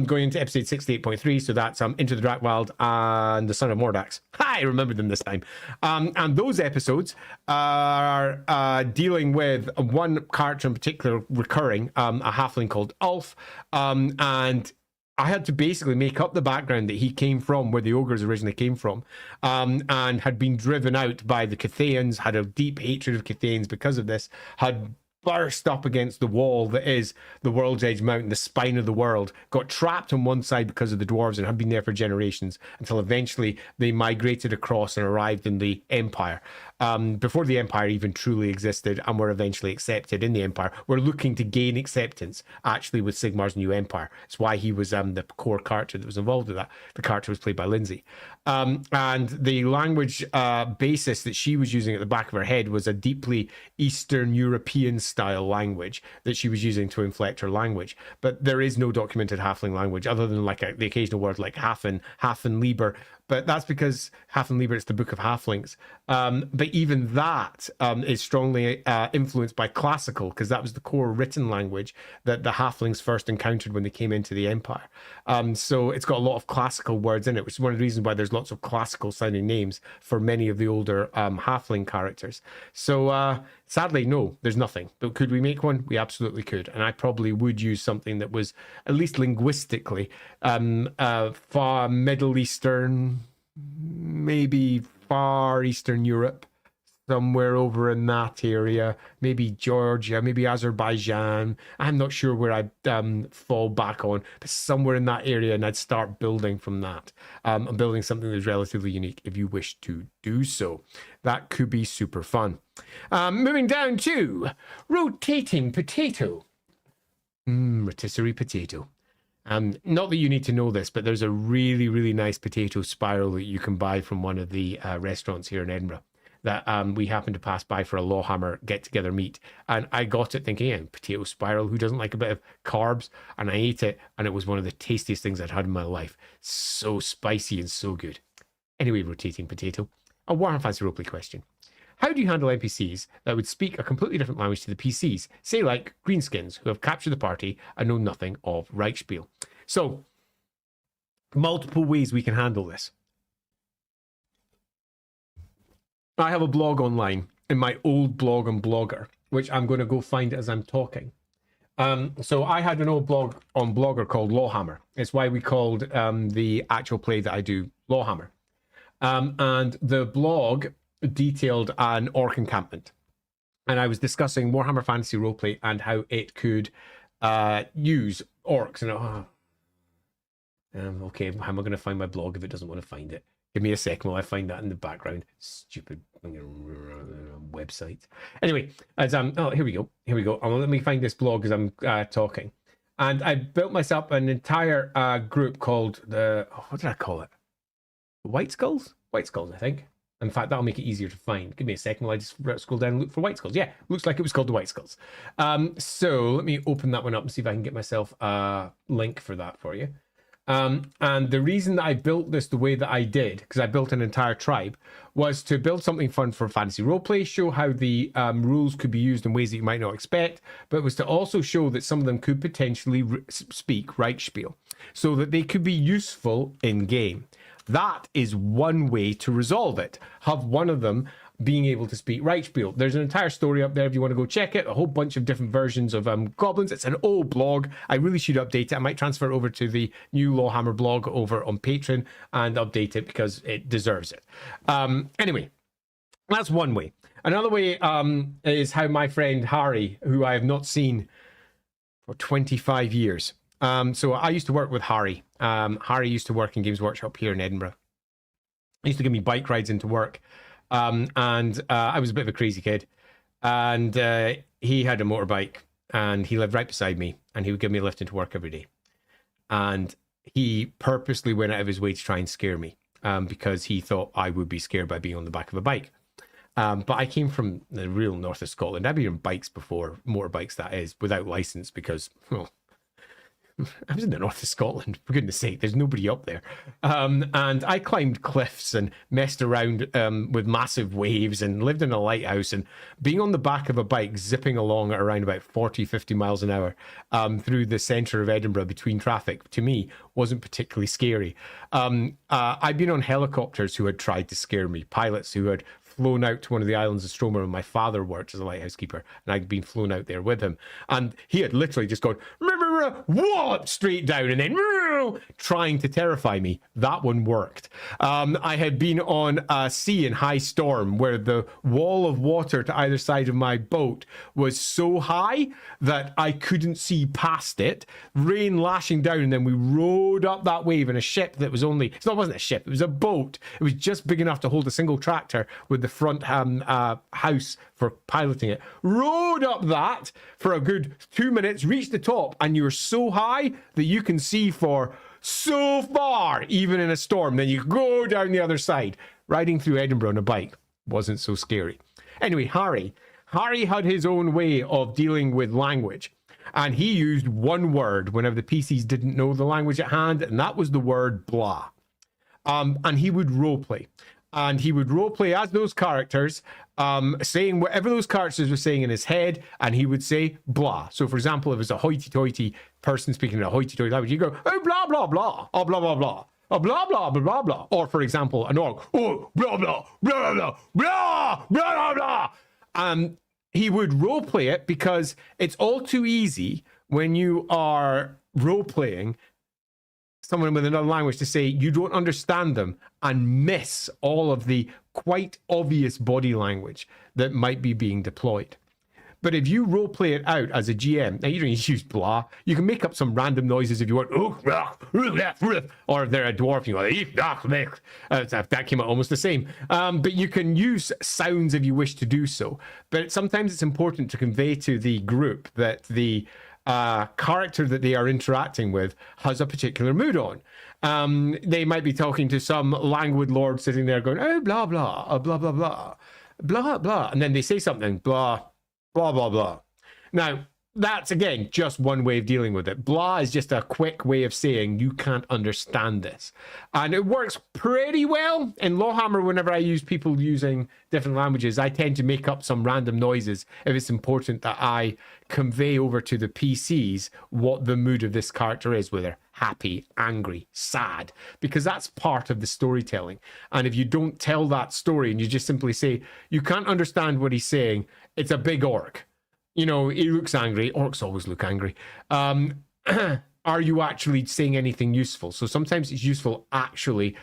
going into episode 68.3. So that's Into the Drakwild and the Son of Mordax. I remember them this time. And those episodes are dealing with one character in particular recurring, a halfling called Ulf, and I had to basically make up the background that he came from, where the ogres originally came from, and had been driven out by the Cathaeans, had a deep hatred of Cathaeans because of this, had burst up against the wall that is the World's Edge Mountain, the spine of the world, got trapped on one side because of the dwarves and had been there for generations until eventually they migrated across and arrived in the Empire. Before the Empire even truly existed and were eventually accepted in the Empire, we're looking to gain acceptance actually with Sigmar's new Empire. It's why he was the core character that was involved with that. The character was played by Lindsay. And the language basis that she was using at the back of her head was a deeply Eastern European style language that she was using to inflect her language. But there is no documented halfling language other than like the occasional word like Hafen, Hafenlieber. But that's because Hafenlieber is the Book of Halflings. But even that is strongly influenced by classical, because that was the core written language that the halflings first encountered when they came into the Empire. So it's got a lot of classical words in it, which is one of the reasons why there's lots of classical sounding names for many of the older halfling characters. So sadly, no, there's nothing. But could we make one? We absolutely could. And I probably would use something that was, at least linguistically, far Middle Eastern, maybe Far Eastern Europe, somewhere over in that area, maybe Georgia, maybe Azerbaijan. I'm not sure where I'd fall back on, but somewhere in that area, and I'd start building from that. I'm building something that's relatively unique if you wish to do so. That could be super fun. Moving down to rotating potato. Rotisserie potato. Not that you need to know this, but there's a really, really nice potato spiral that you can buy from one of the restaurants here in Edinburgh that we happened to pass by for a LAWhammer get-together meet. And I got it thinking, yeah, potato spiral, who doesn't like a bit of carbs? And I ate it, and it was one of the tastiest things I'd had in my life. So spicy and so good. Anyway, rotating potato. A Warhammer Fantasy Roleplay question. How do you handle NPCs that would speak a completely different language to the PCs? Say like greenskins who have captured the party and know nothing of Reichspiel. So, multiple ways we can handle this. I have a blog online in my old blog on Blogger, which I'm going to go find as I'm talking. So I had an old blog on Blogger called LAWhammer. It's why we called the actual play that I do LAWhammer. And the blog detailed an orc encampment, and I was discussing Warhammer Fantasy Roleplay and how it could use orcs. And okay, how am I going to find my blog if it doesn't want to find it? Give me a second while I find that in the background. Stupid website. Anyway, as oh, here we go. Let me find this blog as I'm talking. And I built myself an entire group called what did I call it? White Skulls, I think. In fact, that'll make it easier to find. Give me a second while I just scroll down and look for White Skulls. Yeah, looks like it was called the White Skulls. So let me open that one up and see if I can get myself a link for that for you. And the reason that I built this the way that I did, because I built an entire tribe, was to build something fun for fantasy roleplay, show how the rules could be used in ways that you might not expect, but it was to also show that some of them could potentially speak Reichspiel, so that they could be useful in game. That is one way to resolve it. Have one of them being able to speak Reichspiel. There's an entire story up there if you want to go check it. A whole bunch of different versions of goblins. It's an old blog. I really should update it. I might transfer it over to the new LAWhammer blog over on Patreon and update it because it deserves it. Anyway, that's one way. Another way is how my friend Harry, who I have not seen for 25 years. So I used to work with Harry Harry used to work in Games Workshop here in Edinburgh. He used to give me bike rides into work. And I was a bit of a crazy kid. And he had a motorbike, and he lived right beside me, and he would give me a lift into work every day. And he purposely went out of his way to try and scare me, because he thought I would be scared by being on the back of a bike. But I came from the real north of Scotland. I've been on bikes before, motorbikes that is, without license, because, well, I was in the north of Scotland, for goodness sake, there's nobody up there. And I climbed cliffs and messed around with massive waves and lived in a lighthouse, and being on the back of a bike zipping along at around about 40, 50 miles an hour through the centre of Edinburgh between traffic, to me, wasn't particularly scary. I've been on helicopters who had tried to scare me, pilots who had flown out to one of the islands of Stromar, and my father worked as a lighthouse keeper, and I'd been flown out there with him, and he had literally just gone wallop straight down and then trying to terrify me. That one worked. I had been on a sea in high storm where the wall of water to either side of my boat was so high that I couldn't see past it, rain lashing down, and then we rode up that wave in a ship that was only, it wasn't a ship, it was a boat. It was just big enough to hold a single tractor with the front house for piloting it. Rode up that for a good 2 minutes, reached the top, and you're so high that you can see for so far, even in a storm. Then you go down the other side. Riding through Edinburgh on a bike wasn't so scary. Anyway, Harry had his own way of dealing with language, and he used one word whenever the PCs didn't know the language at hand, and that was the word blah. And he would roleplay. And he would roleplay as those characters, saying whatever those characters were saying in his head, and he would say blah. So, for example, if it was a hoity-toity person speaking in a hoity-toity language, you go, oh, blah, blah, blah, oh, blah, blah, blah, oh, blah, blah, blah, blah, blah. Or, for example, an orc, oh, blah, blah, blah, blah, blah, blah, blah, blah. He would roleplay it because it's all too easy when you are roleplaying someone with another language to say you don't understand them and miss all of the quite obvious body language that might be being deployed. But if you role play it out as a GM, now you don't need to use blah, you can make up some random noises if you want, or if they're a dwarf, you go, that came out almost the same. But you can use sounds if you wish to do so. But sometimes it's important to convey to the group that the character that they are interacting with has a particular mood on. They might be talking to some languid lord sitting there going, oh, blah, blah, blah, blah, blah, blah, blah. And then they say something, blah, blah, blah, blah. Now, that's, again, just one way of dealing with it. Blah is just a quick way of saying you can't understand this. And it works pretty well. In LAWhammer, whenever I use people using different languages, I tend to make up some random noises if it's important that I convey over to the PCs what the mood of this character is, whether happy, angry, sad, because that's part of the storytelling. And if you don't tell that story and you just simply say, you can't understand what he's saying, it's a big orc. You know, he looks angry. Orcs always look angry. Are you actually saying anything useful? So sometimes it's useful actually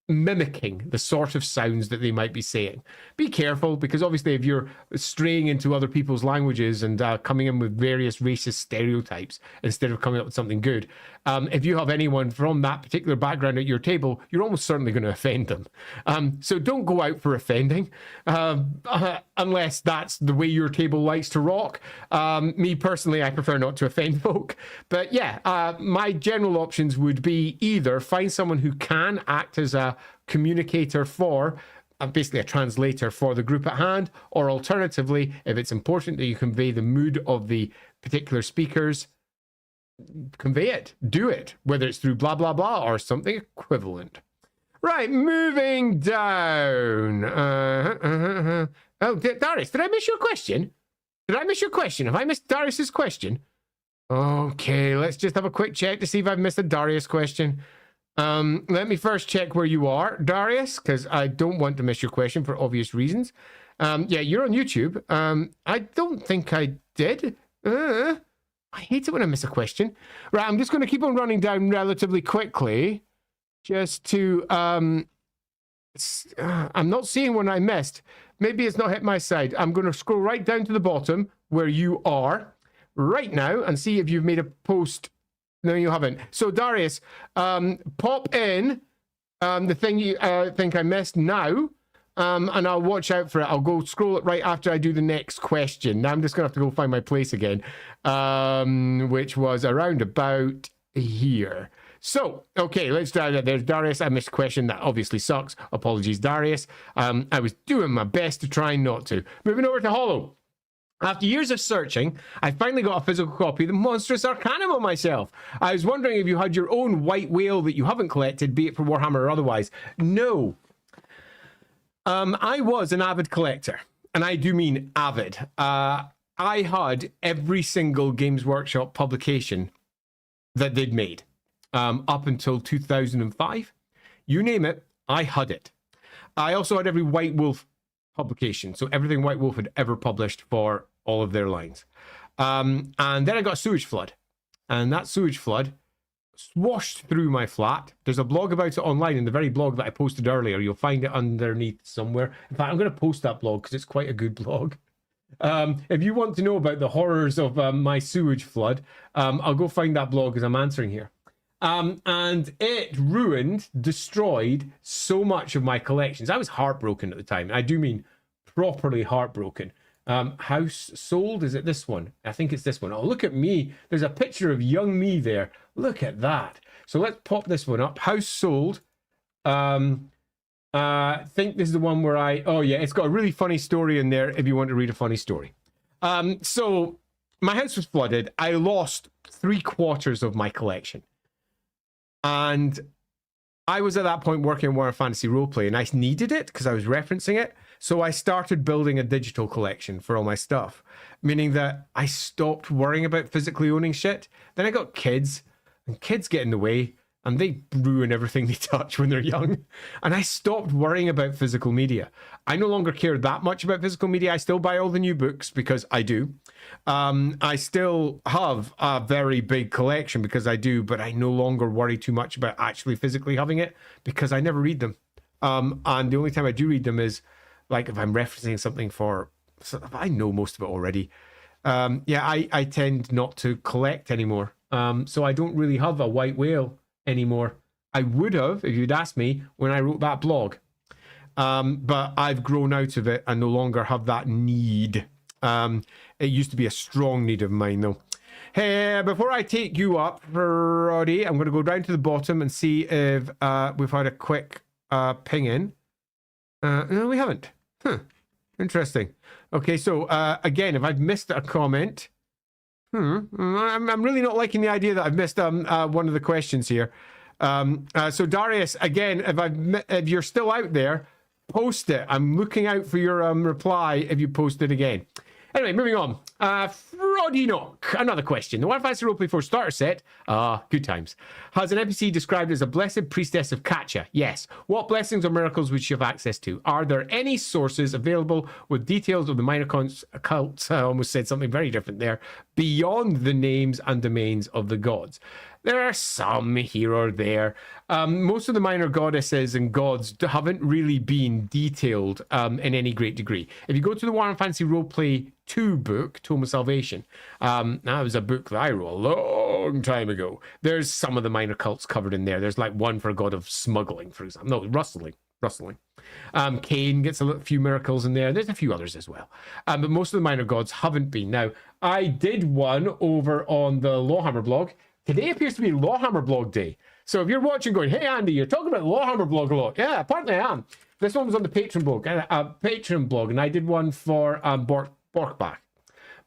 mimicking the sort of sounds that they might be saying. Be careful, because obviously if you're straying into other people's languages and coming in with various racist stereotypes instead of coming up with something good, if you have anyone from that particular background at your table, you're almost certainly going to offend them. So don't go out for offending, unless that's the way your table likes to rock. Me personally, I prefer not to offend folk. But yeah, my general options would be either find someone who can act as a communicator for, basically a translator for the group at hand, or alternatively, if it's important that you convey the mood of the particular speakers, convey it, do it, whether it's through blah, blah, blah or something equivalent. Right, moving down. Oh, Darius, did I miss your question? Did I miss your question? Have I missed Darius's question? Okay, let's just have a quick check to see if I've missed a Darius question. Let me first check where you are, Darius, because I don't want to miss your question for obvious reasons. Yeah, you're on YouTube. I don't think I did. I hate it when I miss a question. Right, I'm just going to keep on running down relatively quickly, just to, I'm not seeing one I missed. Maybe it's not hit my side. I'm going to scroll right down to the bottom where you are right now and see if you've made a post No, you haven't. So, Darius, pop in the thing you think I missed now, and I'll watch out for it. I'll go scroll it right after I do the next question. Now I'm just going to have to go find my place again, which was around about here. So, okay, let's try that. There's Darius. I missed a question. That obviously sucks. Apologies, Darius. I was doing my best to try not to. Moving over to Hollow. After years of searching, I finally got a physical copy of the Monstrous Arcanum on myself. I was wondering if you had your own white whale that you haven't collected, be it for Warhammer or otherwise. No. I was an avid collector, and I do mean avid. I had every single Games Workshop publication that they'd made up until 2005. You name it, I had it. I also had every White Wolf publication, so everything White Wolf had ever published for all of their lines. And then I got a sewage flood, and that sewage flood swashed through my flat. There's a blog about it online, in the very blog that I posted earlier. You'll find it underneath somewhere. In fact, I'm going to post that blog because it's quite a good blog. If you want to know about the horrors of my sewage flood, I'll go find that blog as I'm answering here. And it ruined, destroyed so much of my collections. I was heartbroken at the time. I do mean properly heartbroken. House sold, is it this one? I think it's this one. Oh, look at me. There's a picture of young me there. Look at that. So let's pop this one up. House sold. I think this is the one where oh yeah, it's got a really funny story in there if you want to read a funny story. So my house was flooded. I lost 3/4 of my collection. And I was at that point working on Warhammer Fantasy Roleplay, and I needed it because I was referencing it. So I started building a digital collection for all my stuff, meaning that I stopped worrying about physically owning shit. Then I got kids, and kids get in the way, and they ruin everything they touch when they're young. And I stopped worrying about physical media. I no longer care that much about physical media. I still buy all the new books because I do. I still have a very big collection because I do, but I no longer worry too much about actually physically having it because I never read them. And the only time I do read them is like if I'm referencing something for, I know most of it already. Yeah, I tend not to collect anymore. So I don't really have a white whale anymore. I would have if you'd asked me when I wrote that blog, but I've grown out of it and no longer have that need. It used to be a strong need of mine though. Hey, before I take you up, Roddy, I'm going to go down to the bottom and see if we've had a quick ping in. No, we haven't. Interesting. Okay, so again, if I've missed a comment, I'm really not liking the idea that I've missed one of the questions here. So Darius, again, if you're still out there, post it. I'm looking out for your reply if you post it again. Anyway, moving on. Froggy Knock, another question. The Warhammer Fantasy Roleplay 4 starter set, good times, has an NPC described as a blessed priestess of Katja. Yes. What blessings or miracles would she have access to? Are there any sources available with details of the minor cults? I almost said something very different there. Beyond the names and domains of the gods. There are some here or there. Most of the minor goddesses and gods haven't really been detailed in any great degree. If you go to the Warhammer Fantasy Roleplay 2 book, Tome of Salvation, that was a book that I wrote a long time ago. There's some of the minor cults covered in there. There's like one for a god of smuggling, for example. No, rustling. Cain gets a few miracles in there. There's a few others as well. But most of the minor gods haven't been. Now, I did one over on the LAWhammer blog. Today appears to be LAWhammer blog day. So if you're watching going, hey, Andy, you're talking about LAWhammer blog a lot. Yeah, apparently I am. This one was on the Patreon blog, and I did one for Borkbach.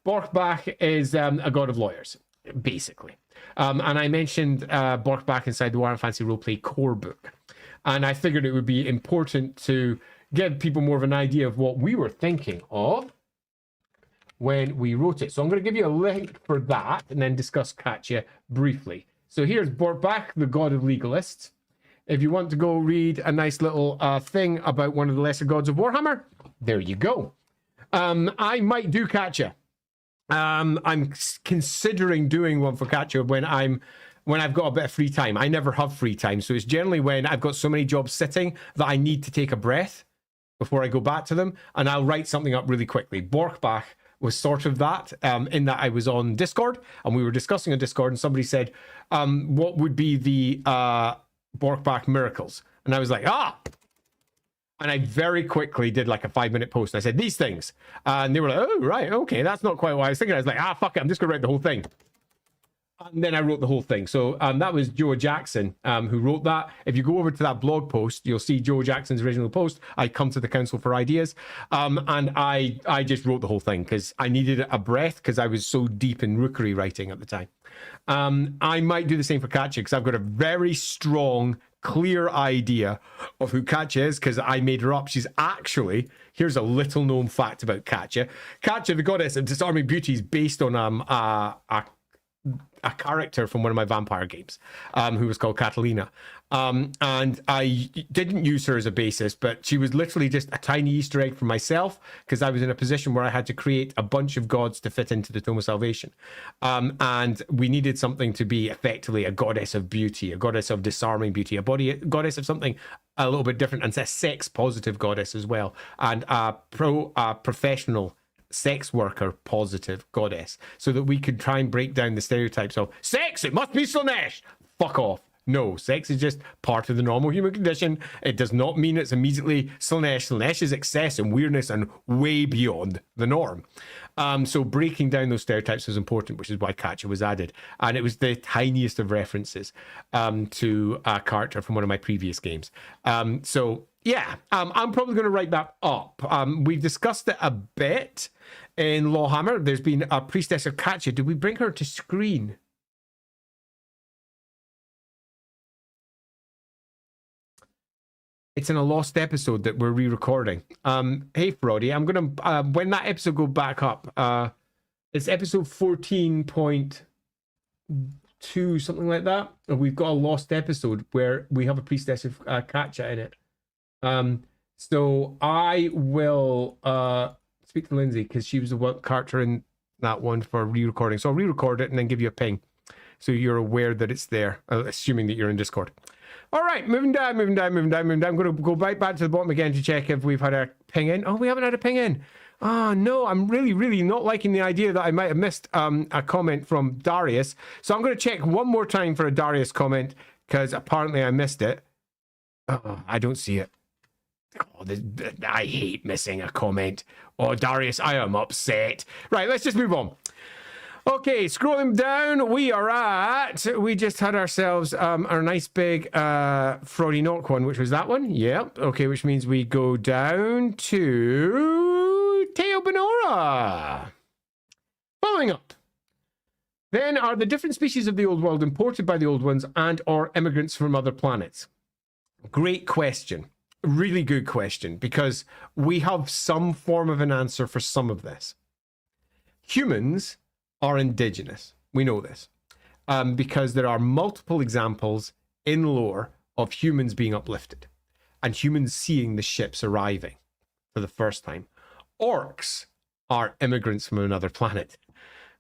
Borkbach is a god of lawyers, basically. And I mentioned Borkbach inside the Warhammer Fantasy Roleplay core book. And I figured it would be important to give people more of an idea of what we were thinking of when we wrote it. So I'm going to give you a link for that and then discuss Katja briefly. So here's Borkbach, the god of legalists. If you want to go read a nice little thing about one of the lesser gods of Warhammer, there you go. I might do Katja. I'm considering doing one for Katja when I've got a bit of free time. I never have free time, so it's generally when I've got so many jobs sitting that I need to take a breath before I go back to them, and I'll write something up really quickly. Borkbach was sort of that, in that I was on Discord and we were discussing on Discord, and somebody said, what would be the Borkbach miracles? And I was like, and I very quickly did like a 5-minute post. I said, these things. And they were like, oh, right, okay, that's not quite what I was thinking. I was like, fuck it, I'm just going to write the whole thing. And then I wrote the whole thing. So that was Joe Jackson who wrote that. If you go over to that blog post, you'll see Joe Jackson's original post. I come to the council for ideas. And I just wrote the whole thing because I needed a breath because I was so deep in rookery writing at the time. I might do the same for Katja because I've got a very strong, clear idea of who Katja is because I made her up. She's actually, here's a little known fact about Katja. Katja, the goddess of disarming beauty, is based on a character from one of my vampire games who was called Catalina. And I didn't use her as a basis, but she was literally just a tiny Easter egg for myself because I was in a position where I had to create a bunch of gods to fit into the Tome of Salvation. And we needed something to be effectively a goddess of beauty, a goddess of disarming beauty, a goddess of something a little bit different, and a sex-positive goddess as well, and a professional sex worker positive goddess, so that we could try and break down the stereotypes of sex, it must be Slaanesh. Fuck off. No, sex is just part of the normal human condition. It does not mean it's immediately Slaanesh. Slaanesh is excess and weirdness and way beyond the norm. So breaking down those stereotypes was important, which is why Katja was added. And it was the tiniest of references to a character from one of my previous games. So yeah, I'm probably going to write that up. We've discussed it a bit in LAWhammer. There's been a priestess of Katja. Did we bring her to screen? It's in a lost episode that we're re-recording. Hey, Fraudy, I'm going to, when that episode go back up, it's episode 14.2, something like that. And we've got a lost episode where we have a priestess of Katja in it. So I will speak to Lindsay because she was the character in that one for re-recording. So I'll re-record it and then give you a ping so you're aware that it's there, assuming that you're in Discord. All right, moving down. I'm going to go right back to the bottom again to check if we've had a ping in. Oh, we haven't had a ping in. Oh, no, I'm really not liking the idea that I might have missed a comment from Darius. So I'm going to check one more time for a Darius comment because apparently I missed it. Oh, I don't see it. Oh, I hate missing a comment. Oh, Darius, I am upset. Right, let's just move on. Okay, scrolling down, we just had ourselves our nice big Fraudy Knock one, which was that one. Yep. Okay, which means we go down to Teo Benora. Following up. Then are the different species of the old world imported by the old ones and or immigrants from other planets? Great question. Really good question, because we have some form of an answer for some of this. Humans are indigenous. We know this because there are multiple examples in lore of humans being uplifted and humans seeing the ships arriving for the first time. Orcs are immigrants from another planet.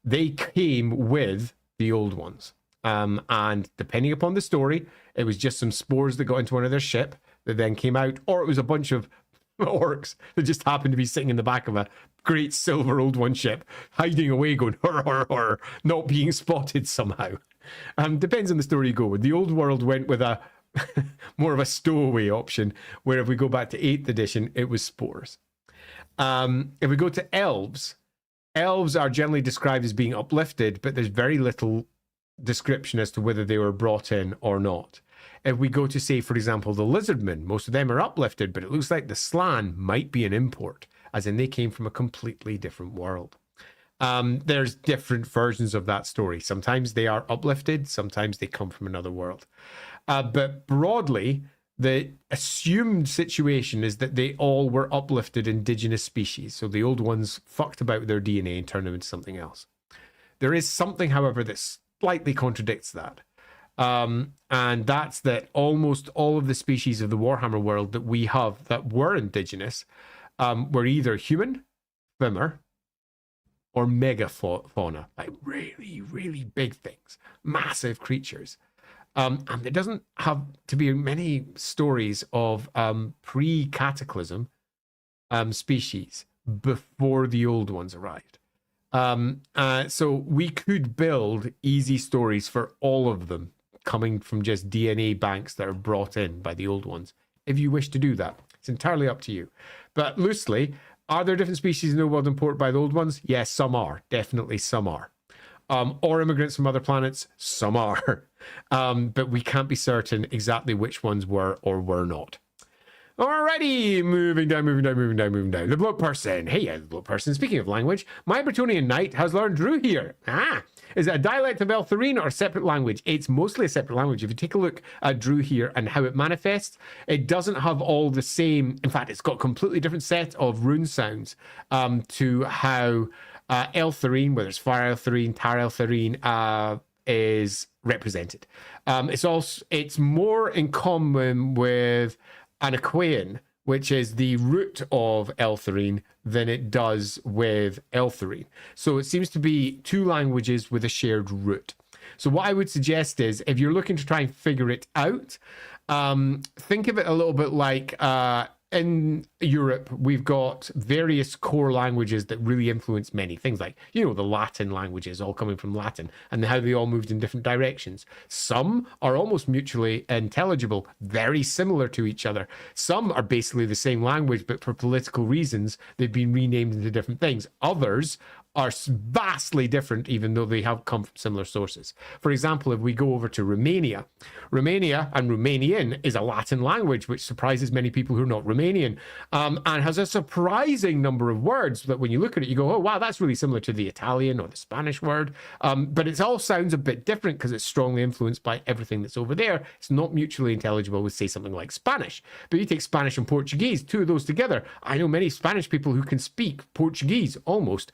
They came with the old ones. And depending upon the story, it was just some spores that got into one of their ship that then came out, or it was a bunch of orcs that just happened to be sitting in the back of a great silver old one ship, hiding away, going horror, not being spotted somehow. Depends on the story you go with. The old world went with a more of a stowaway option, where if we go back to 8th edition, it was spores. If we go to elves are generally described as being uplifted, but there's very little description as to whether they were brought in or not. If we go to, say, for example, the lizardmen, most of them are uplifted, but it looks like the slan might be an import, as in they came from a completely different world. There's different versions of that story. Sometimes they are uplifted, sometimes they come from another world. But broadly, the assumed situation is that they all were uplifted indigenous species. So the old ones fucked about with their DNA and turned them into something else. There is something, however, that slightly contradicts that. And that's that almost all of the species of the Warhammer world that we have that were indigenous were either human, Vimmer, or megafauna, like really big things, massive creatures. And there doesn't have to be many stories of pre-cataclysm species before the old ones arrived. So we could build easy stories for all of them coming from just DNA banks that are brought in by the old ones. If you wish to do that, it's entirely up to you. But loosely, are there different species in the world imported by the old ones? Yes, some are. Definitely some are. Or immigrants from other planets? Some are. But we can't be certain exactly which ones were or were not. Alrighty, moving down. The bloke person. Hey, the bloke person. Speaking of language, my Bretonian knight has learned Drew here. Is it a dialect of Eltharine or a separate language? It's mostly a separate language. If you take a look at Drew here and how it manifests, it doesn't have all the same. In fact, it's got a completely different set of rune sounds to how Eltharine, whether it's Fire Eltharine, Tar Eltharine, is represented. It's more in common with Anaquaean, which is the root of Eltharine, than it does with Eltharine. So it seems to be two languages with a shared root. So what I would suggest is, if you're looking to try and figure it out, think of it a little bit like in Europe, we've got various core languages that really influence many things, like, the Latin languages all coming from Latin and how they all moved in different directions. Some are almost mutually intelligible, very similar to each other. Some are basically the same language, but for political reasons, they've been renamed into different things. Others are vastly different, even though they have come from similar sources. For example, if we go over to Romania and Romanian is a Latin language, which surprises many people who are not Romanian, and has a surprising number of words that when you look at it, you go, oh, wow, that's really similar to the Italian or the Spanish word. But it all sounds a bit different because it's strongly influenced by everything that's over there. It's not mutually intelligible with, say, something like Spanish. But you take Spanish and Portuguese, two of those together. I know many Spanish people who can speak Portuguese almost.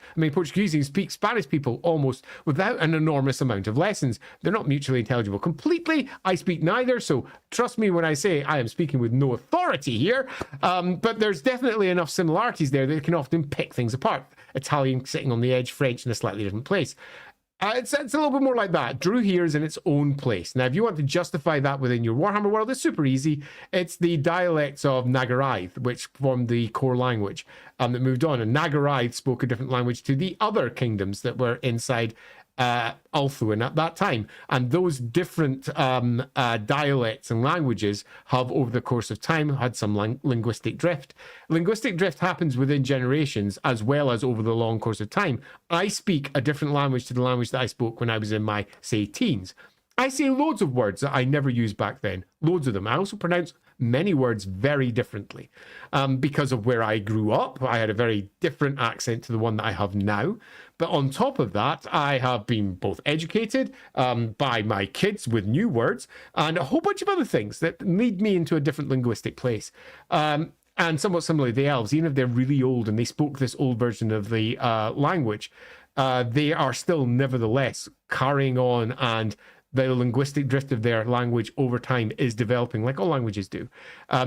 Portuguese and speak Spanish people almost without an enormous amount of lessons. They're not mutually intelligible completely. I speak neither, so trust me when I say I am speaking with no authority here. But there's definitely enough similarities there that they can often pick things apart. Italian sitting on the edge, French in a slightly different place. It's a little bit more like that. Drew here is in its own place. Now, if you want to justify that within your Warhammer world, it's super easy. It's the dialects of Nagaraith, which formed the core language that moved on. And Nagaraith spoke a different language to the other kingdoms that were inside Ulthuan at that time. And those different dialects and languages have, over the course of time, had some linguistic drift. Linguistic drift happens within generations as well as over the long course of time. I speak a different language to the language that I spoke when I was in my, say, teens. I say loads of words that I never used back then. Loads of them. I also pronounce many words very differently because of where I grew up. I had a very different accent to the one that I have now. But on top of that, I have been both educated by my kids with new words and a whole bunch of other things that lead me into a different linguistic place. And somewhat similarly, the elves, even if they're really old and they spoke this old version of the language, they are still nevertheless carrying on, and the linguistic drift of their language over time is developing, like all languages do.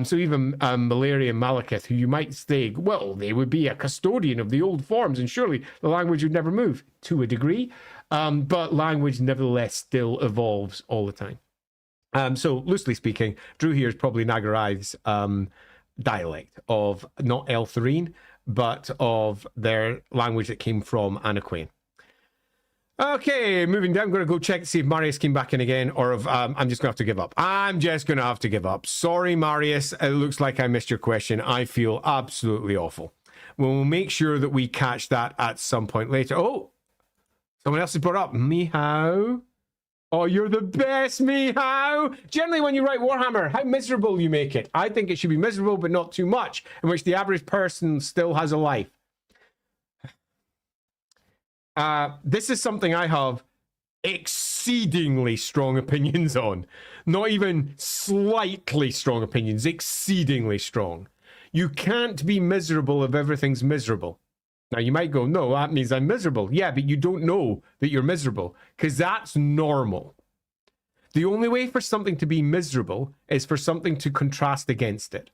So even Malaria and Malekith, who you might say, well, they would be a custodian of the old forms, and surely the language would never move, to a degree. But language nevertheless still evolves all the time. So loosely speaking, Drew here is probably Nagaraith's dialect of not Eltharine, but of their language that came from Anaquaean. Okay, moving down. I'm going to go check to see if Marius came back in again, or if I'm just going to have to give up. I'm just going to have to give up. Sorry, Marius. It looks like I missed your question. I feel absolutely awful. We'll make sure that we catch that at some point later. Oh, someone else has brought up Meow. Oh, you're the best, Meow. Generally, when you write Warhammer, how miserable you make it. I think it should be miserable, but not too much, in which the average person still has a life. This is something I have exceedingly strong opinions on. Not even slightly strong opinions, exceedingly strong. You can't be miserable if everything's miserable. Now, you might go, no, that means I'm miserable. Yeah, but you don't know that you're miserable, because that's normal. The only way for something to be miserable is for something to contrast against it.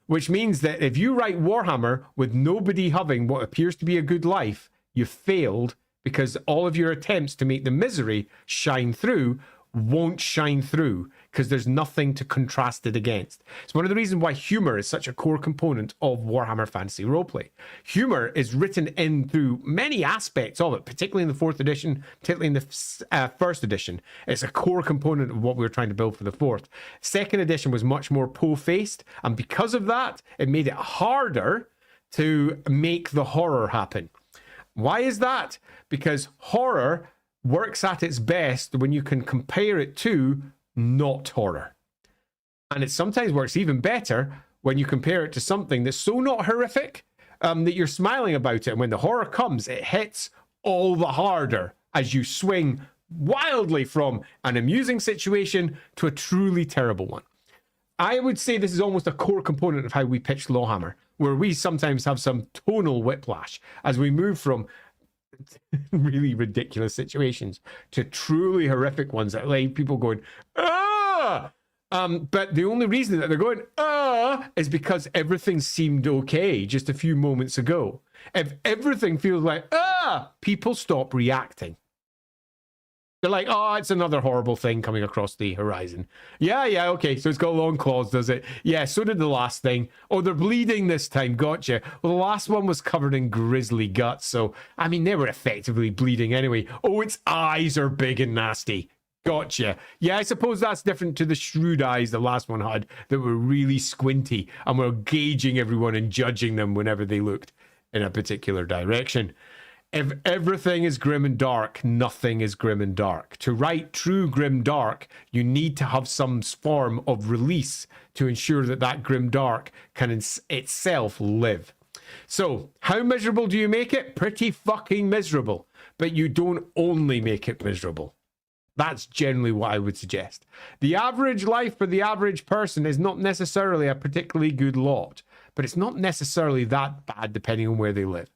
Which means that if you write Warhammer with nobody having what appears to be a good life, you failed, because all of your attempts to make the misery shine through won't shine through, because there's nothing to contrast it against. It's one of the reasons why humor is such a core component of Warhammer Fantasy Roleplay. Humor is written in through many aspects of it, particularly in the 4th edition, particularly in the 1st edition. It's a core component of what we were trying to build for the 4th. 2nd edition was much more po-faced, and because of that, it made it harder to make the horror happen. Why is that? Because horror works at its best when you can compare it to not horror. And it sometimes works even better when you compare it to something that's so not horrific that you're smiling about it. And when the horror comes, it hits all the harder as you swing wildly from an amusing situation to a truly terrible one. I would say this is almost a core component of how we pitch LAWhammer, where we sometimes have some tonal whiplash as we move from really ridiculous situations to truly horrific ones that leave people going, ah! But the only reason that they're going, ah, is because everything seemed okay just a few moments ago. If everything feels like, ah, people stop reacting. They're like, oh, it's another horrible thing coming across the horizon. Yeah, okay, so it's got long claws, does it? Yeah, so did the last thing. Oh, they're bleeding this time, gotcha. Well, the last one was covered in grisly guts, so, I mean, they were effectively bleeding anyway. Oh, its eyes are big and nasty. Gotcha. Yeah, I suppose that's different to the shrewd eyes the last one had that were really squinty and were gauging everyone and judging them whenever they looked in a particular direction. If everything is grim and dark, nothing is grim and dark. To write true grim dark, you need to have some form of release to ensure that that grim dark can itself live. So, how miserable do you make it? Pretty fucking miserable. But you don't only make it miserable. That's generally what I would suggest. The average life for the average person is not necessarily a particularly good lot, but it's not necessarily that bad depending on where they live.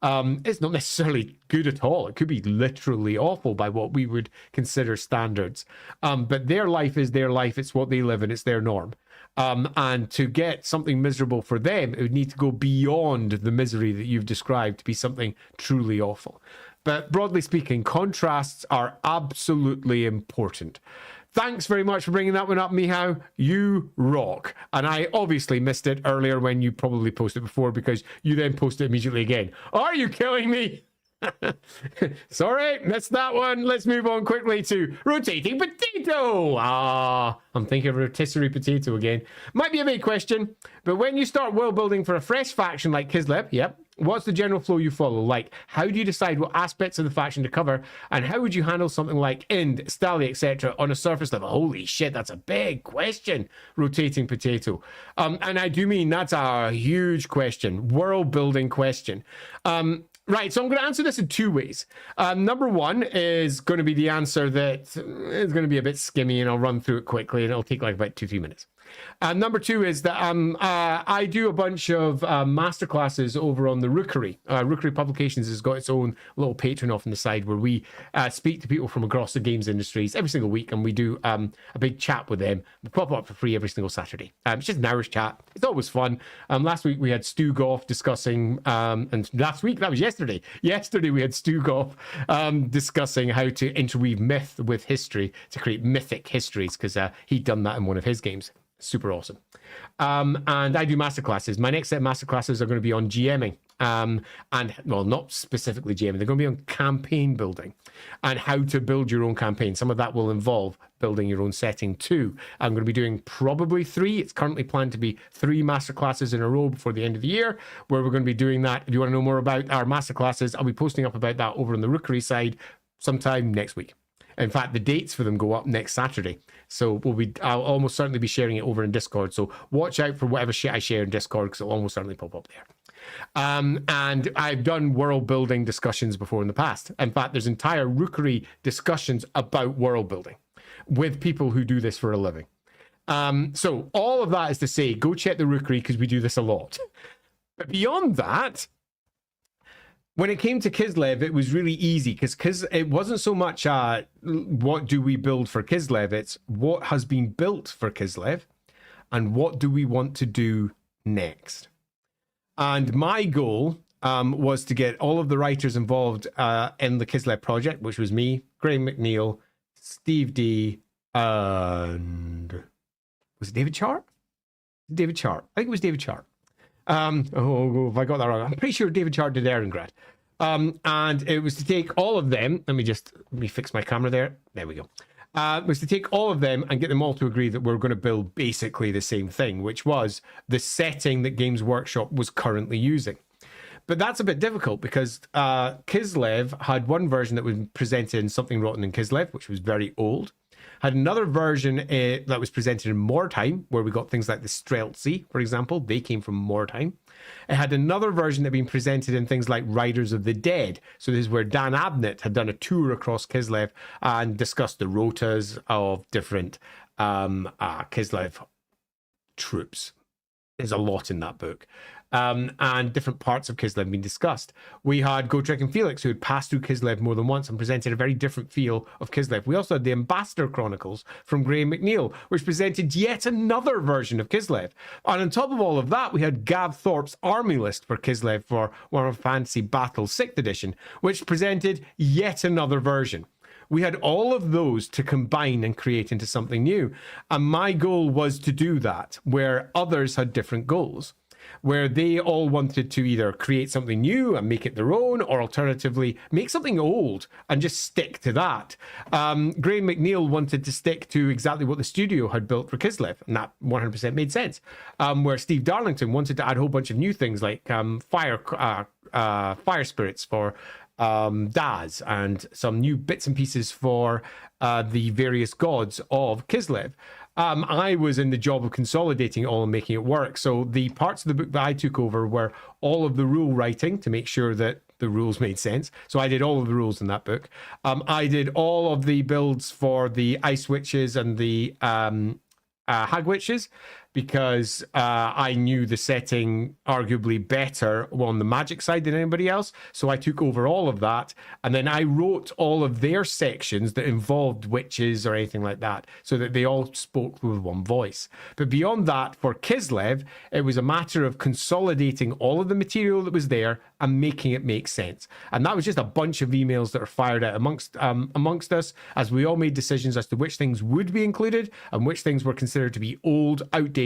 It's not necessarily good at all. It could be literally awful by what we would consider standards. But their life is their life. It's what they live in. It's their norm. And to get something miserable for them, it would need to go beyond the misery that you've described to be something truly awful. But broadly speaking, contrasts are absolutely important. Thanks very much for bringing that one up, Mihao. You rock. And I obviously missed it earlier when you probably posted before because you then posted immediately again. Are you killing me? Sorry, missed that one. Let's move on quickly to rotating potato. I'm thinking of rotisserie potato again. Might be a big question, but when you start world building for a fresh faction like Kislev, yep, what's the general flow you follow? Like, how do you decide what aspects of the faction to cover, and how would you handle something like Ind, Stali, etc. on a surface level? Holy shit, that's a big question, rotating potato. And I do mean that's a huge question, world building question. Right, so I'm going to answer this in two ways. Number one is going to be the answer that is going to be a bit skimmy, and I'll run through it quickly, and it'll take like about 2-3 minutes. Number two is that I do a bunch of masterclasses over on the Rookery. Rookery Publications has got its own little Patreon off on the side where we speak to people from across the games industries every single week, and we do a big chat with them. We pop up for free every single Saturday. It's just an hour's chat. It's always fun. Last week we had Stu Goff discussing, and last week, that was yesterday. Yesterday we had Stu Goff discussing how to interweave myth with history to create mythic histories, because he'd done that in one of his games. Super awesome. And I do masterclasses. My next set of masterclasses are going to be on GMing. And, well, not specifically GMing. They're going to be on campaign building and how to build your own campaign. Some of that will involve building your own setting too. I'm going to be doing probably 3. It's currently planned to be 3 masterclasses in a row before the end of the year, where we're going to be doing that. If you want to know more about our masterclasses, I'll be posting up about that over on the Rookery side sometime next week. In fact, the dates for them go up next Saturday. So I'll almost certainly be sharing it over in Discord. So watch out for whatever shit I share in Discord, because it'll almost certainly pop up there. And I've done world building discussions before in the past. In fact, there's entire Rookery discussions about world building with people who do this for a living. So all of that is to say, go check the Rookery, because we do this a lot. But beyond that, when it came to Kislev, it was really easy, because it wasn't so much what do we build for Kislev, it's what has been built for Kislev and what do we want to do next. And my goal was to get all of the writers involved in the Kislev project, which was me, Graham McNeil, Steve D, And was it David Chart? David Chart. I think it was David Chart. Oh, if I got that wrong, I'm pretty sure David Chart did Erengrad. And it was to take all of them. Let me fix my camera there. There we go. It was to take all of them and get them all to agree that we're going to build basically the same thing, which was the setting that Games Workshop was currently using. But that's a bit difficult because Kislev had one version that was presented in Something Rotten in Kislev, which was very old. Had another version that was presented in Mordheim, where we got things like the Streltsy, for example. They came from Mordheim. It had another version that had been presented in things like Riders of the Dead. So this is where Dan Abnett had done a tour across Kislev and discussed the rotas of different Kislev troops. There's a lot in that book. And different parts of Kislev being discussed. We had Gotrek and Felix, who had passed through Kislev more than once and presented a very different feel of Kislev. We also had the Ambassador Chronicles from Graham McNeil, which presented yet another version of Kislev. And on top of all of that, we had Gav Thorpe's army list for Kislev for Warhammer Fantasy Battle 6th edition, which presented yet another version. We had all of those to combine and create into something new. And my goal was to do that, where others had different goals, where they all wanted to either create something new and make it their own, or alternatively make something old and just stick to that. Graham McNeil wanted to stick to exactly what the studio had built for Kislev, and that 100% made sense. Where Steve Darlington wanted to add a whole bunch of new things like fire spirits for Daz, and some new bits and pieces for the various gods of Kislev. I was in the job of consolidating it all and making it work. So the parts of the book that I took over were all of the rule writing to make sure that the rules made sense. So I did all of the rules in that book. I did all of the builds for the Ice Witches and the Hag Witches, because I knew the setting arguably better on the magic side than anybody else. So I took over all of that. And then I wrote all of their sections that involved witches or anything like that, so that they all spoke with one voice. But beyond that, for Kislev, it was a matter of consolidating all of the material that was there and making it make sense. And that was just a bunch of emails that were fired out amongst us, as we all made decisions as to which things would be included and which things were considered to be old, outdated,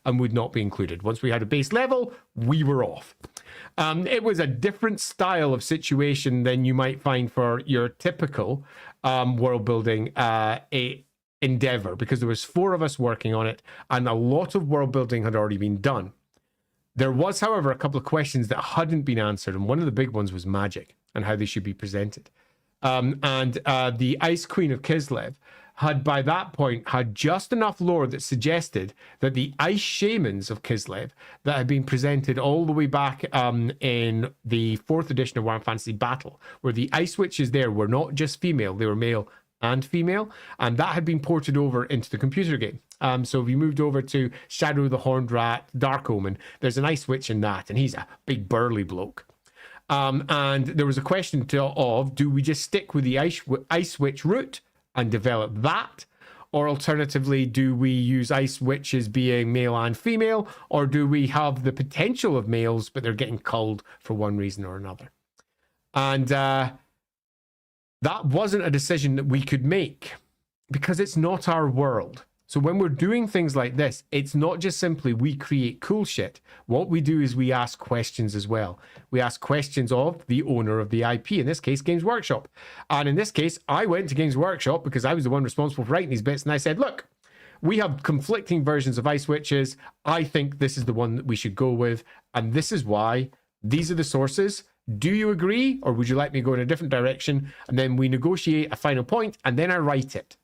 and would not be included. Once we had a base level, we were off. It was a different style of situation than you might find for your typical world building endeavor, because there was 4 of us working on it, and a lot of world building had already been done. There was, however, a couple of questions that hadn't been answered, and one of the big ones was magic and how they should be presented. The Ice Queen of Kislev had by that point had just enough lore that suggested that the Ice Shamans of Kislev that had been presented all the way back in the 4th edition of Warhammer Fantasy Battle, where the Ice Witches there were not just female, they were male and female, and that had been ported over into the computer game. So if you moved over to Shadow of the Horned Rat, Dark Omen, there's an Ice Witch in that, and he's a big burly bloke. And there was a question of, do we just stick with the Ice Witch route and develop that? Or alternatively, do we use Ice Witches being male and female? Or do we have the potential of males, but they're getting culled for one reason or another? And that wasn't a decision that we could make, because it's not our world. So when we're doing things like this, it's not just simply we create cool shit. What we do is we ask questions as well. We ask questions of the owner of the IP, in this case, Games Workshop. And in this case, I went to Games Workshop because I was the one responsible for writing these bits, and I said, look, we have conflicting versions of Ice Witches. I think this is the one that we should go with, and this is why. These are the sources. Do you agree, or would you like me to go in a different direction? And then we negotiate a final point, and then I write it.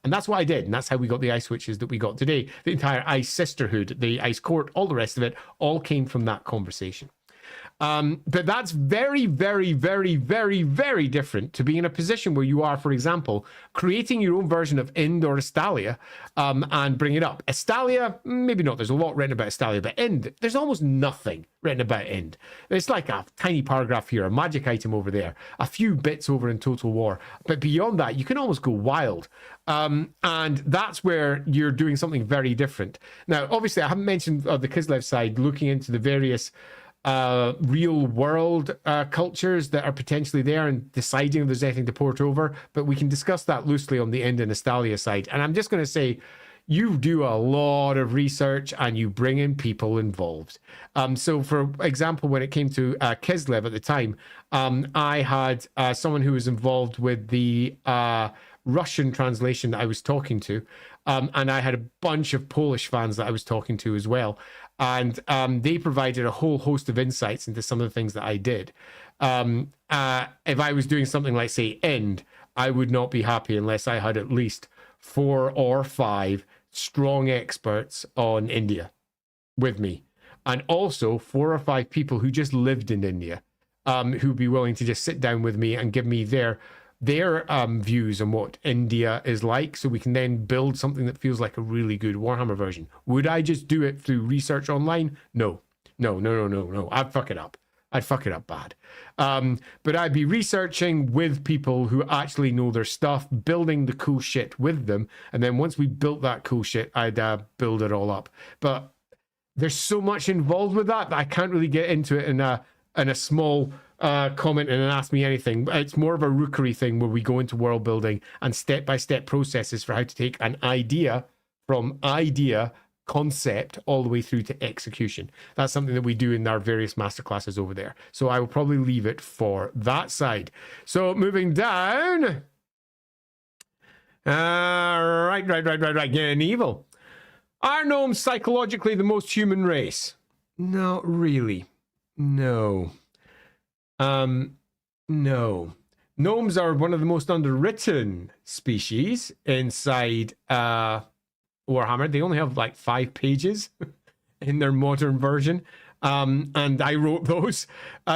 And that's what I did, and that's how we got the Ice Witches that we got today. The entire Ice Sisterhood, the Ice Court, all the rest of it, all came from that conversation. But that's very, very, very, very, very different to be in a position where you are, for example, creating your own version of Ind or Estalia and bring it up. Estalia, maybe not. There's a lot written about Estalia, but Ind, there's almost nothing written about Ind. It's like a tiny paragraph here, a magic item over there, a few bits over in Total War. But beyond that, you can almost go wild. And that's where you're doing something very different. Now, obviously, I haven't mentioned the Kislev side, looking into the various real world cultures that are potentially there and deciding if there's anything to port over. But we can discuss that loosely on the End of Nostalgia side. And I'm just going to say, you do a lot of research and you bring in people involved. So for example, when it came to Kislev at the time, I had someone who was involved with the Russian translation that I was talking to. And I had a bunch of Polish fans that I was talking to as well. And they provided a whole host of insights into some of the things that I did. If I was doing something like, say, End, I would not be happy unless I had at least 4 or 5 strong experts on India with me. And also 4 or 5 people who just lived in India, who'd be willing to just sit down with me and give me their views on what India is like, so we can then build something that feels like a really good Warhammer version. Would I just do it through research online? No. I'd fuck it up. I'd fuck it up bad. But I'd be researching with people who actually know their stuff, building the cool shit with them, and then once we built that cool shit, I'd build it all up. But there's so much involved with that I can't really get into it in a small comment and ask me anything. It's more of a rookery thing where we go into world building and step-by-step processes for how to take an idea from concept all the way through to execution. That's something that we do in our various masterclasses over there. So I will probably leave it for that side. So moving down. Right. Getting evil. Are gnomes psychologically the most human race? Not really. No. No. Gnomes are one of the most underwritten species inside Warhammer. They only have like 5 pages in their modern version. And I wrote those.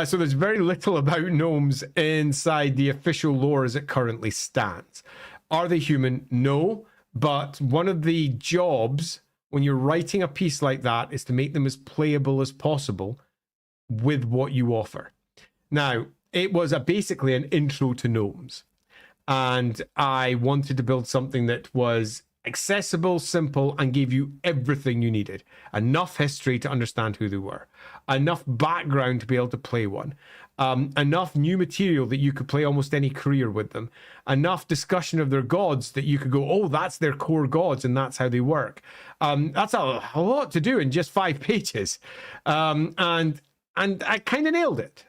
So there's very little about gnomes inside the official lore as it currently stands. Are they human? No. But one of the jobs when you're writing a piece like that is to make them as playable as possible with what you offer. Now, it was basically an intro to gnomes. And I wanted to build something that was accessible, simple, and gave you everything you needed. Enough history to understand who they were. Enough background to be able to play one. Enough new material that you could play almost any career with them. Enough discussion of their gods that you could go, oh, that's their core gods and that's how they work. That's a lot to do in just 5 pages. And I kind of nailed it.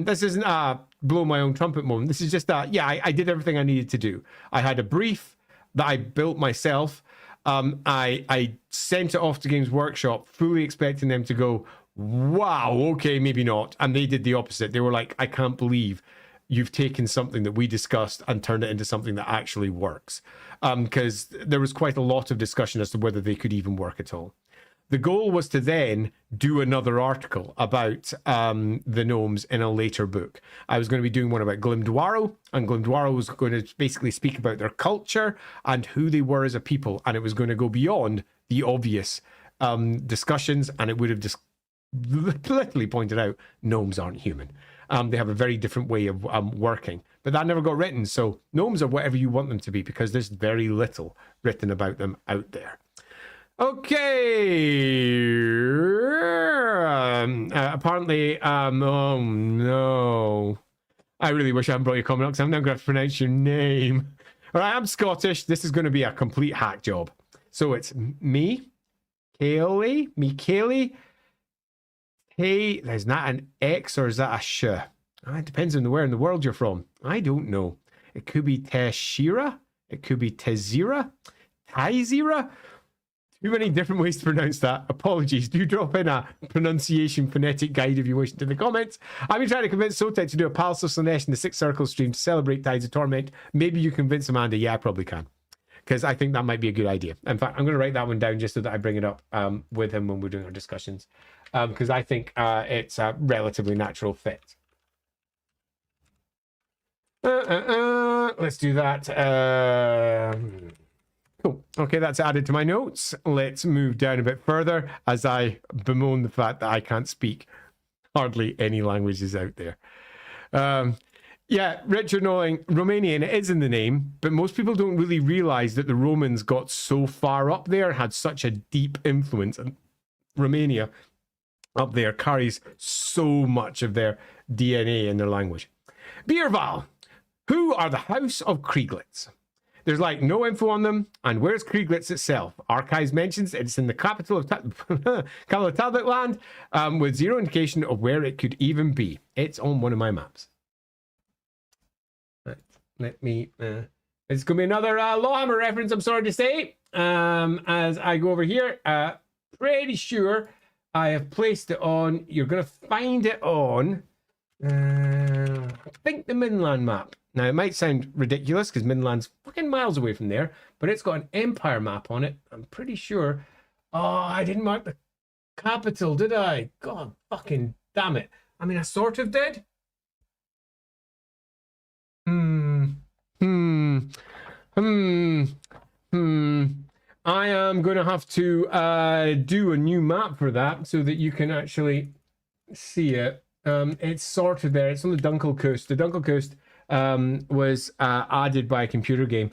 This isn't a blow my own trumpet moment. This is just I did everything I needed to do. I had a brief that I built myself. I sent it off to Games Workshop, fully expecting them to go, wow, okay, maybe not. And they did the opposite. They were like, I can't believe you've taken something that we discussed and turned it into something that actually works. Because there was quite a lot of discussion as to whether they could even work at all. The goal was to then do another article about the gnomes in a later book. I was going to be doing one about Glimdwaro, and Glimdwaro was going to basically speak about their culture and who they were as a people, and it was going to go beyond the obvious discussions, and it would have just literally pointed out gnomes aren't human. They have a very different way of working, but that never got written. So gnomes are whatever you want them to be, because there's very little written about them out there. Okay. Apparently, oh no. I really wish I hadn't brought your comment up, because I'm now going to have to pronounce your name. All right, I'm Scottish. This is going to be a complete hack job. So it's me, Kaylee. Hey, is that an X or is that a sh? It depends on where in the world you're from. I don't know. It could be Teshira. It could be Tezira. Tizira. Too many different ways to pronounce that. Apologies. Do drop in a pronunciation phonetic guide if you wish into the comments. I've been trying to convince Sotek to do a Palace of Slanesh in the 6 Circle stream to celebrate Tides of Torment. Maybe you convince Amanda. Yeah, I probably can. Because I think that might be a good idea. In fact, I'm going to write that one down just so that I bring it up with him when we're doing our discussions. Because I think it's a relatively natural fit. Let's do that. Cool. Okay, that's added to my notes. Let's move down a bit further as I bemoan the fact that I can't speak hardly any languages out there. Yeah, Richard Knowing, Romanian, it is in the name, but most people don't really realize that the Romans got so far up there, had such a deep influence in Romania. up there carries so much of their DNA in their language. Beerval. Who are the House of Krieglitz? There's like no info on them. And where's Krieglitz itself? Archives mentions it's in the capital of Talbot land, with zero indication of where it could even be. It's on one of my maps. Right. Let me... it's going to be another LAWhammer reference, I'm sorry to say. As I go over here, pretty sure I have placed it on. You're going to find it on, I think, the Midland map. Now, it might sound ridiculous because Midland's fucking miles away from there, but it's got an Empire map on it. I'm pretty sure. Oh, I didn't mark the capital, did I? God fucking damn it. I mean, I sort of did. I am going to have to do a new map for that so that you can actually see it. It's sort of there. It's on the Dunkel Coast. The Dunkel Coast was added by a computer game.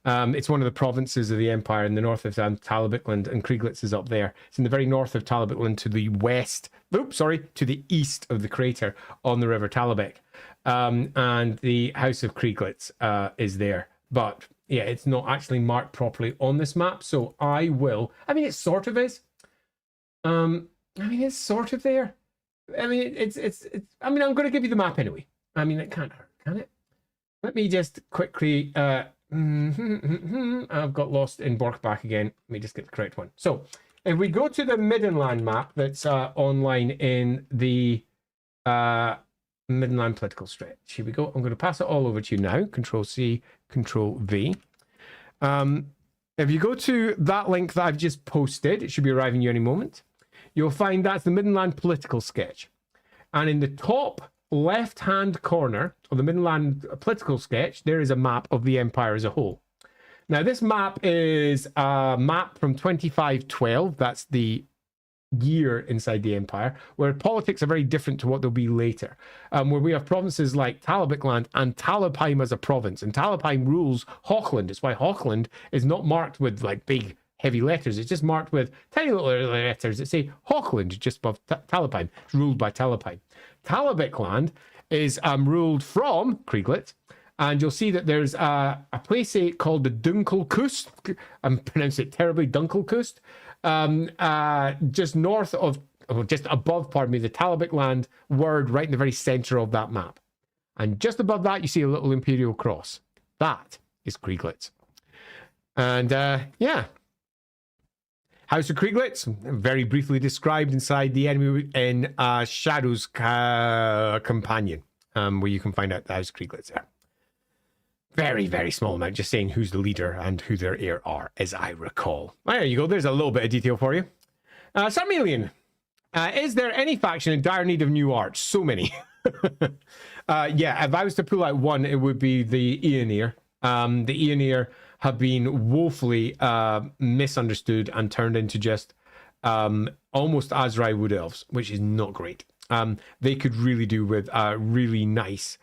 It's one of the provinces of the Empire in the north of Talbotland, and Krieglitz is up there. It's in the very north of Talbotland to the west, to the east of the crater on the River Talbot. And the House of Krieglitz is there. But yeah, it's not actually marked properly on this map, so I will. I mean, it sort of is. It's sort of there. I mean, it's. I mean, I'm going to give you the map anyway. I mean, it can't hurt, can it? Let me just quickly. I've got lost in Borkbach again. Let me just get the correct one. So, if we go to the Midland map that's online in the Midland political stretch. Here we go. I'm going to pass it all over to you now. Control C, Control V. If you go to that link that I've just posted, it should be arriving you any moment. You'll find that's the Midland political sketch. And in the top left-hand corner of the Midland political sketch, there is a map of the Empire as a whole. Now, this map is a map from 2512. That's the year inside the Empire, where politics are very different to what they'll be later, where we have provinces like Talbotland and Talabheim as a province, and Talabheim rules Hochland. It's why Hochland is not marked with like big heavy letters. It's just marked with tiny little letters that say Hochland just above Talabheim. It's ruled by Talabheim. Talbotland is ruled from Krieglitz, and you'll see that there's a place called the Dunkelkust. I'm pronouncing it terribly, Dunkelkust. Just north of, or just above, pardon me, the Talbotland word right in the very center of that map. And just above that, you see a little Imperial cross. That is Krieglitz. And yeah. House of Krieglitz, very briefly described inside the enemy in Shadow's Companion, where you can find out the House of Krieglitz there. Very, very small amount, just saying who's the leader and who their heir are, as I recall. There you go, there's a little bit of detail for you. Sarmelian, is there any faction in dire need of new art? So many. Yeah, if I was to pull out one, it would be the Aeonir. The Aeonir have been woefully misunderstood and turned into just almost Azrai Wood Elves, which is not great. They could really do with a really nice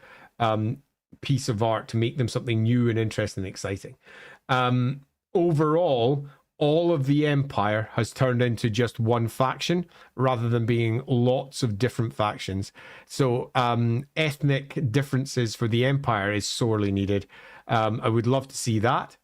piece of art to make them something new and interesting and exciting. Overall, all of the Empire has turned into just one faction rather than being lots of different factions. So ethnic differences for the Empire is sorely needed. I would love to see that.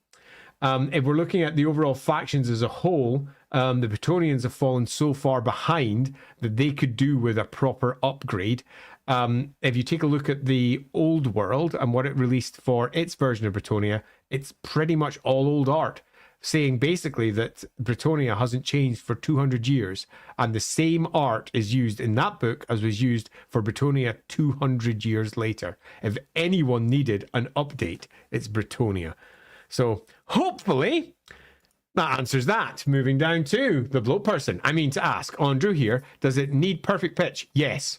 If we're looking at the overall factions as a whole, the Bretonnians have fallen so far behind that they could do with a proper upgrade. If you take a look at the old world and what it released for its version of Bretonnia, it's pretty much all old art, saying basically that Bretonnia hasn't changed for 200 years, and the same art is used in that book as was used for Bretonnia 200 years later. If anyone needed an update, it's Bretonnia. So hopefully that answers that. Moving down to the bloat person. I mean to ask, Andrew here, does it need perfect pitch? Yes.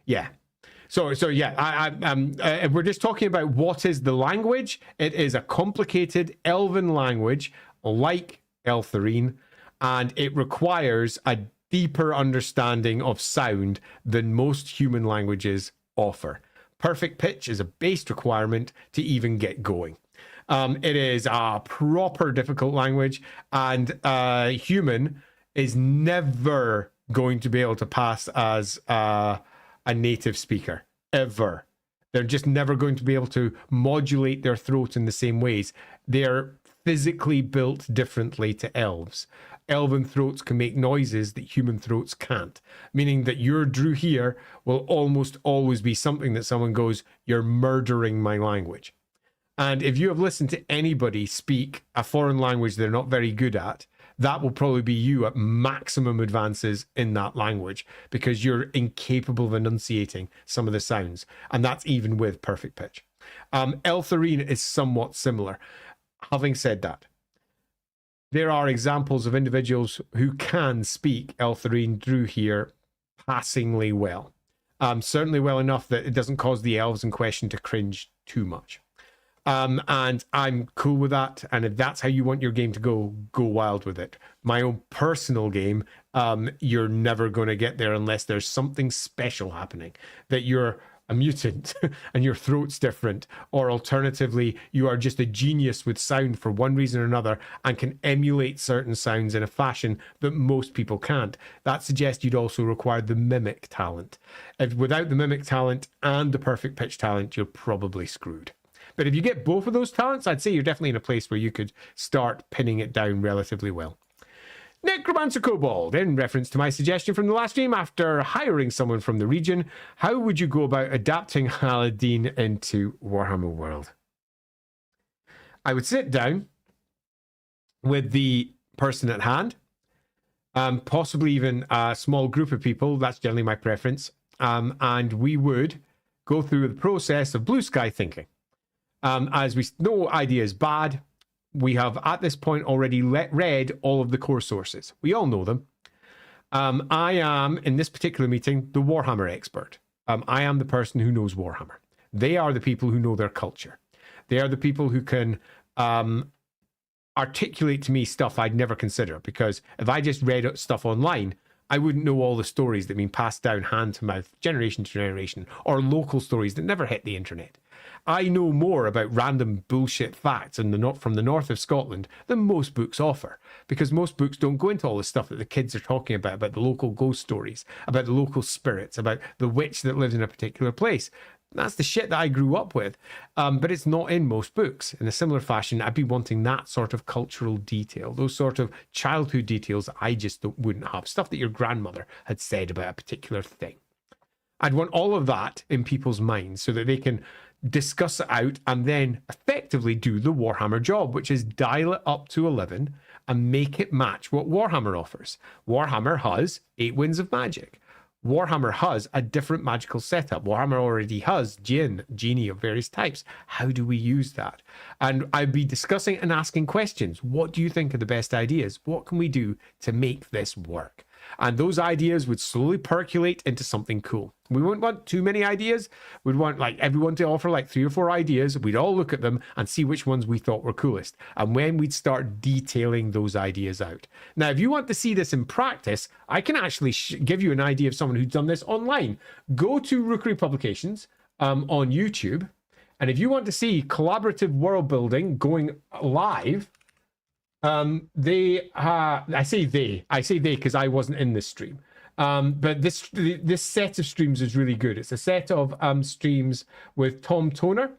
Yeah. So yeah, if we're just talking about what is the language, it is a complicated elven language like Eltharine, and it requires a deeper understanding of sound than most human languages offer. Perfect pitch is a base requirement to even get going. It is a proper difficult language, and human is never going to be able to pass as a native speaker, ever. They're just never going to be able to modulate their throat in the same ways. They're physically built differently to elves. Elven throats can make noises that human throats can't, meaning that your Drew here will almost always be something that someone goes, "You're murdering my language." And if you have listened to anybody speak a foreign language they're not very good at, that will probably be you at maximum advances in that language, because you're incapable of enunciating some of the sounds. And that's even with perfect pitch. Eltharine is somewhat similar. Having said that, there are examples of individuals who can speak Eltharine Drew here passingly well. Certainly well enough that it doesn't cause the elves in question to cringe too much. And I'm cool with that. And if that's how you want your game to go, go wild with it. My own personal game, you're never going to get there unless there's something special happening, that you're a mutant and your throat's different, or alternatively you are just a genius with sound for one reason or another and can emulate certain sounds in a fashion that most people can't. That suggests you'd also require the mimic talent. If without the mimic talent and the perfect pitch talent, you're probably screwed. But if you get both of those talents, I'd say you're definitely in a place where you could start pinning it down relatively well. Necromancer Kobold, in reference to my suggestion from the last stream, after hiring someone from the region, how would you go about adapting Haladin into Warhammer World? I would sit down with the person at hand, possibly even a small group of people. That's generally my preference. And we would go through the process of blue sky thinking. As we know, idea is bad. We have at this point already read all of the core sources. We all know them. I am, in this particular meeting, the Warhammer expert. I am the person who knows Warhammer. They are the people who know their culture. They are the people who can articulate to me stuff I'd never consider, because if I just read stuff online, I wouldn't know all the stories that have been passed down hand to mouth, generation to generation, or local stories that never hit the internet. I know more about random bullshit facts from the north of Scotland than most books offer, because most books don't go into all the stuff that the kids are talking about the local ghost stories, about the local spirits, about the witch that lives in a particular place. That's the shit that I grew up with, but it's not in most books. In a similar fashion, I'd be wanting that sort of cultural detail, those sort of childhood details that I just wouldn't have, stuff that your grandmother had said about a particular thing. I'd want all of that in people's minds so that they can discuss it out and then effectively do the Warhammer job, which is dial it up to 11 and make it match what Warhammer offers. Warhammer has 8 winds of magic. Warhammer has a different magical setup. Warhammer already has genie of various types. How do we use that? And I'd be discussing and asking questions. What do you think are the best ideas? What can we do to make this work? And those ideas would slowly percolate into something cool. We wouldn't want too many ideas. We'd want like everyone to offer like 3 or 4 ideas. We'd all look at them and see which ones we thought were coolest. And when we'd start detailing those ideas out. Now, if you want to see this in practice, I can actually give you an idea of someone who's done this online. Go to Rookery Publications on YouTube. And if you want to see collaborative world building going live, I say they because I wasn't in this stream. But this set of streams is really good. It's a set of streams with Tom Toner.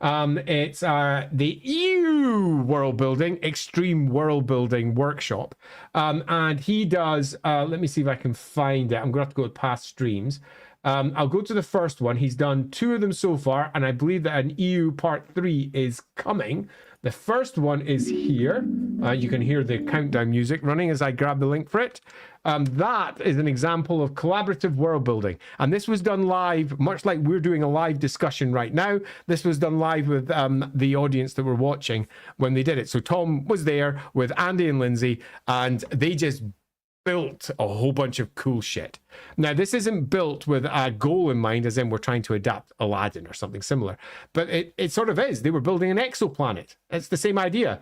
It's the EU world building, extreme world building workshop. And he does, let me see if I can find it. I'm going to have to go to past streams. I'll go to the first one. He's done 2 of them so far, and I believe that an EU part 3 is coming. The first one is here. You can hear the countdown music running as I grab the link for it. That is an example of collaborative world building. And this was done live, much like we're doing a live discussion right now. This was done live with the audience that were watching when they did it. So Tom was there with Andy and Lindsay, and they just built a whole bunch of cool shit. Now, this isn't built with a goal in mind, as in we're trying to adapt Aladdin or something similar, but it sort of is. They were building an exoplanet. It's the same idea.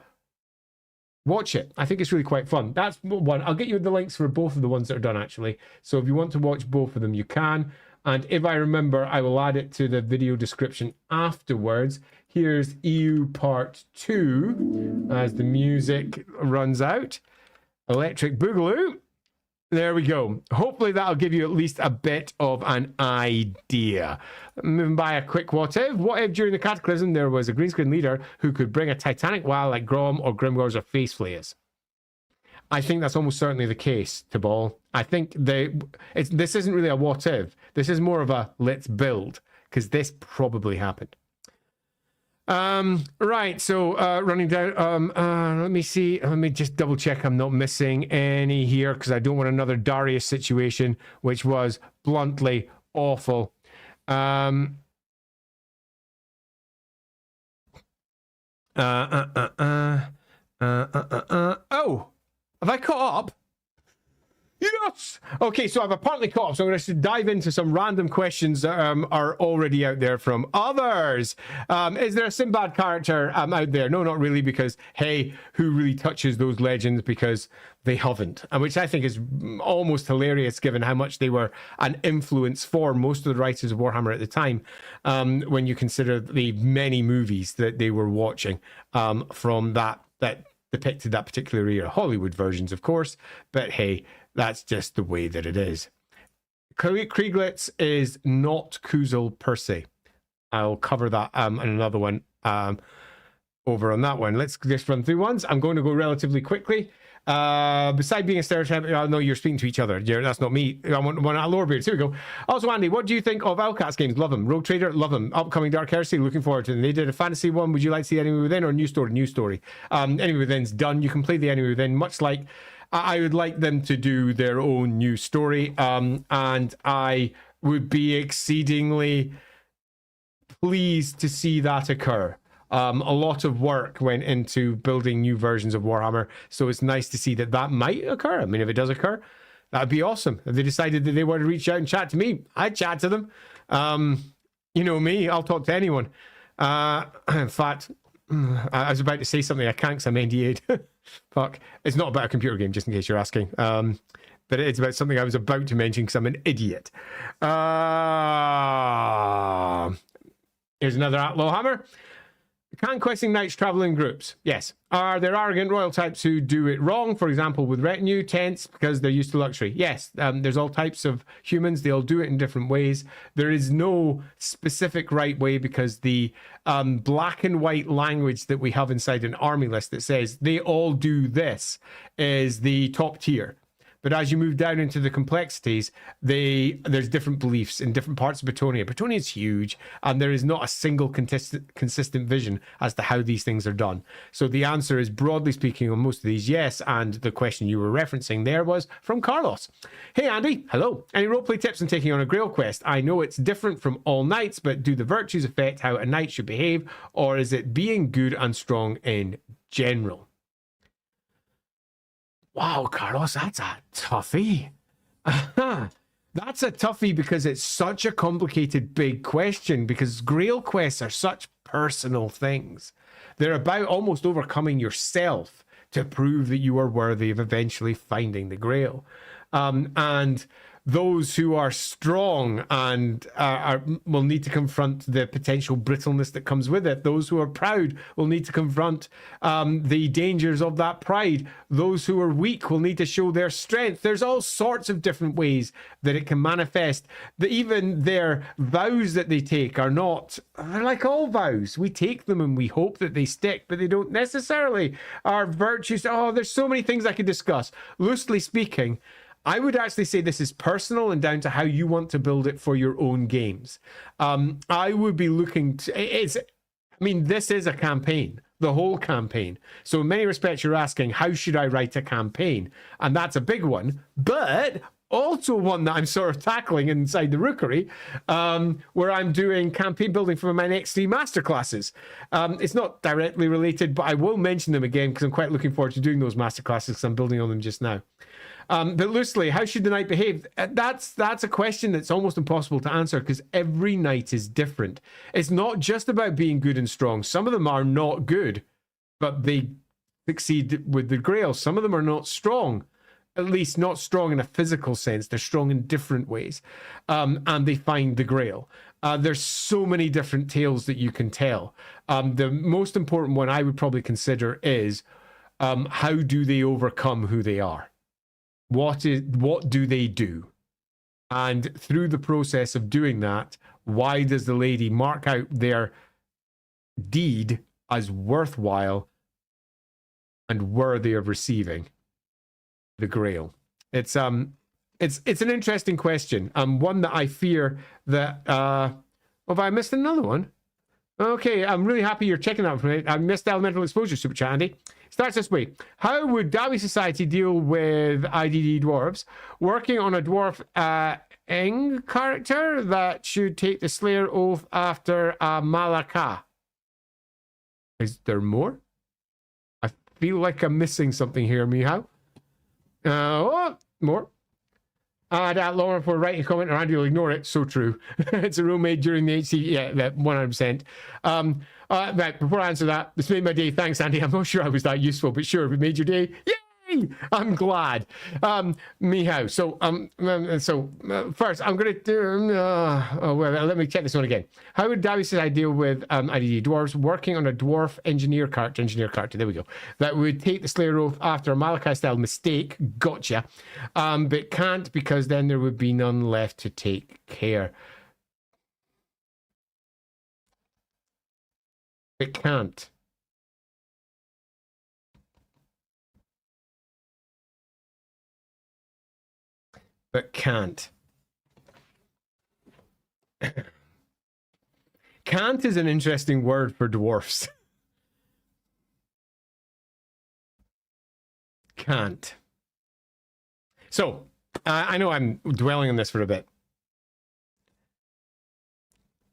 Watch it. I think it's really quite fun. That's one. I'll get you the links for both of the ones that are done, actually. So if you want to watch both of them, you can. And if I remember, I will add it to the video description afterwards. Here's EU Part 2 as the music runs out. Electric Boogaloo. There we go. Hopefully that'll give you at least a bit of an idea. Moving by a quick what if. What if during the Cataclysm there was a green screen leader who could bring a titanic wow like Grom or Grimgors or Face Flayers? I think that's almost certainly the case, Tabal. I think this isn't really a what if. This is more of a let's build, because this probably happened. Right, so running down, let me see, let me just double check I'm not missing any here, because I don't want another Darius situation, which was bluntly awful. Oh, have I caught up? Yes! Okay, so I've apparently caught up, so I'm going to dive into some random questions that are already out there from others. Is there a Sinbad character out there? No, not really, because, hey, who really touches those legends? Because they haven't, which I think is almost hilarious given how much they were an influence for most of the writers of Warhammer at the time, when you consider the many movies that they were watching from that depicted that particular era. Hollywood versions, of course, but hey, that's just the way that it is. Krieglitz is not Kuzel per se. I'll cover that in another one over on that one. Let's just run through ones. I'm going to go relatively quickly. Besides being a stereotype, no, you're speaking to each other. That's not me. I want one at Lorebeards. Here we go. Also, Andy, what do you think of Outcast games? Love them. Rogue Trader, love them. Upcoming Dark Heresy, looking forward to them. They did a fantasy one. Would you like to see Enemy Within or New Story? New Story. Enemy Within's done. You can play the Enemy Within, much like I would like them to do their own new story. And I would be exceedingly pleased to see that occur. A lot of work went into building new versions of Warhammer, so it's nice to see that that might occur. I mean, if it does occur, that'd be awesome. If they decided that they want to reach out and chat to me, I'd chat to them. You know me, I'll talk to anyone. In fact, I was about to say something I can't because I'm NDA'd. Fuck. It's not about a computer game, just in case you're asking. But it's about something I was about to mention because I'm an idiot. Here's another at LAWhammer. Can questing knights travel in groups? Yes. Are there arrogant royal types who do it wrong? For example, with retinue, tents, because they're used to luxury? Yes. There's all types of humans. They all do it in different ways. There is no specific right way, because the black and white language that we have inside an army list that says they all do this is the top tier. But as you move down into the complexities, there's different beliefs in different parts of Bretonnia. Bretonnia is huge, and there is not a single consistent vision as to how these things are done. So the answer is, broadly speaking, on most of these, yes. And the question you were referencing there was from Carlos. Hey, Andy. Hello. Any roleplay tips on taking on a Grail quest? I know it's different from all knights, but do the virtues affect how a knight should behave, or is it being good and strong in general? Wow, Carlos, that's a toughie. That's a toughie because it's such a complicated, big question, because Grail quests are such personal things. They're about almost overcoming yourself to prove that you are worthy of eventually finding the Grail. And those who are strong and will need to confront the potential brittleness that comes with it. Those who are proud will need to confront the dangers of that pride. Those who are weak will need to show their strength. There's all sorts of different ways that it can manifest. Even their vows that they take are not, they're like all vows. We take them and we hope that they stick, but they don't necessarily. Our virtues, oh, there's so many things I could discuss. Loosely speaking, I would actually say this is personal and down to how you want to build it for your own games. I would be looking to, this is a campaign, the whole campaign. So in many respects, you're asking, how should I write a campaign? And that's a big one, but also one that I'm sort of tackling inside the Rookery, where I'm doing campaign building for my next 3 masterclasses. It's not directly related, but I will mention them again because I'm quite looking forward to doing those masterclasses because I'm building on them just now. But loosely, how should the knight behave? That's a question that's almost impossible to answer because every knight is different. It's not just about being good and strong. Some of them are not good, but they succeed with the Grail. Some of them are not strong, at least not strong in a physical sense. They're strong in different ways, and they find the Grail. There's so many different tales that you can tell. The most important one I would probably consider is how do they overcome who they are? what do they do? And through the process of doing that, why does the lady mark out their deed as worthwhile and worthy of receiving the Grail? It's an interesting question. One that I fear that have I missed another one? Okay, I'm really happy you're checking out for me. I missed Elemental Exposure, Super Chat Andy. Starts this way. How would Dawi Society deal with IDD dwarves working on a dwarf Eng character that should take the Slayer Oath after Malaka? Is there more? I feel like I'm missing something here, Mihao. More. That LAWhammer for writing a comment, Randy will ignore it. So true. It's a rule made during the HC. Yeah, 100%. Right, before I answer that, this made my day. Thanks, Andy. I'm not sure I was that useful, but sure, we made your day. Yay! I'm glad. Meow. So, first, I'm going to do... well, let me check this one again. How would Davi say I deal with IDD dwarves working on a dwarf engineer character? There we go. That would take the Slayer Oath after a Malachi-style mistake. Gotcha. But can't, because then there would be none left to take care. It can't. But can't. Can't is an interesting word for dwarfs. Can't. So, I know I'm dwelling on this for a bit.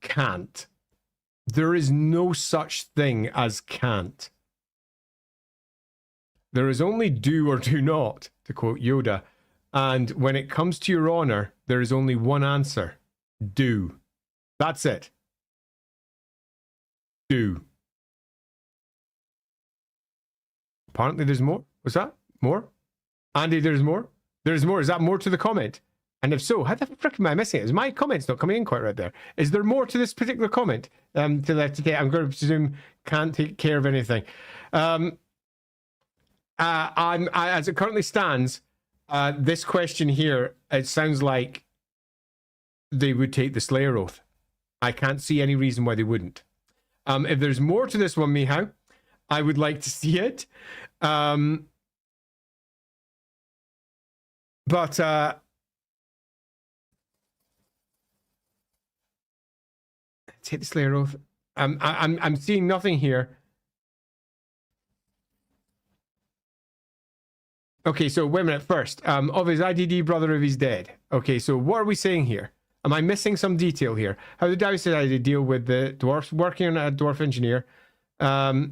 Can't. There is no such thing as can't. There is only do or do not, to quote Yoda. And when it comes to your honor, there is only one answer. Do. That's it. Do. Apparently there's more. What's that? More? Andy, there's more? There's more. Is that more to the comment? And if so, how the frick am I missing it? Is my comment's not coming in quite right there? Is there more to this particular comment? I'm going to presume can't take care of anything. As it currently stands, this question here, it sounds like they would take the Slayer Oath. I can't see any reason why they wouldn't. If there's more to this one, Mihao, I would like to see it. But take the Slayer Oath. I'm seeing nothing here. Okay, so wait a minute. First, of his IDD brother, if he's dead. Okay, so what are we saying here? Am I missing some detail here? How did Dawi say I deal with the dwarfs working on a dwarf engineer? I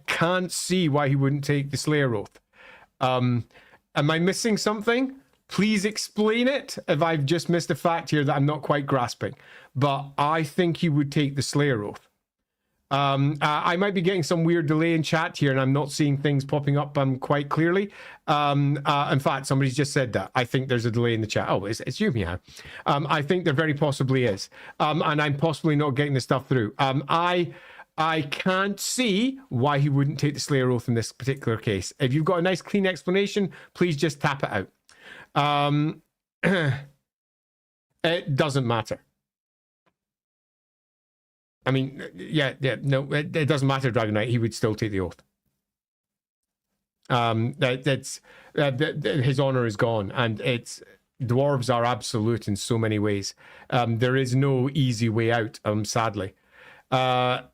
can't see why he wouldn't take the Slayer Oath. Am I missing something? Please explain it if I've just missed a fact here that I'm not quite grasping. But I think he would take the Slayer Oath. I might be getting some weird delay in chat here and I'm not seeing things popping up quite clearly. In fact, somebody's just said that. I think there's a delay in the chat. Oh, it's you, Mia. I think there very possibly is. And I'm possibly not getting the stuff through. I can't see why he wouldn't take the Slayer Oath in this particular case. If you've got a nice clean explanation, please just tap it out. It doesn't matter. I mean, no, it doesn't matter, Dragon Knight. He would still take the oath. His honor is gone, and dwarves are absolute in so many ways. There is no easy way out. Sadly, the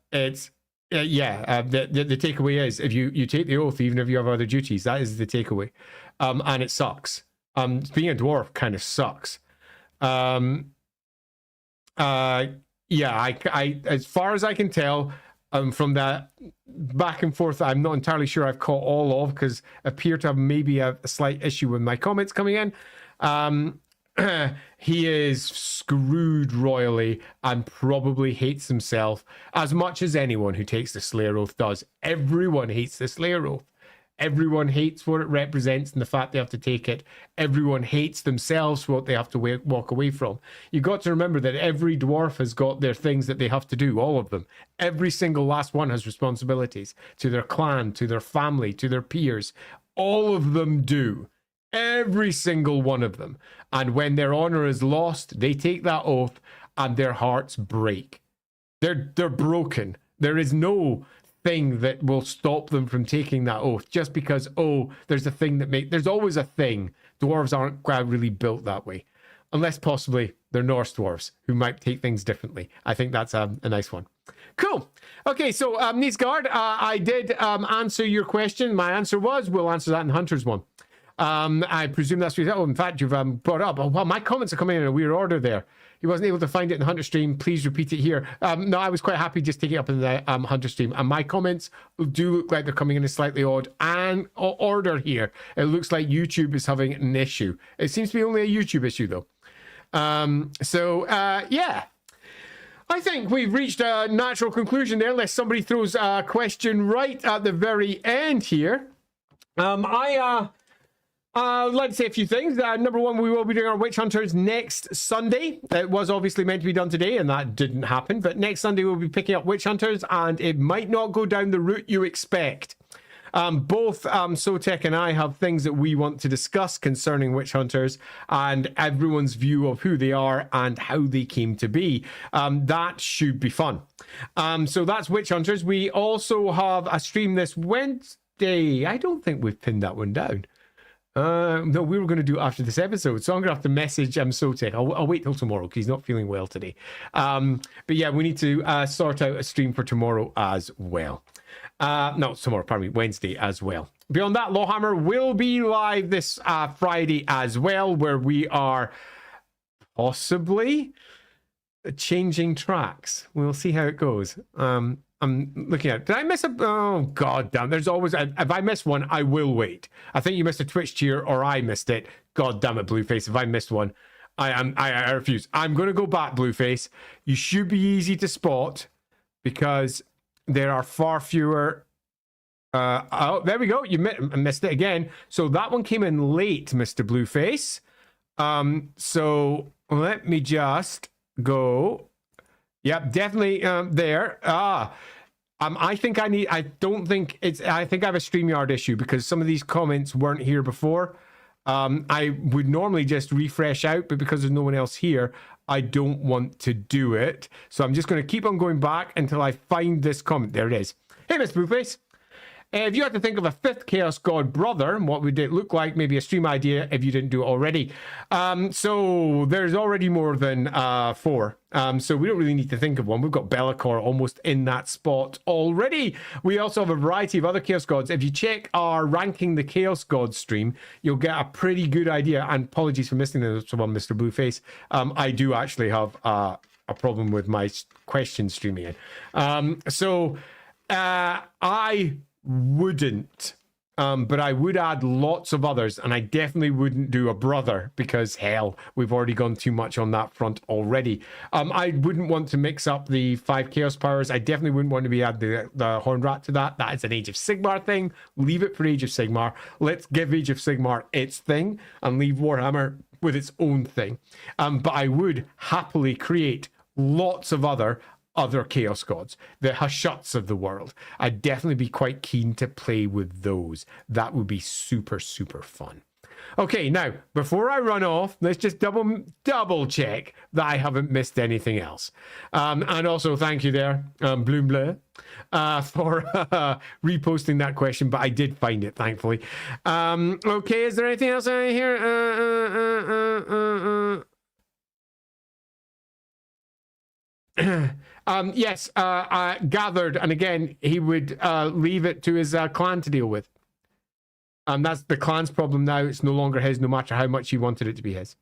takeaway is if you take the oath, even if you have other duties, that is the takeaway, and it sucks. Being a dwarf kind of sucks. Yeah, I as far as I can tell, from that back and forth, I'm not entirely sure I've caught all of, because I appear to have maybe a slight issue with my comments coming in. He is screwed royally and probably hates himself as much as anyone who takes the Slayer Oath does. Everyone hates the Slayer Oath. Everyone hates what it represents and the fact they have to take it. Everyone hates themselves for what they have to walk away from. You've got to remember that every dwarf has got their things that they have to do, all of them. Every single last one has responsibilities to their clan, to their family, to their peers. All of them do. Every single one of them. And when their honor is lost, they take that oath and their hearts break. They're broken. There is no thing that will stop them from taking that oath just because, oh, there's a thing that there's always a thing. Dwarves aren't quite really built that way, unless possibly they're Norse dwarves who might take things differently. I think that's a nice one. Cool. Okay, so Niesgard, I did answer your question. My answer was, we'll answer that in Hunter's one. I presume that's what you, oh, in fact, you've brought up. Oh, well, my comments are coming in a weird order there. He wasn't able to find it in the Hunter stream. Please repeat it here. No, I was quite happy just taking it up in the Hunter stream. And my comments do look like they're coming in a slightly odd order here. It looks like YouTube is having an issue. It seems to be only a YouTube issue, though. Yeah. I think we've reached a natural conclusion there, unless somebody throws a question right at the very end here. I'd like to say a few things. Number one, we will be doing our Witch Hunters next Sunday. It was obviously meant to be done today, and that didn't happen. But next Sunday, we'll be picking up Witch Hunters, and it might not go down the route you expect. Both Sotek and I have things that we want to discuss concerning Witch Hunters and everyone's view of who they are and how they came to be. That should be fun. So that's Witch Hunters. We also have a stream this Wednesday. I don't think we've pinned that one down. No, we were going to do it after this episode, so I'm going to have to message Sotek. I'll wait till tomorrow because he's not feeling well today. But yeah, we need to sort out a stream for tomorrow as well. No, tomorrow, pardon me, Wednesday as well. Beyond that, LAWhammer will be live this Friday as well, where we are possibly changing tracks. We'll see how it goes. I'm looking at it. Did I miss a... Oh, god damn. There's always... If I miss one, I will wait. I think you missed a Twitch cheer or I missed it. God damn it, Blueface. If I missed one, I refuse. I'm going to go back, Blueface. You should be easy to spot because there are far fewer... oh, there we go. You missed it again. So that one came in late, Mr. Blueface. So let me just go... Yep, definitely there. I think I don't think it's, I think I have a StreamYard issue because some of these comments weren't here before. I would normally just refresh out, but because there's no one else here, I don't want to do it. So I'm just going to keep on going back until I find this comment. There it is. Hey, Miss Blueface. If you had to think of a fifth Chaos God brother, what would it look like? Maybe a stream idea if you didn't do it already. So there's already more than 4. So we don't really need to think of one. We've got Be'lakor almost in that spot already. We also have a variety of other Chaos Gods. If you check our Ranking the Chaos Gods stream, you'll get a pretty good idea. And apologies for missing this one, Mr. Blueface. I do actually have a problem with my question streaming in. I wouldn't, but I would add lots of others, and I definitely wouldn't do a brother because hell, we've already gone too much on that front already. I wouldn't want to mix up the 5 chaos powers. I definitely wouldn't want to be add the Horned Rat to that. That is an Age of Sigmar thing. Leave it for Age of Sigmar. Let's give Age of Sigmar its thing and leave Warhammer with its own thing. But I would happily create lots of other Chaos Gods, the Hashuts of the world. I'd definitely be quite keen to play with those. That would be super, super fun. Okay, now, before I run off, let's just double check that I haven't missed anything else. And also, thank you there, Bloom Bleu, for reposting that question, but I did find it, thankfully. Okay, is there anything else I hear? Yes, gathered, and again, he would leave it to his clan to deal with. That's the clan's problem now. It's no longer his, no matter how much he wanted it to be his.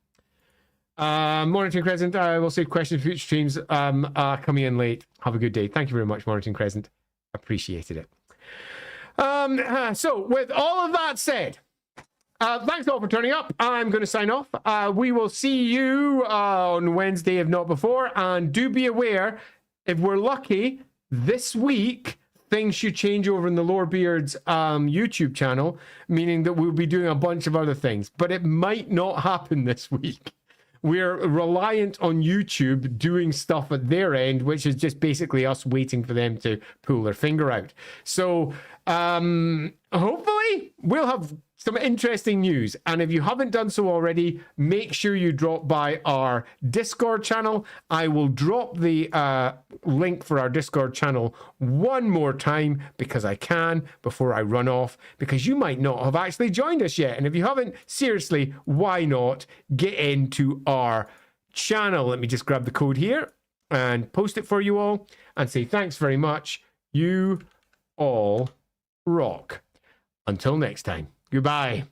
Monitoring Crescent, I will save questions for future streams. Coming in late. Have a good day. Thank you very much, Monitoring Crescent. Appreciated it. So, with all of that said, thanks all for turning up. I'm going to sign off. We will see you on Wednesday, if not before. And do be aware, if we're lucky, this week, things should change over in the Lorebeards YouTube channel, meaning that we'll be doing a bunch of other things. But it might not happen this week. We're reliant on YouTube doing stuff at their end, which is just basically us waiting for them to pull their finger out. So hopefully we'll have some interesting news. And if you haven't done so already, make sure you drop by our Discord channel. I will drop the link for our Discord channel one more time because I can before I run off, because you might not have actually joined us yet. And if you haven't, seriously, why not get into our channel? Let me just grab the code here and post it for you all and say thanks very much. You all rock. Until next time. Goodbye.